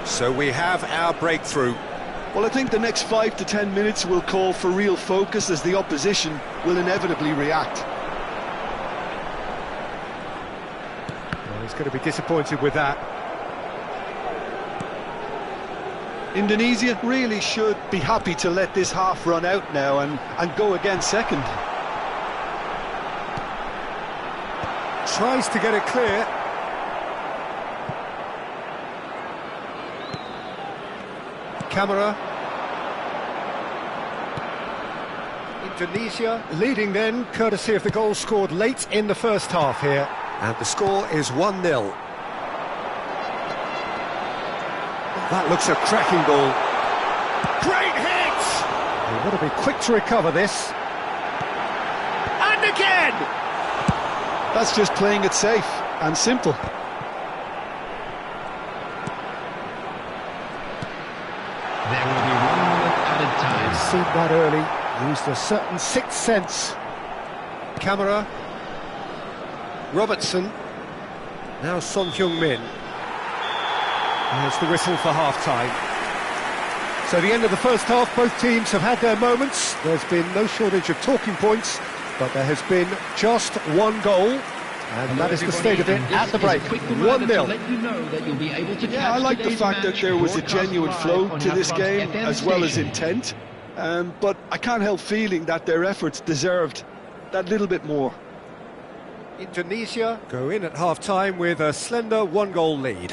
So we have our breakthrough.
Well, I think the next 5 to 10 minutes will call for real focus as the opposition will inevitably react.
Well, he's going to be disappointed with that.
Indonesia really should be happy to let this half run out now and go again second.
Tries to get it clear. Camera. Indonesia leading then, courtesy of the goal scored late in the first half here. And the score is 1-0. That looks a cracking ball. Great hit! They've got to be quick to recover this. And again!
That's just playing it safe and simple.
There will be 1 minute added time.
Seen that early, used a certain sixth sense. Camera. Robertson. Now Son Heung-min. There's the whistle for half-time. So the end of the first half, both teams have had their moments. There's been no shortage of talking points, but there has been just one goal. And that is the state of it at the break. 1-0.
Yeah, I like the fact that there was a genuine flow to this game as well as intent. But I can't help feeling that their efforts deserved that little bit more.
Indonesia go in at half-time with a slender 1-goal lead.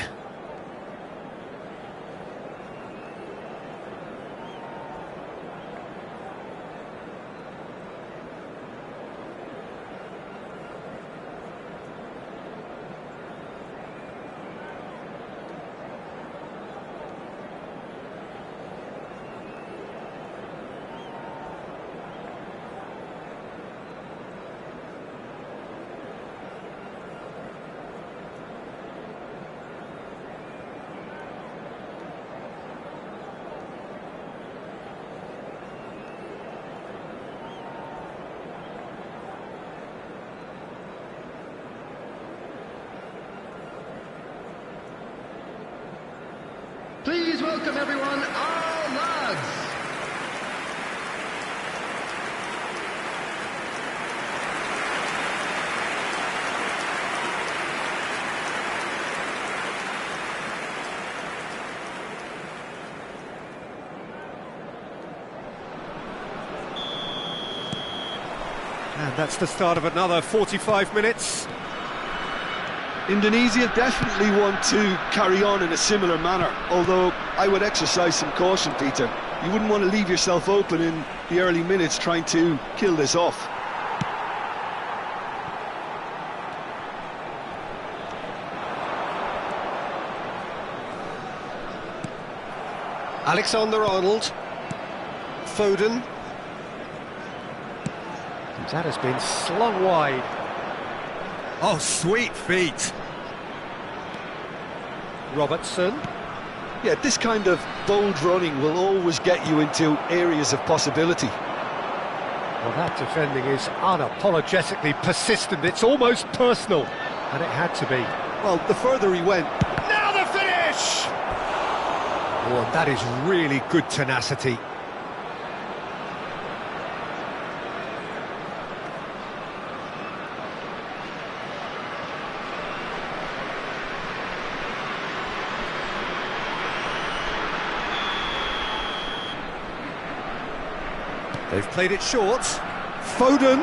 Please welcome everyone, our lads.
And that's the start of another 45 minutes.
Indonesia definitely want to carry on in a similar manner, although I would exercise some caution, Peter. You wouldn't want to leave yourself open in the early minutes trying to kill this off.
Alexander-Arnold, Foden. That has been slung wide. Oh, sweet feet. Robertson.
Yeah, this kind of bold running will always get you into areas of possibility.
Well, that defending is unapologetically persistent. It's almost personal, and it had to be.
Well, the further he went...
Now the finish! Oh, that is really good tenacity. They've played it short. Foden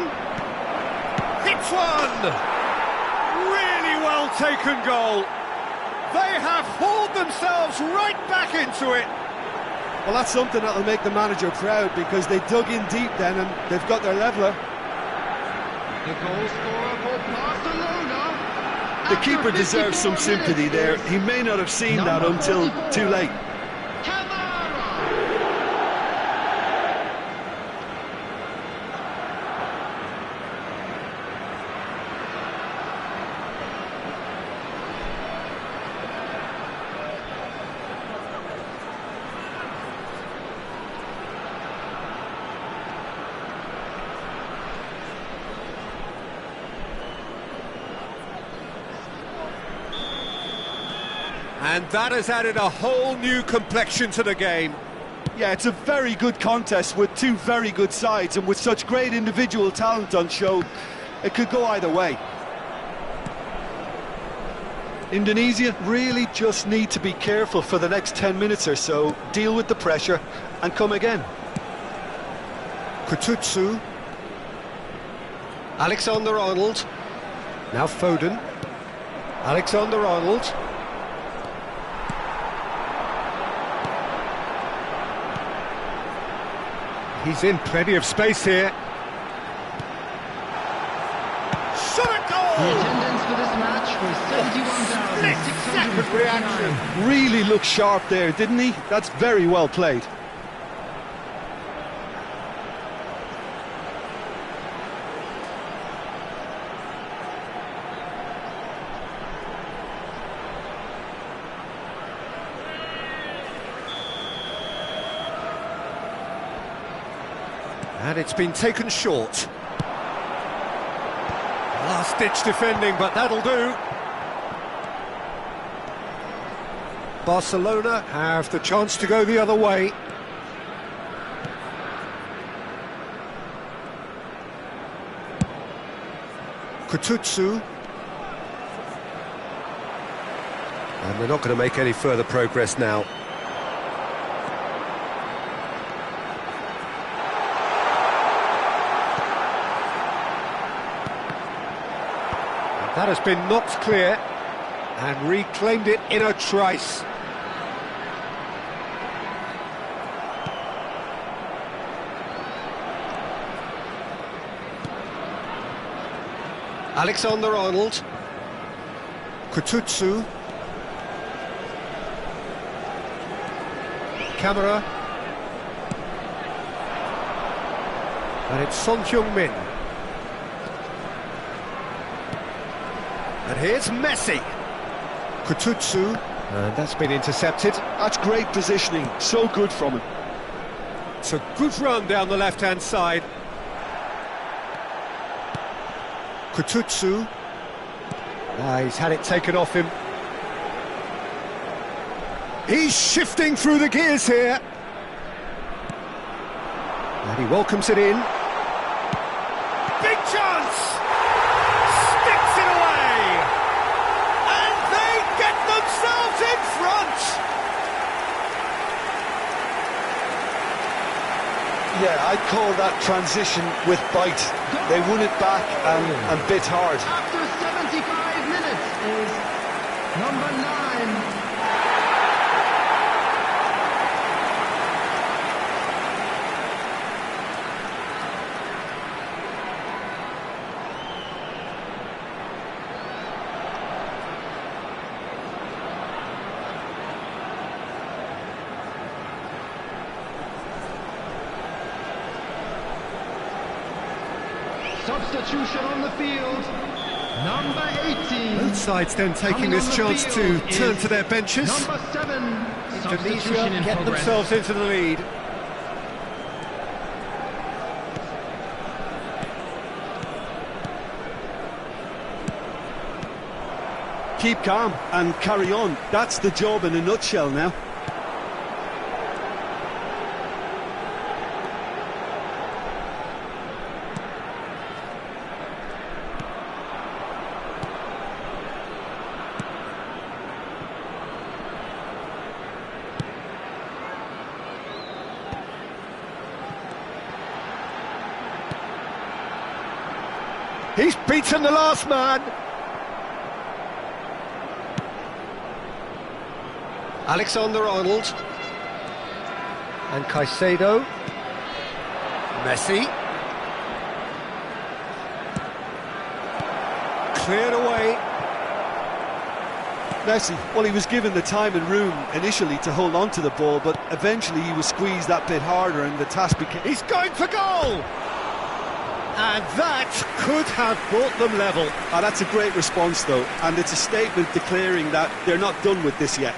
hits one! Really well taken goal. They have hauled themselves right back into it.
Well, that's something that'll make the manager proud, because they dug in deep then and they've got their leveller.
The goal scorer for Barcelona.
The keeper deserves some sympathy there. He may not have seen that until too late.
And that has added a whole new complexion to the game.
Yeah, it's a very good contest with two very good sides, and with such great individual talent on show, it could go either way. Indonesia really just need to be careful for the next 10 minutes or so, deal with the pressure and come again.
Kututsu. Alexander-Arnold. Now Foden. Alexander-Arnold. He's in plenty of space here. Shot at goal!
The attendance for this match was 71,659.
Reaction.
Really looked sharp there, didn't he? That's very well played.
And it's been taken short. Last-ditch defending, but that'll do. Barcelona have the chance to go the other way. Kututsu. And they're not going to make any further progress now. That has been knocked clear and reclaimed it in a trice. Alexander-Arnold. Kututsu. Camera. And it's Son Heung-min. And here's Messi. Kututsu. And that's been intercepted.
That's great positioning, so good from him.
It's a good run down the left-hand side. Kututsu. He's had it taken off him. He's shifting through the gears here. And he welcomes it in. Big chance! Sticks it away! And they get themselves in front!
Yeah, I'd call that transition with bite. They won it back and bit hard.
After 75 minutes is number 9. Substitution on the field, number 18.
Both sides then taking this chance to turn to their benches.
Number 7.
Indonesia get themselves into the lead.
Keep calm and carry on. That's the job in a nutshell now.
He's beaten the last man. Alexander-Arnold. And Caicedo. Messi. Cleared away.
Messi, well, he was given the time and room initially to hold on to the ball, but eventually he was squeezed that bit harder and the task became...
He's going for goal! And that could have brought them level.
Oh, that's a great response, though, and it's a statement declaring that they're not done with this yet.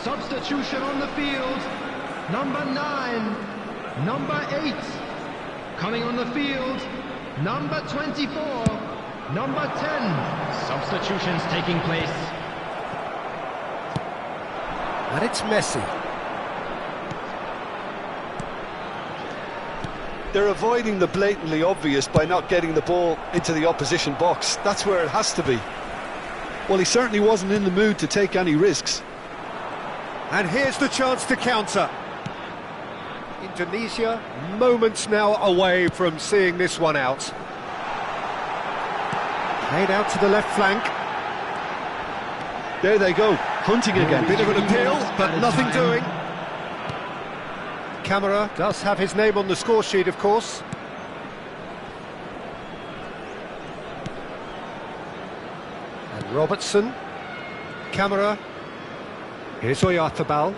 Substitution on the field, number 9, number 8. Coming on the field, number 24, number 10. Substitutions taking place.
And it's Messi.
They're avoiding the blatantly obvious by not getting the ball into the opposition box. That's where it has to be. Well, he certainly wasn't in the mood to take any risks.
And here's the chance to counter. Indonesia, moments now away from seeing this one out. Played out to the left flank.
There they go, hunting again.
Bit of an appeal, but nothing doing. Camara does have his name on the score sheet, of course. And Robertson. Camara. Here's Oyarzabal.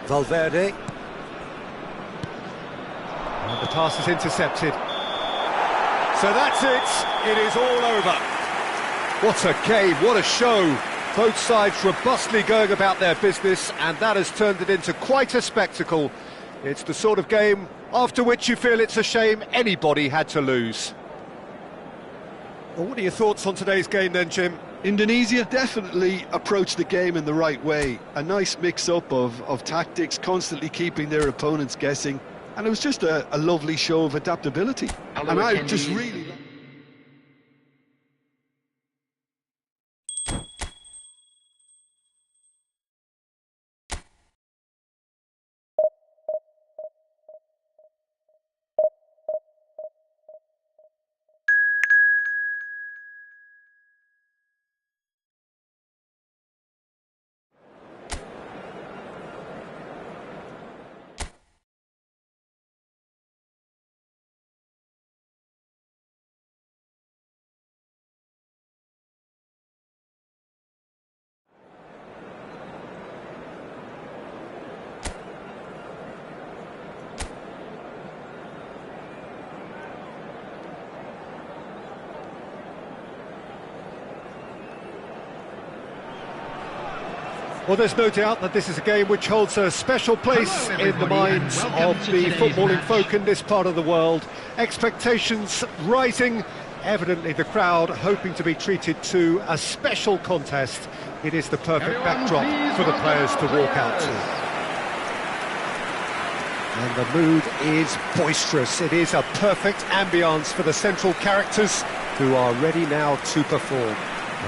Valverde. And the pass is intercepted. So that's it. It is all over. What a game, what a show. Both sides robustly going about their business, and that has turned it into quite a spectacle. It's the sort of game after which you feel it's a shame anybody had to lose. Well, what are your thoughts on today's game then, Jim?
Indonesia definitely approached the game in the right way. A nice mix-up of tactics, constantly keeping their opponents guessing. And it was just a lovely show of adaptability.
Hello,
and I
attendees.
just really...
Well, there's no doubt that this is a game which holds a special place in the minds of the footballing folk in this part of the world. Expectations rising, evidently the crowd hoping to be treated to a special contest. It is the perfect backdrop for the players to walk out to. And the mood is boisterous. It is a perfect ambience for the central characters who are ready now to perform.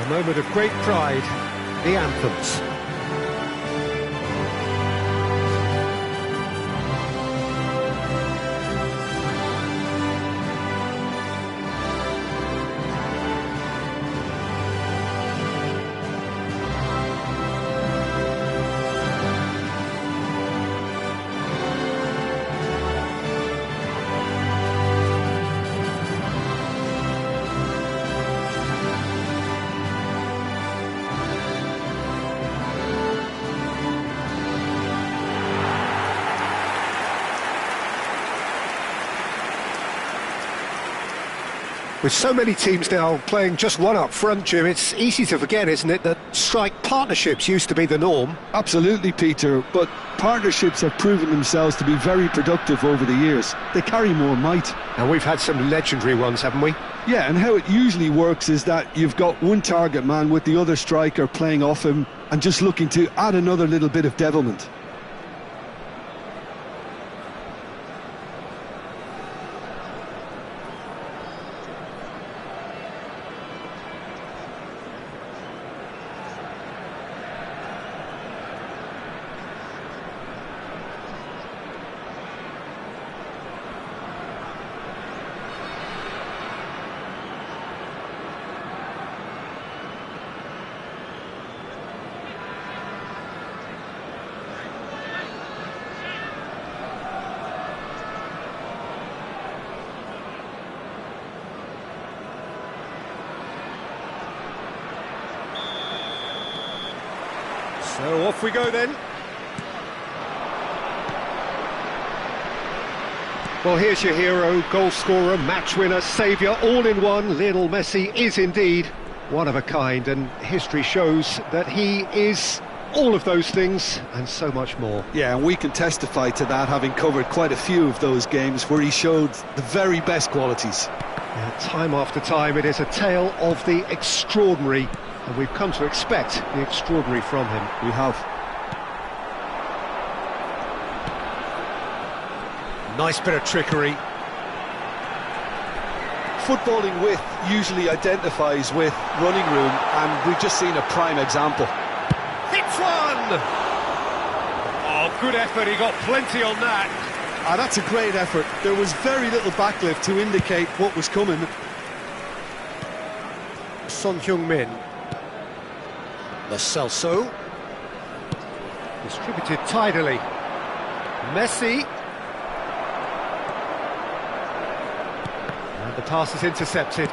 A moment of great pride, the anthems. With so many teams now playing just one up front, Jim, it's easy to forget, isn't it, that strike partnerships used to be the norm?
Absolutely, Peter, but partnerships have proven themselves to be very productive over the years. They carry more might.
And we've had some legendary ones, haven't we?
Yeah, and how it usually works is that you've got one target man with the other striker playing off him and just looking to add another little bit of devilment.
So off we go then. Well, here's your hero, goal scorer, match winner, saviour, all in one. Lionel Messi is indeed one of a kind, and history shows that he is all of those things and so much more.
Yeah, and we can testify to that, having covered quite a few of those games where he showed the very best qualities.
Yeah, time after time, it is a tale of the extraordinary, and we've come to expect the extraordinary from him.
We have.
Nice bit of trickery.
Footballing width usually identifies with running room, and we've just seen a prime example.
Hits one! Oh, good effort, he got plenty on that.
Ah, that's a great effort. There was very little backlift to indicate what was coming.
Son Heung-min. Lo Celso. Distributed tidily. Messi. And the pass is intercepted.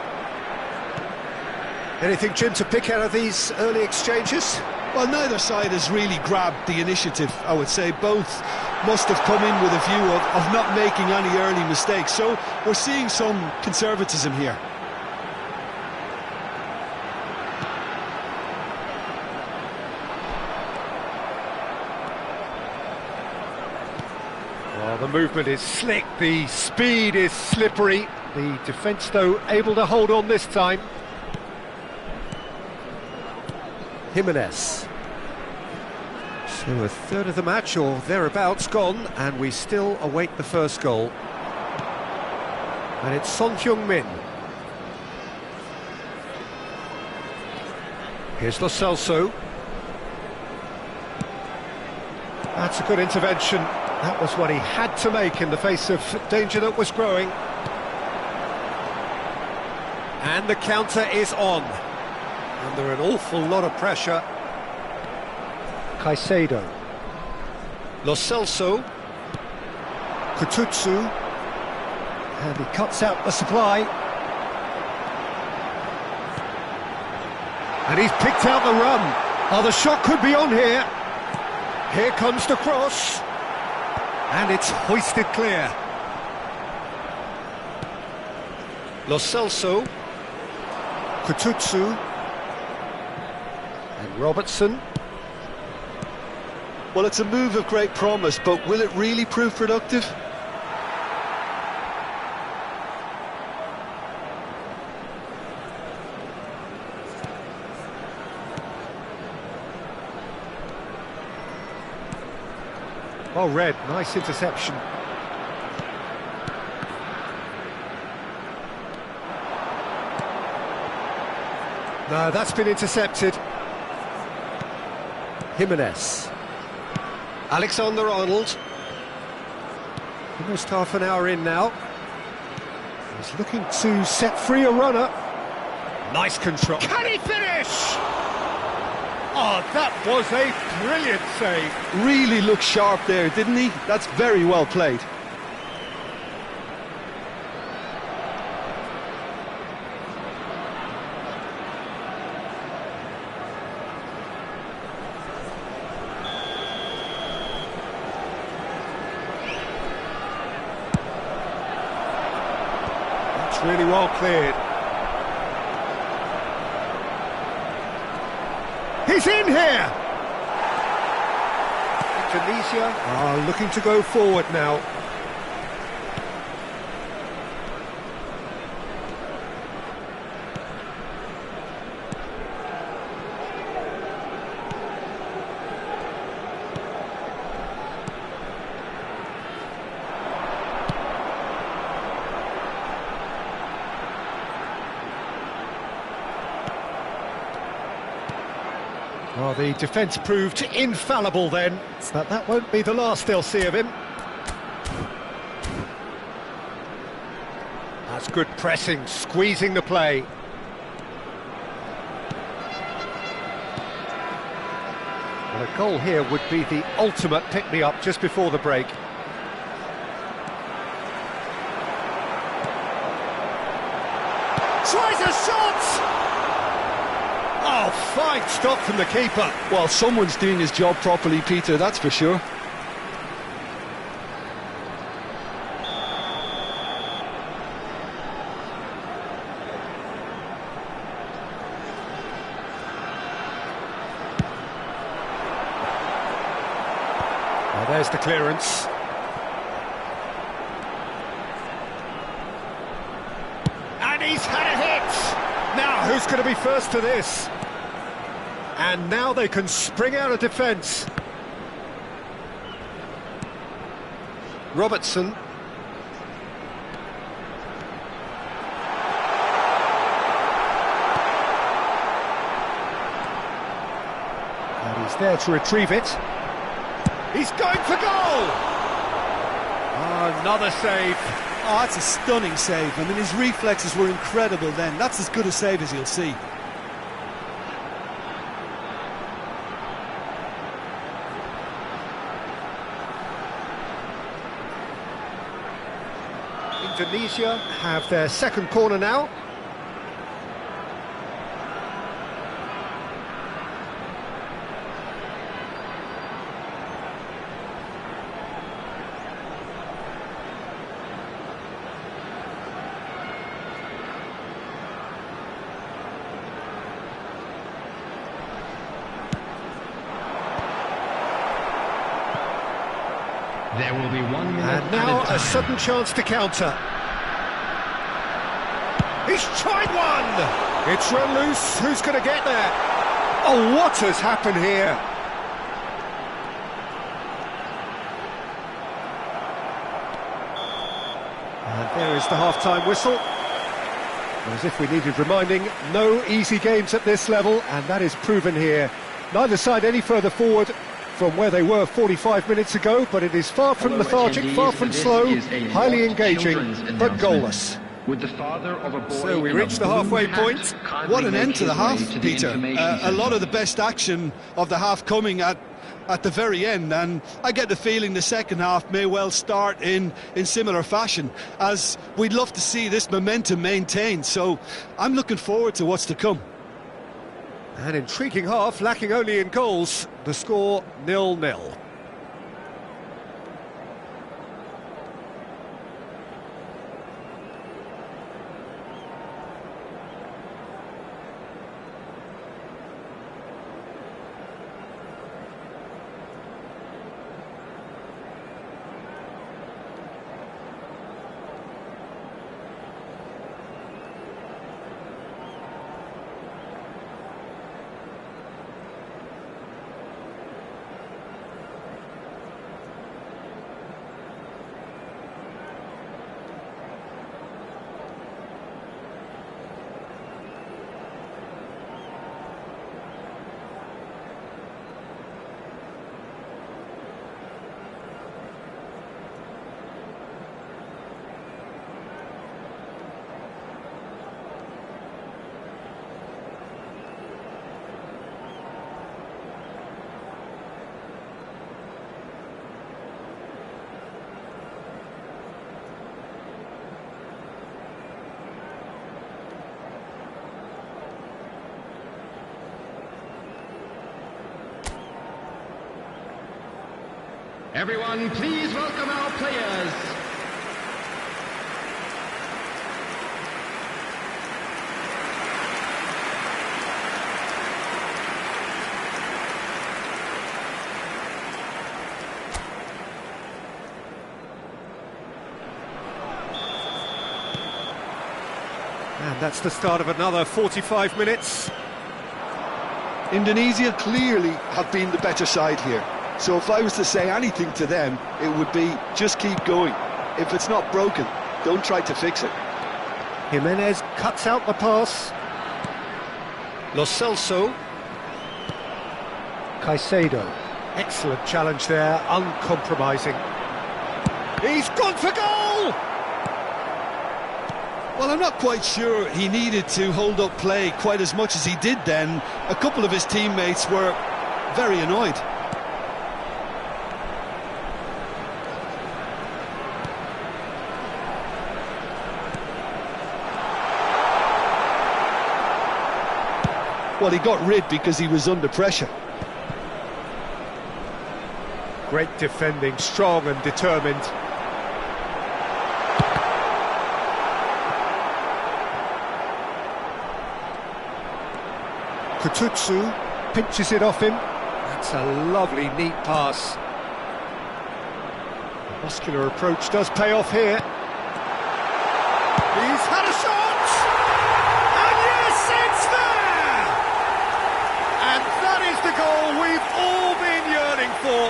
Anything, Jim, to pick out of these early exchanges?
Well, neither side has really grabbed the initiative, I would say. Both must have come in with a view of not making any early mistakes. So we're seeing some conservatism here.
Well, the movement is slick, the speed is slippery. The defence, though, able to hold on this time. Jimenez. So a third of the match or thereabouts gone, and we still await the first goal. And it's Son Heung-min. Here's Lo Celso. That's a good intervention. That was what he had to make in the face of danger that was growing. And the counter is on. Under an awful lot of pressure. Caicedo. Lo Celso. Kututsu. And he cuts out the supply. And he's picked out the run. Oh, the shot could be on here. Here comes the cross. And it's hoisted clear. Lo Celso. Kututsu. And Robertson.
Well, it's a move of great promise, but will it really prove productive?
Oh, Red, nice interception. No, that's been intercepted. Jimenez. Alexander-Arnold. Almost half an hour in now. He's looking to set free a runner. Nice control. Can he finish? Oh, that was a brilliant save.
Really looked sharp there, didn't he? That's very well played.
That's really well cleared. He's in here! Indonesia are looking to go forward now. Well, the defence proved infallible then, but that won't be the last they'll see of him. That's good pressing, squeezing the play. Well, a goal here would be the ultimate pick-me-up just before the break. Tries a shot! Oh, fine stop from the keeper.
Well, someone's doing his job properly, Peter, that's for sure.
Well, there's the clearance. And he's had a hit! Now, who's going to be first to this? And now they can spring out of defence. Robertson. And he's there to retrieve it. He's going for goal! Oh, another save.
Oh, that's a stunning save. I mean, his reflexes were incredible then. That's as good a save as you'll see.
Indonesia have their second corner now.
There will be 1 minute.
And now a sudden chance to counter. He's tried one! It's run loose, who's going to get there? Oh, what has happened here? And there is the half-time whistle. As if we needed reminding, no easy games at this level, and that is proven here. Neither side any further forward from where they were 45 minutes ago, but it is far from lethargic, far from slow, highly engaging, but goalless.
With the father of a boy
so we reach the halfway point.
What an end to the half, Peter. A lot of the best action of the half coming at the very end, and I get the feeling the second half may well start in similar fashion, as we'd love to see this momentum maintained, so I'm looking forward to what's to come.
An intriguing half, lacking only in goals. The score 0-0.
Everyone, please welcome our players.
And that's the start of another 45 minutes.
Indonesia clearly have been the better side here. So if I was to say anything to them, it would be just keep going. If it's not broken, don't try to fix it.
Jimenez cuts out the pass. Lo Celso. Caicedo. Excellent challenge there, uncompromising. He's gone for goal!
Well, I'm not quite sure he needed to hold up play quite as much as he did then. A couple of his teammates were very annoyed. Well, he got rid because he was under pressure.
Great defending, strong and determined. Kututsu pinches it off him. That's a lovely, neat pass. The muscular approach does pay off here. He's had a shot! And yes, it's there! And that is the goal we've all been yearning for.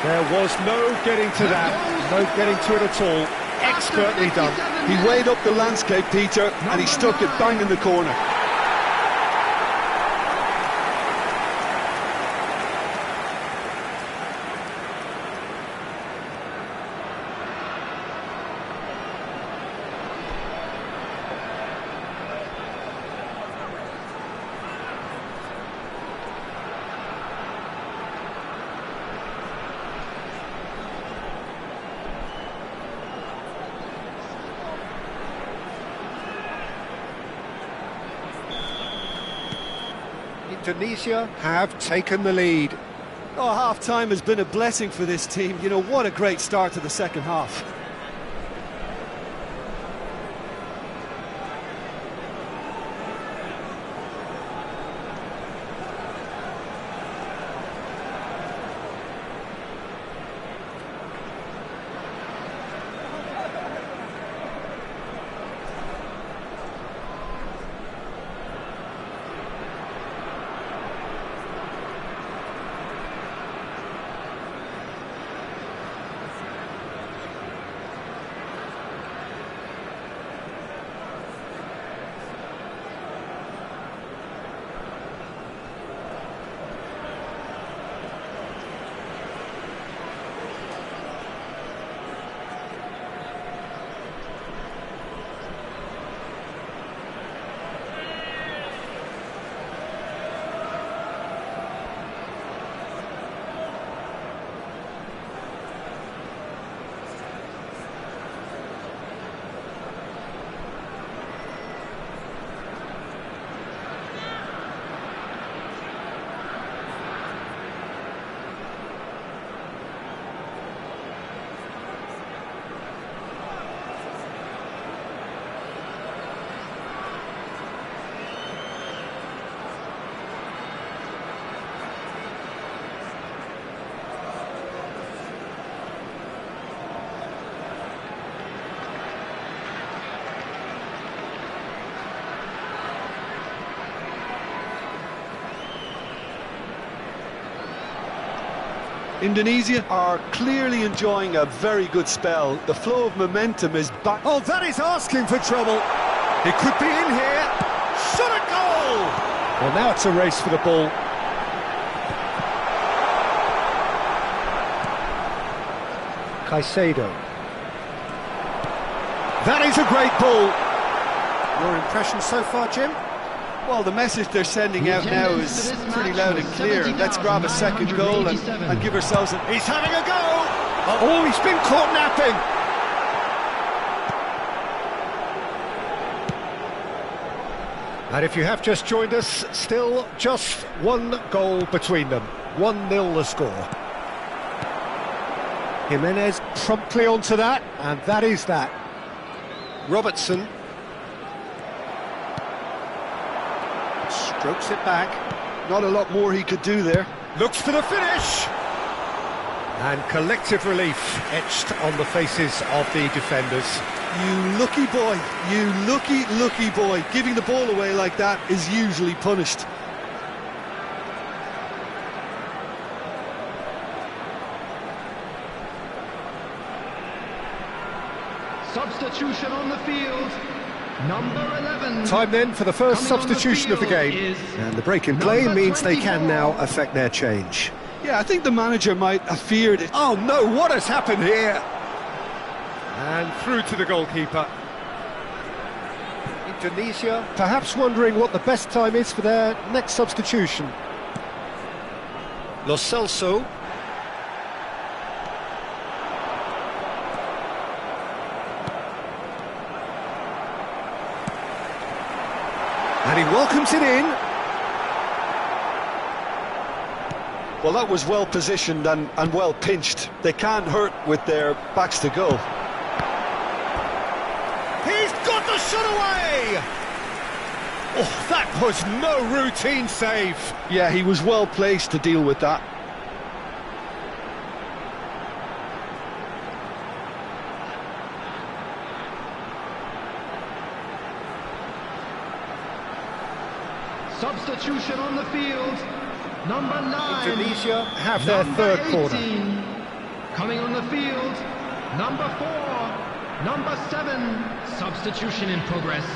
There was no getting to that, no getting to it at all. Expertly done.
He weighed up the landscape, Peter, and he stuck it bang in the corner.
Indonesia have taken the lead.
Oh, half-time has been a blessing for this team. You know, what a great start to the second half. Indonesia are clearly enjoying a very good spell. The flow of momentum is back.
Oh, that is asking for trouble. It could be in here. Shot a goal! Well, now it's a race for the ball. Caicedo. That is a great ball. Your impression so far, Jim?
Well, the message they're sending out now is pretty loud and clear. Let's grab a second goal and give ourselves a...
He's having a go! Oh, he's been caught napping! And if you have just joined us, still just one goal between them. 1-0 the score. Jimenez promptly onto that, and that is that. Robertson strokes it back.
Not a lot more he could do there.
Looks for the finish! And collective relief etched on the faces of the defenders.
You lucky boy, you lucky boy. Giving the ball away like that is usually punished.
Substitution on the field, number 11.
Time then for the first substitution of the game. And the break in play means they can now affect their change.
Yeah, I think the manager might have feared it.
Oh no, what has happened here? And through to the goalkeeper. Indonesia perhaps wondering what the best time is for their next substitution. Lo Celso. And he welcomes it in.
Well, that was well positioned and well pinched. They can't hurt with their backs to goal.
He's got the shot away! Oh, that was no routine save.
Yeah, he was well placed to deal with that.
Substitution on the field, number 9.
Indonesia have their third
18.
corner.
Coming on the field, number 4, number 7. Substitution in progress.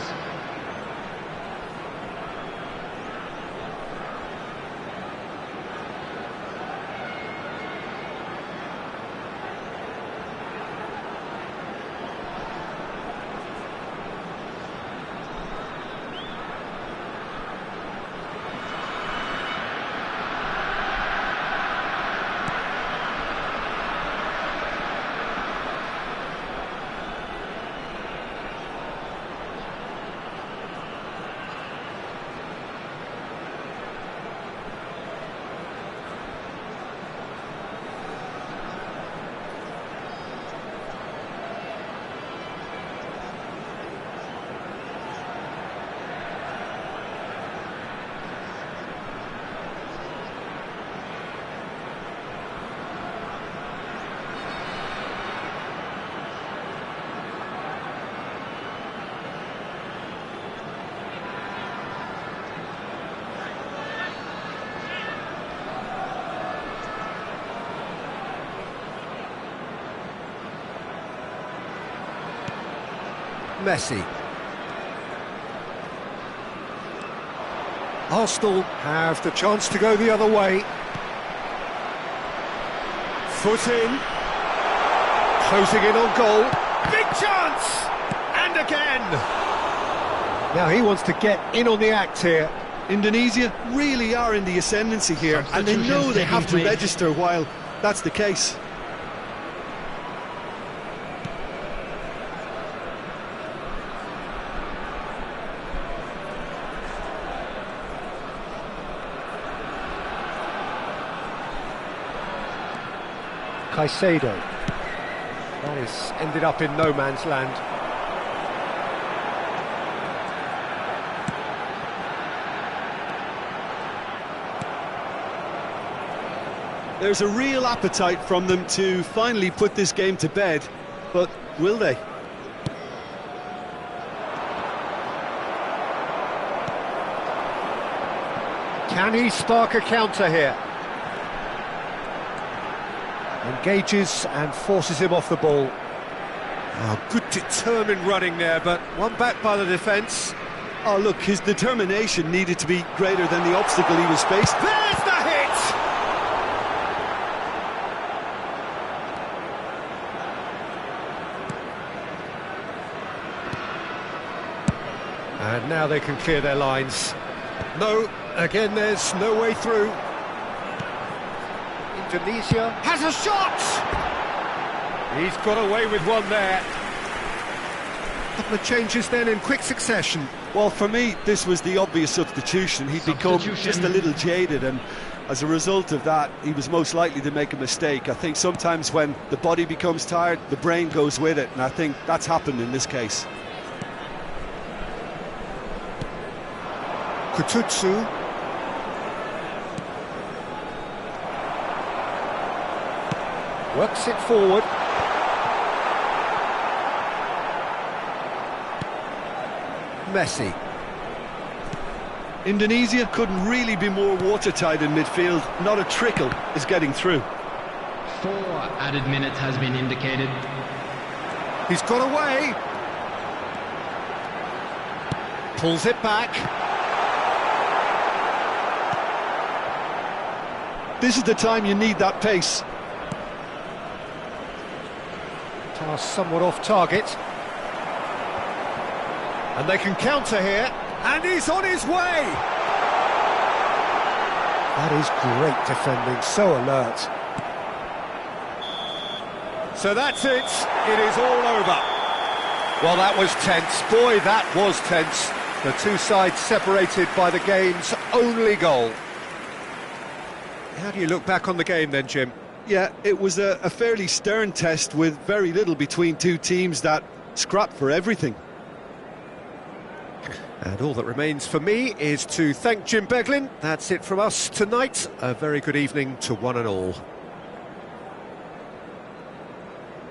Messi. Arsenal have the chance to go the other way. Foot in. Closing in on goal. Big chance! And again! Now he wants to get in on the act here.
Indonesia really are in the ascendancy here, and they know they have to register while that's the case.
Caicedo. That is ended up in no man's land.
There's a real appetite from them to finally put this game to bed, but will they?
Can he spark a counter here? Engages and forces him off the ball. Oh, good determined running there, but one back by the defence.
Oh, look, his determination needed to be greater than the obstacle he was faced.
There's the hit! And now they can clear their lines. No, again there's no way through. Indonesia has a shot! He's got away with one there. Couple of changes then in quick succession.
Well, for me, this was the obvious substitution. He'd become just a little jaded, and as a result of that, he was most likely to make a mistake. I think sometimes when the body becomes tired, the brain goes with it, and I think that's happened in this case.
Kututsu. Works it forward. Messi.
Indonesia couldn't really be more watertight in midfield. Not a trickle is getting through.
4 added minutes has been indicated.
He's got away. Pulls it back.
This is the time you need that pace.
Pass somewhat off target. And they can counter here. And he's on his way! That is great defending, so alert. So that's it. It is all over. Well, that was tense. Boy, that was tense. The two sides separated by the game's only goal. How do you look back on the game then, Jim?
Yeah, it was a fairly stern test with very little between two teams that scrapped for everything.
And all that remains for me is to thank Jim Beglin. That's it from us tonight. A very good evening to one and all.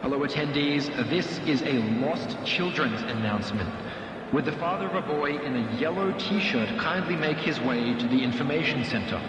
Hello attendees, this is a lost children's announcement. Would the father of a boy in a yellow t-shirt kindly make his way to the information center?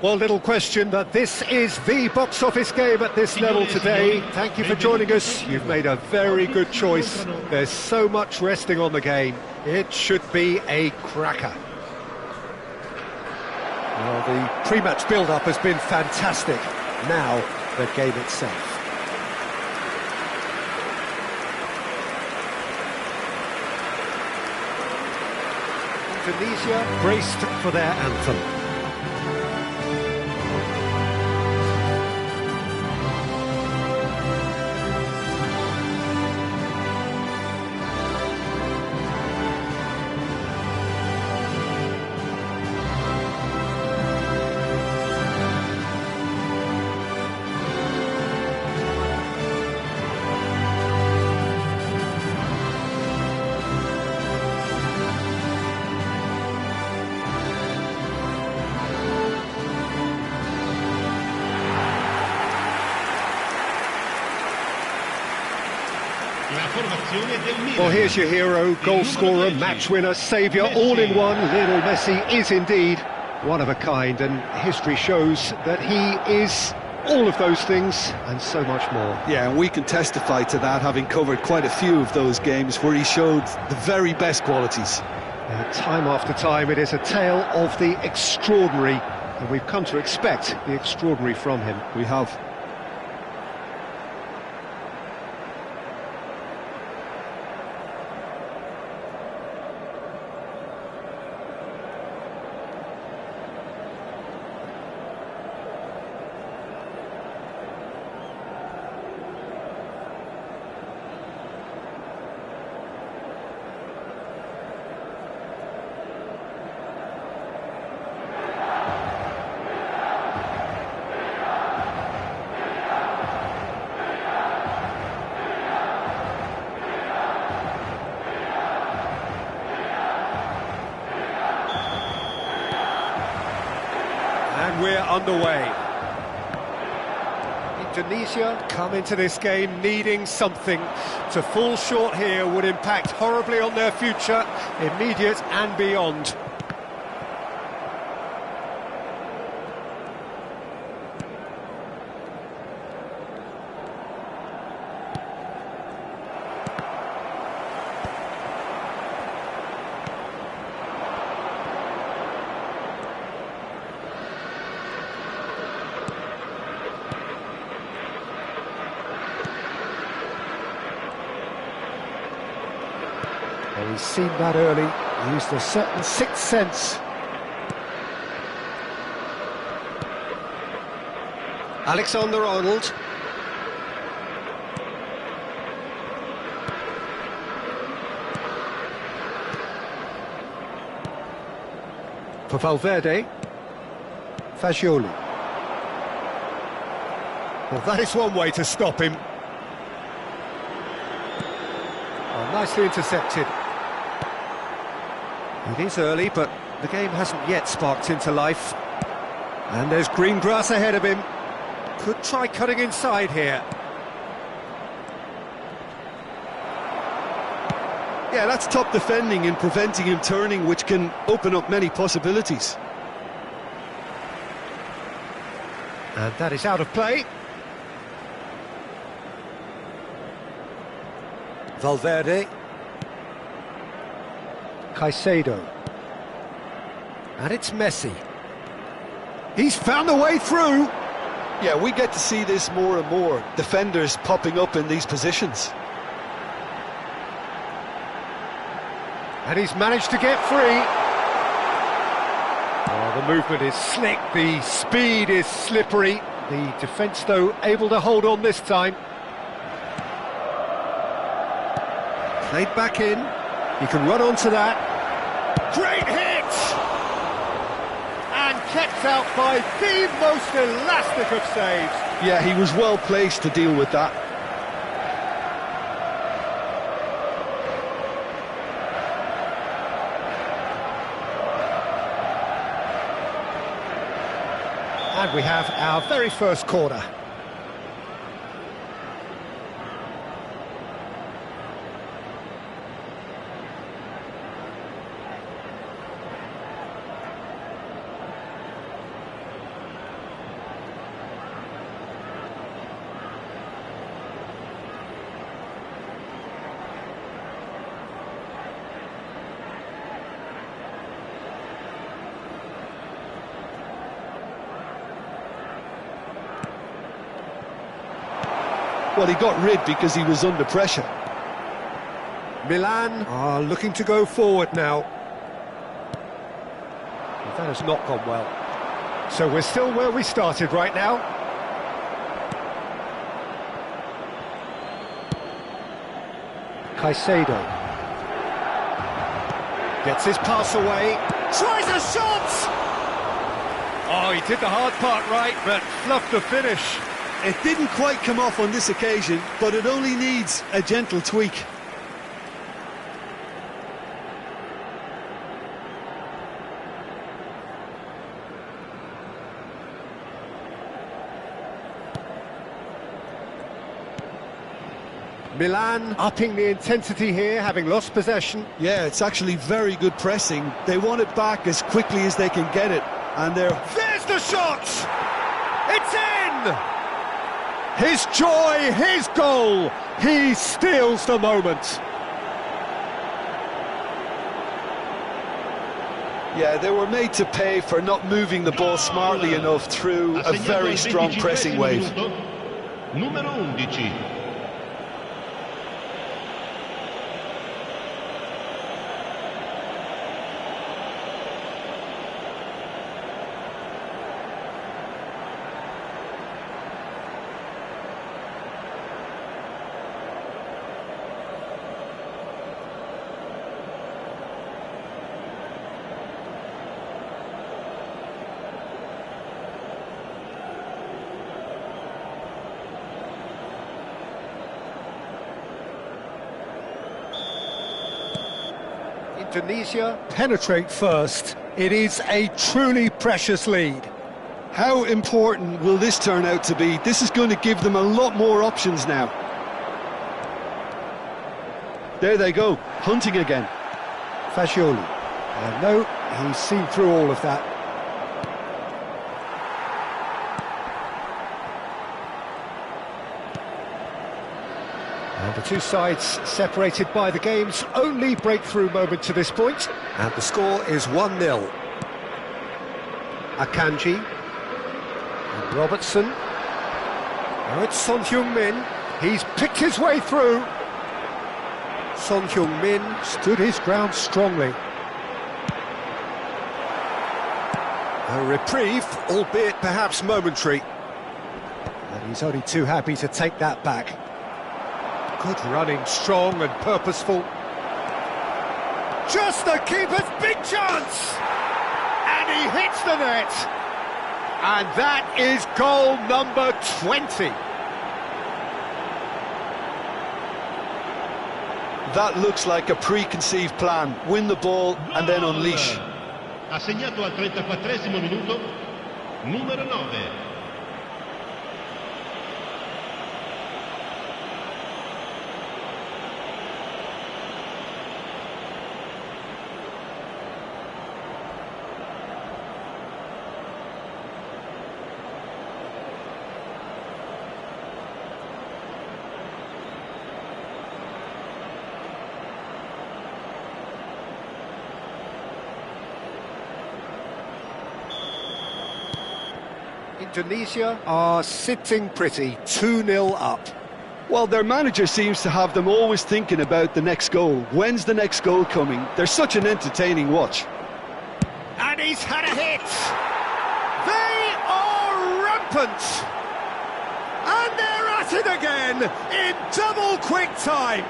Well, little question that this is the box office game at this level today. Thank you for joining us. You've made a very good choice. There's so much resting on the game. It should be a cracker. Well, the pre-match build-up has been fantastic. Now, the game itself. Indonesia braced for their anthem. Well, here's your hero, goal scorer, match winner, saviour, all in one. Lionel Messi is indeed one of a kind, and history shows that he is all of those things and so much more.
Yeah, and we can testify to that, having covered quite a few of those games where he showed the very best qualities.
Time after time, it is a tale of the extraordinary, and we've come to expect the extraordinary from him.
We have.
And we're underway. Indonesia come into this game needing something. To fall short here would impact horribly on their future, immediate and beyond. Well, he's seen that early, used a certain sixth sense. Alexander-Arnold. For Valverde. Fagioli. Well, that is one way to stop him. Oh, nicely intercepted. It is early, but the game hasn't yet sparked into life. And there's green grass ahead of him. Could try cutting inside here.
Yeah, that's top defending and preventing him turning, which can open up many possibilities.
And that is out of play. Valverde. Caicedo. And it's Messi. He's found a way through.
Yeah, we get to see this more and more. Defenders popping up in these positions.
And he's managed to get free. Oh, the movement is slick, the speed is slippery. The defence, though, able to hold on this time. Played back in. He can run onto that. Great hit! And kept out by the most elastic of saves.
Yeah, he was well placed to deal with that.
And we have our very first corner.
Well, he got rid because he was under pressure.
Milan are looking to go forward now. That has not gone well. So we're still where we started right now. Caicedo gets his pass away, tries a shot! Oh, he did the hard part right, but fluffed the finish.
It didn't quite come off on this occasion, but it only needs a gentle tweak.
Milan upping the intensity here, having lost possession.
Yeah, it's actually very good pressing. They want it back as quickly as they can get it. And
there's the shot! It's in! His joy, his goal! He steals the moment.
Yeah, they were made to pay for not moving the ball smartly enough through a very strong pressing wave.
Numero 11.
Indonesia penetrate first. It is a truly precious lead.
How important will this turn out to be? This is going to give them a lot more options now. There they go, hunting again.
Fagioli. No, he's seen through all of that. And the two sides separated by the game's only breakthrough moment to this point. And the score is 1-0. Akanji. And Robertson. Now it's Son Heung-min. He's picked his way through. Son Heung-min stood his ground strongly. A reprieve, albeit perhaps momentary. And he's only too happy to take that back. Good running, strong and purposeful. Just the keeper's big chance! And he hits the net! And that is goal number 20.
That looks like a preconceived plan. Win the ball and then unleash.
Ha segnato al 34esimo minuto, numero 9.
Indonesia are sitting pretty, 2-0 up.
Well, their manager seems to have them always thinking about the next goal. When's the next goal coming? They're such an entertaining watch.
And he's had a hit! They are rampant! And they're at it again in double quick time!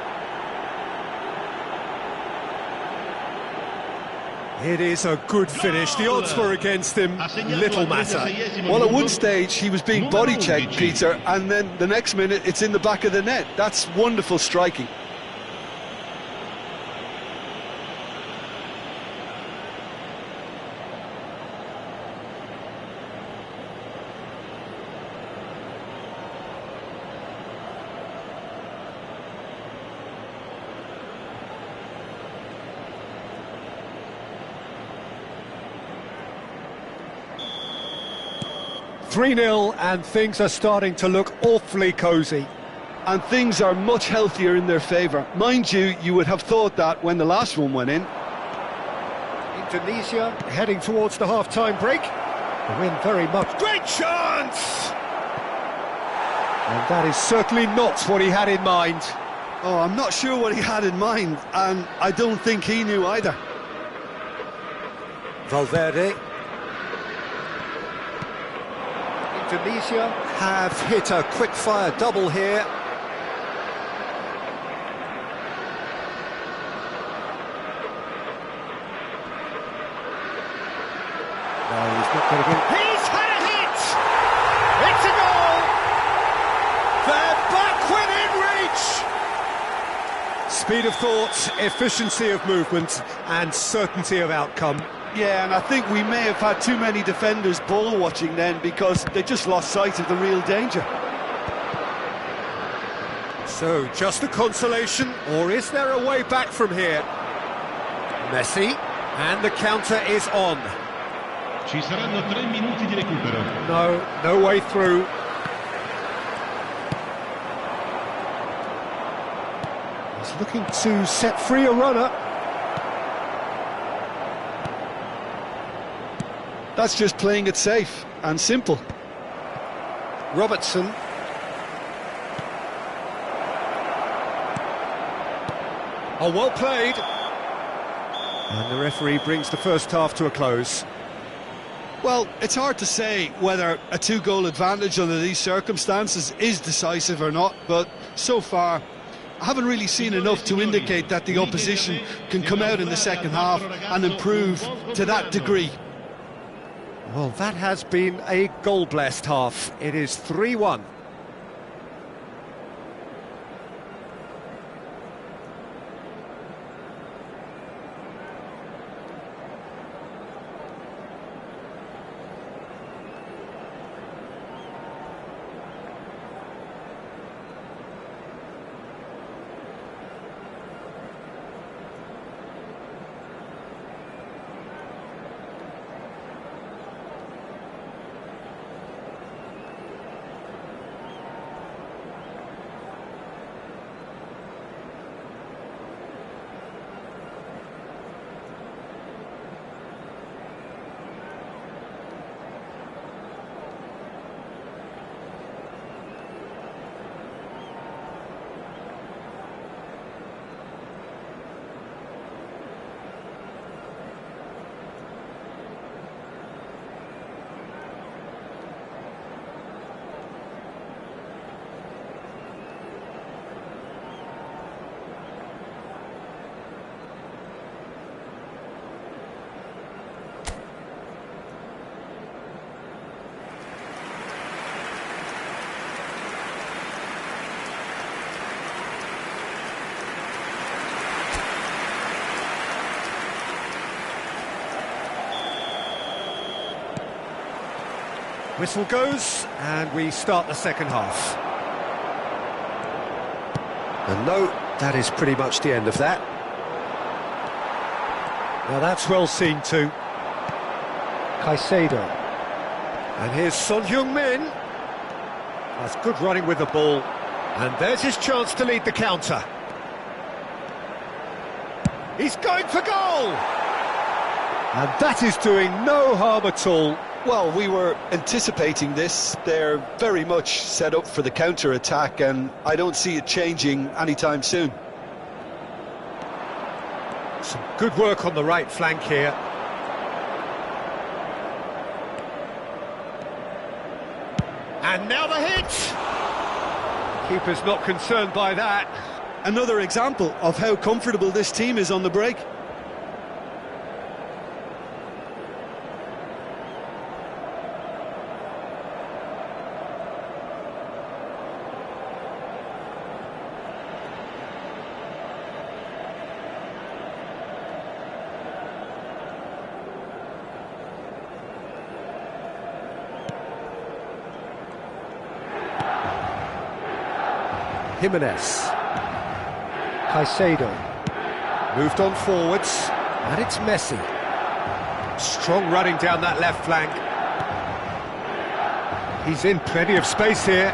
It is a good finish. The odds were against him. Little matter.
Well, at one stage, he was being body-checked, Peter, and then the next minute, it's in the back of the net. That's wonderful striking.
.3-0 and things are starting to look awfully cosy.
And things are much healthier in their favour. Mind you, you would have thought that when the last one went in.
Indonesia heading towards the half-time break. The win very much. Great chance! And that is certainly not what he had in mind.
Oh, I'm not sure what he had in mind, and I don't think he knew either.
Valverde. Indonesia have hit a quick-fire double here. No, he's not going to get it. He's had a hit! It's a goal! They're back within reach! Speed of thought, efficiency of movement, and certainty of outcome.
Yeah, and I think we may have had too many defenders ball watching then, because they just lost sight of the real danger.
So, just a consolation, or is there a way back from here? Messi, and the counter is on.
Ci saranno 3 minuti di recupero.
No way through. He's looking to set free a runner.
That's just playing it safe and simple.
Robertson. Oh, well played. And the referee brings the first half to a close.
Well, it's hard to say whether a 2-goal advantage under these circumstances is decisive or not, but so far I haven't really seen enough to indicate that the opposition can come out in the second half and improve to that degree.
Well, that has been a goal-blessed half. It is 3-1. Whistle goes, and we start the second half. And no, that is pretty much the end of that. Now that's well seen too. Caicedo. And here's Son Heung-min. That's good running with the ball. And there's his chance to lead the counter. He's going for goal! And that is doing no harm at all.
Well, we were anticipating this. They're very much set up for the counter-attack, and I don't see it changing anytime soon.
Some good work on the right flank here. And now the hit! Keeper's not concerned by that.
Another example of how comfortable this team is on the break.
Jimenez. Caicedo. Moved on forwards, and it's Messi. Strong running down that left flank. He's in plenty of space here.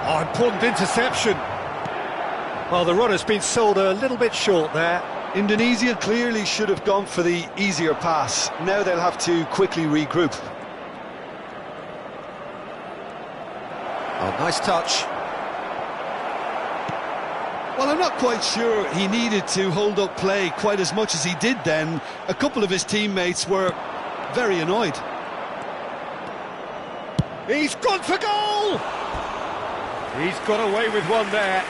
Oh, important interception. Well, the runner's been sold a little bit short there.
Indonesia clearly should have gone for the easier pass. Now they'll have to quickly regroup.
Oh, nice touch.
Well, I'm not quite sure he needed to hold up play quite as much as he did then. A couple of his teammates were very annoyed.
He's gone for goal! He's got away with one there.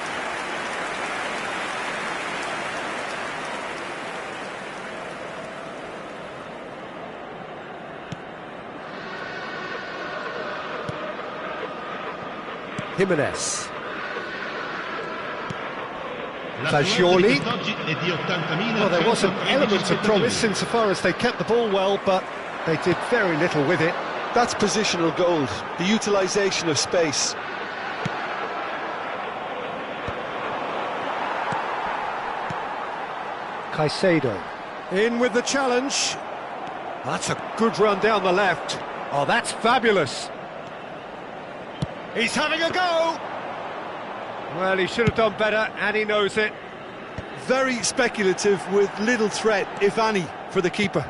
Jimenez. Fagioli. Well, there was an element of promise insofar as they kept the ball well, but they did very little with it.
That's positional gold, the utilisation of space.
Caicedo. In with the challenge. That's a good run down the left. Oh, that's fabulous. He's having a go! Well, he should have done better, and he knows it.
Very speculative with little threat, if any, for the keeper.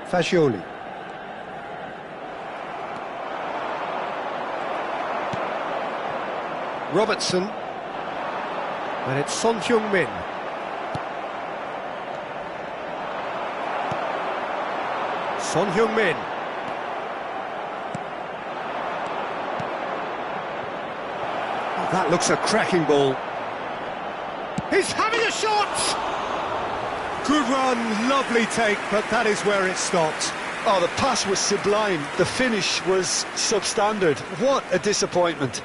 Fagioli. Robertson. And it's Son Heung-min. Son Heung-min. That looks a cracking ball. He's having a shot! Good run, lovely take, but that is where it stopped.
Oh, the pass was sublime. The finish was substandard. What a disappointment.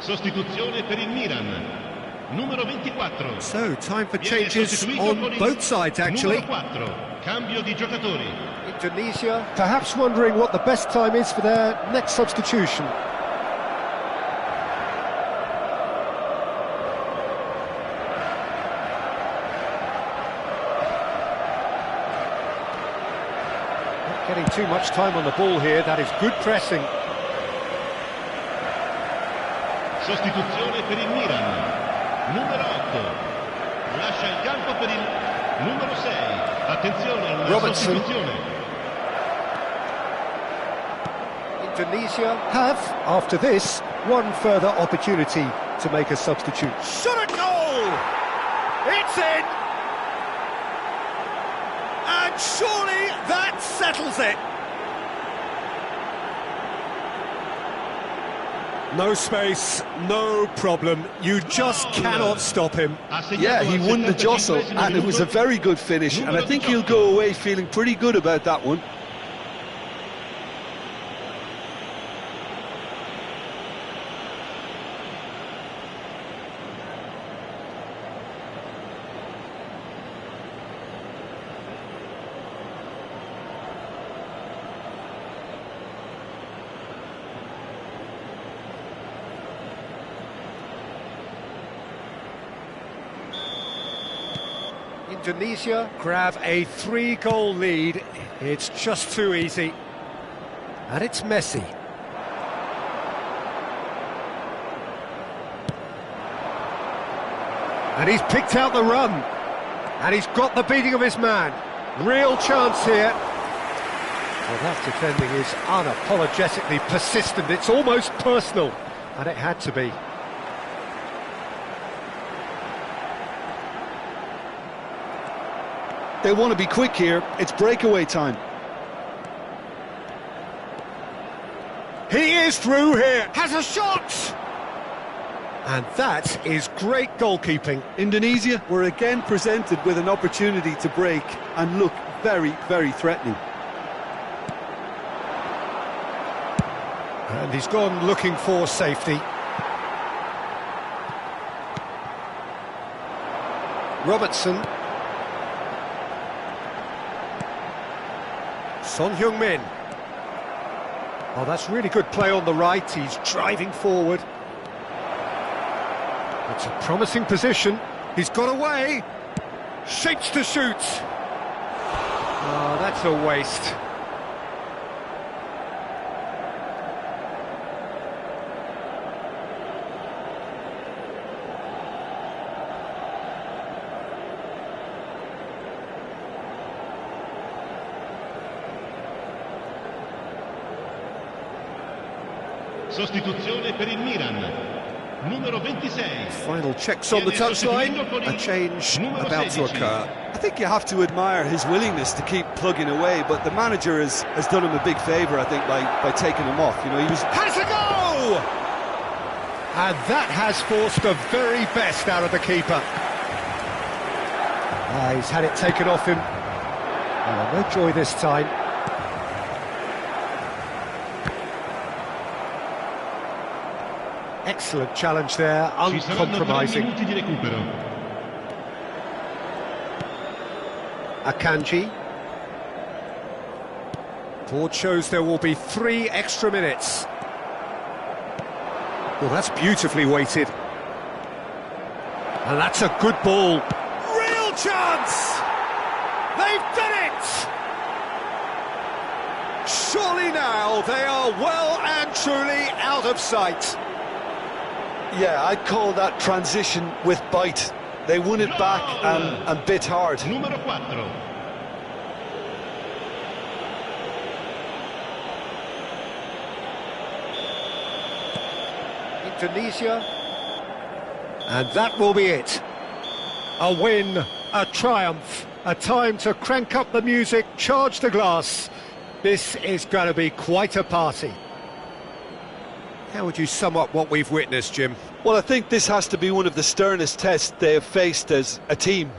Sostituzione per il Milan. Numero 24.
So, time for changes on both sides, actually.
Numero 4. Cambio di giocatori.
Indonesia, perhaps wondering what the best time is for their next substitution. Not getting too much time on the ball here, that is good pressing.
Sostituzione per il Milan. Numero 8. Lascia il campo per il numero 6. Attenzione alla
Robertson.
sostituzione.
Indonesia have, after this, one further opportunity to make a substitute. Shot at goal! It's in! And surely that settles it! No space, no problem. You just cannot stop him.
Yeah, he won the jostle, and it was a very good finish, and I think he'll go away feeling pretty good about that one.
Indonesia grab a 3-goal lead. It's just too easy. And it's Messi. And he's picked out the run. And he's got the beating of his man. Real chance here. Well, that defending is unapologetically persistent. It's almost personal. And it had to be.
They want to be quick here. It's breakaway time.
He is through here. Has a shot! And that is great goalkeeping.
Indonesia were again presented with an opportunity to break and look very, very threatening.
And he's gone looking for safety. Robertson. Son Heung-min. Oh, that's really good play on the right. He's driving forward. It's a promising position. He's got away. Shapes to shoot. Oh, that's a waste.
Sostituzione per il Milan. Numero 26.
Final checks on the touchline. A change about to occur.
I think you have to admire his willingness to keep plugging away, but the manager has done him a big favour, I think, by taking him off. You know, he was...
Has a go! And that has forced the very best out of the keeper. He's had it taken off him. No joy this time. Excellent challenge there, uncompromising. Akanji. Board shows there will be 3 extra minutes. Well, that's beautifully weighted. And that's a good ball. Real chance! They've done it! Surely now they are well and truly out of sight.
Yeah, I'd call that transition with bite. They won it back and bit hard.
Numero 4.
Indonesia. And that will be it. A win, a triumph, a time to crank up the music, charge the glass. This is going to be quite a party. How would you sum up what we've witnessed, Jim?
Well, I think this has to be one of the sternest tests they have faced as a team.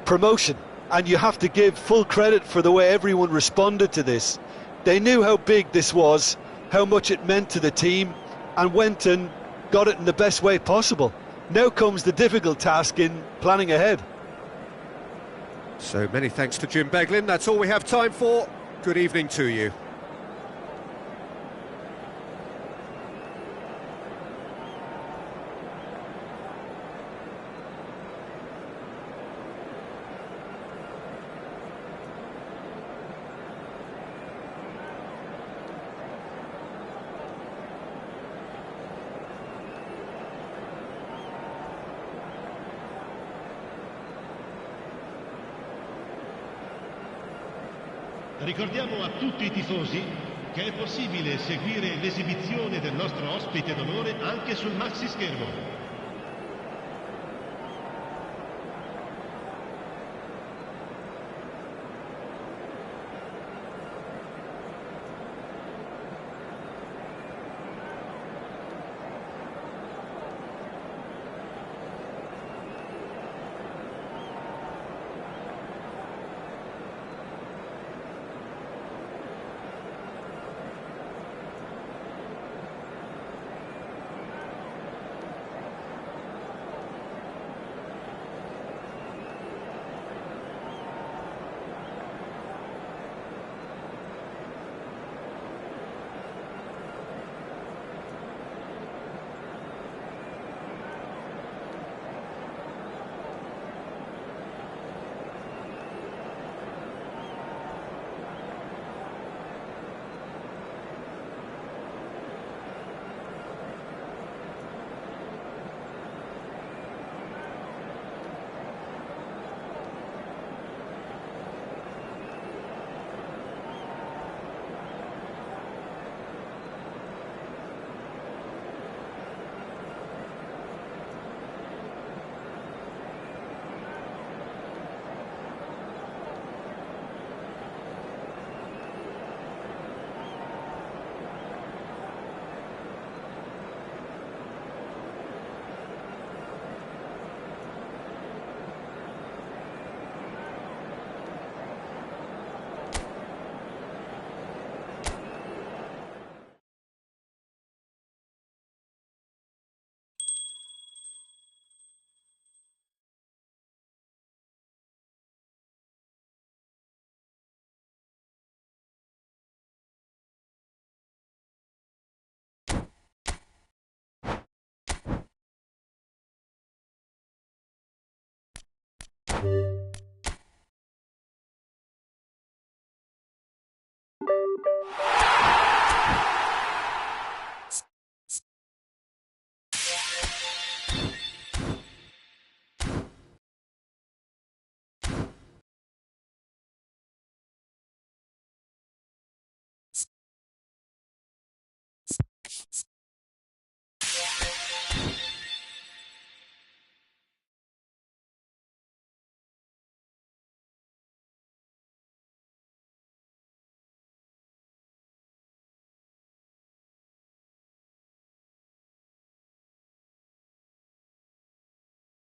Promotion. And you have to give full credit for the way everyone responded to this. They knew how big this was, how much it meant to the team, and went and got it in the best way possible. Now comes the difficult task in planning ahead.
So many thanks to Jim Beglin. That's all we have time for. Good evening to you.
Ricordiamo a tutti i tifosi che è possibile seguire l'esibizione del nostro ospite d'onore anche sul maxi schermo.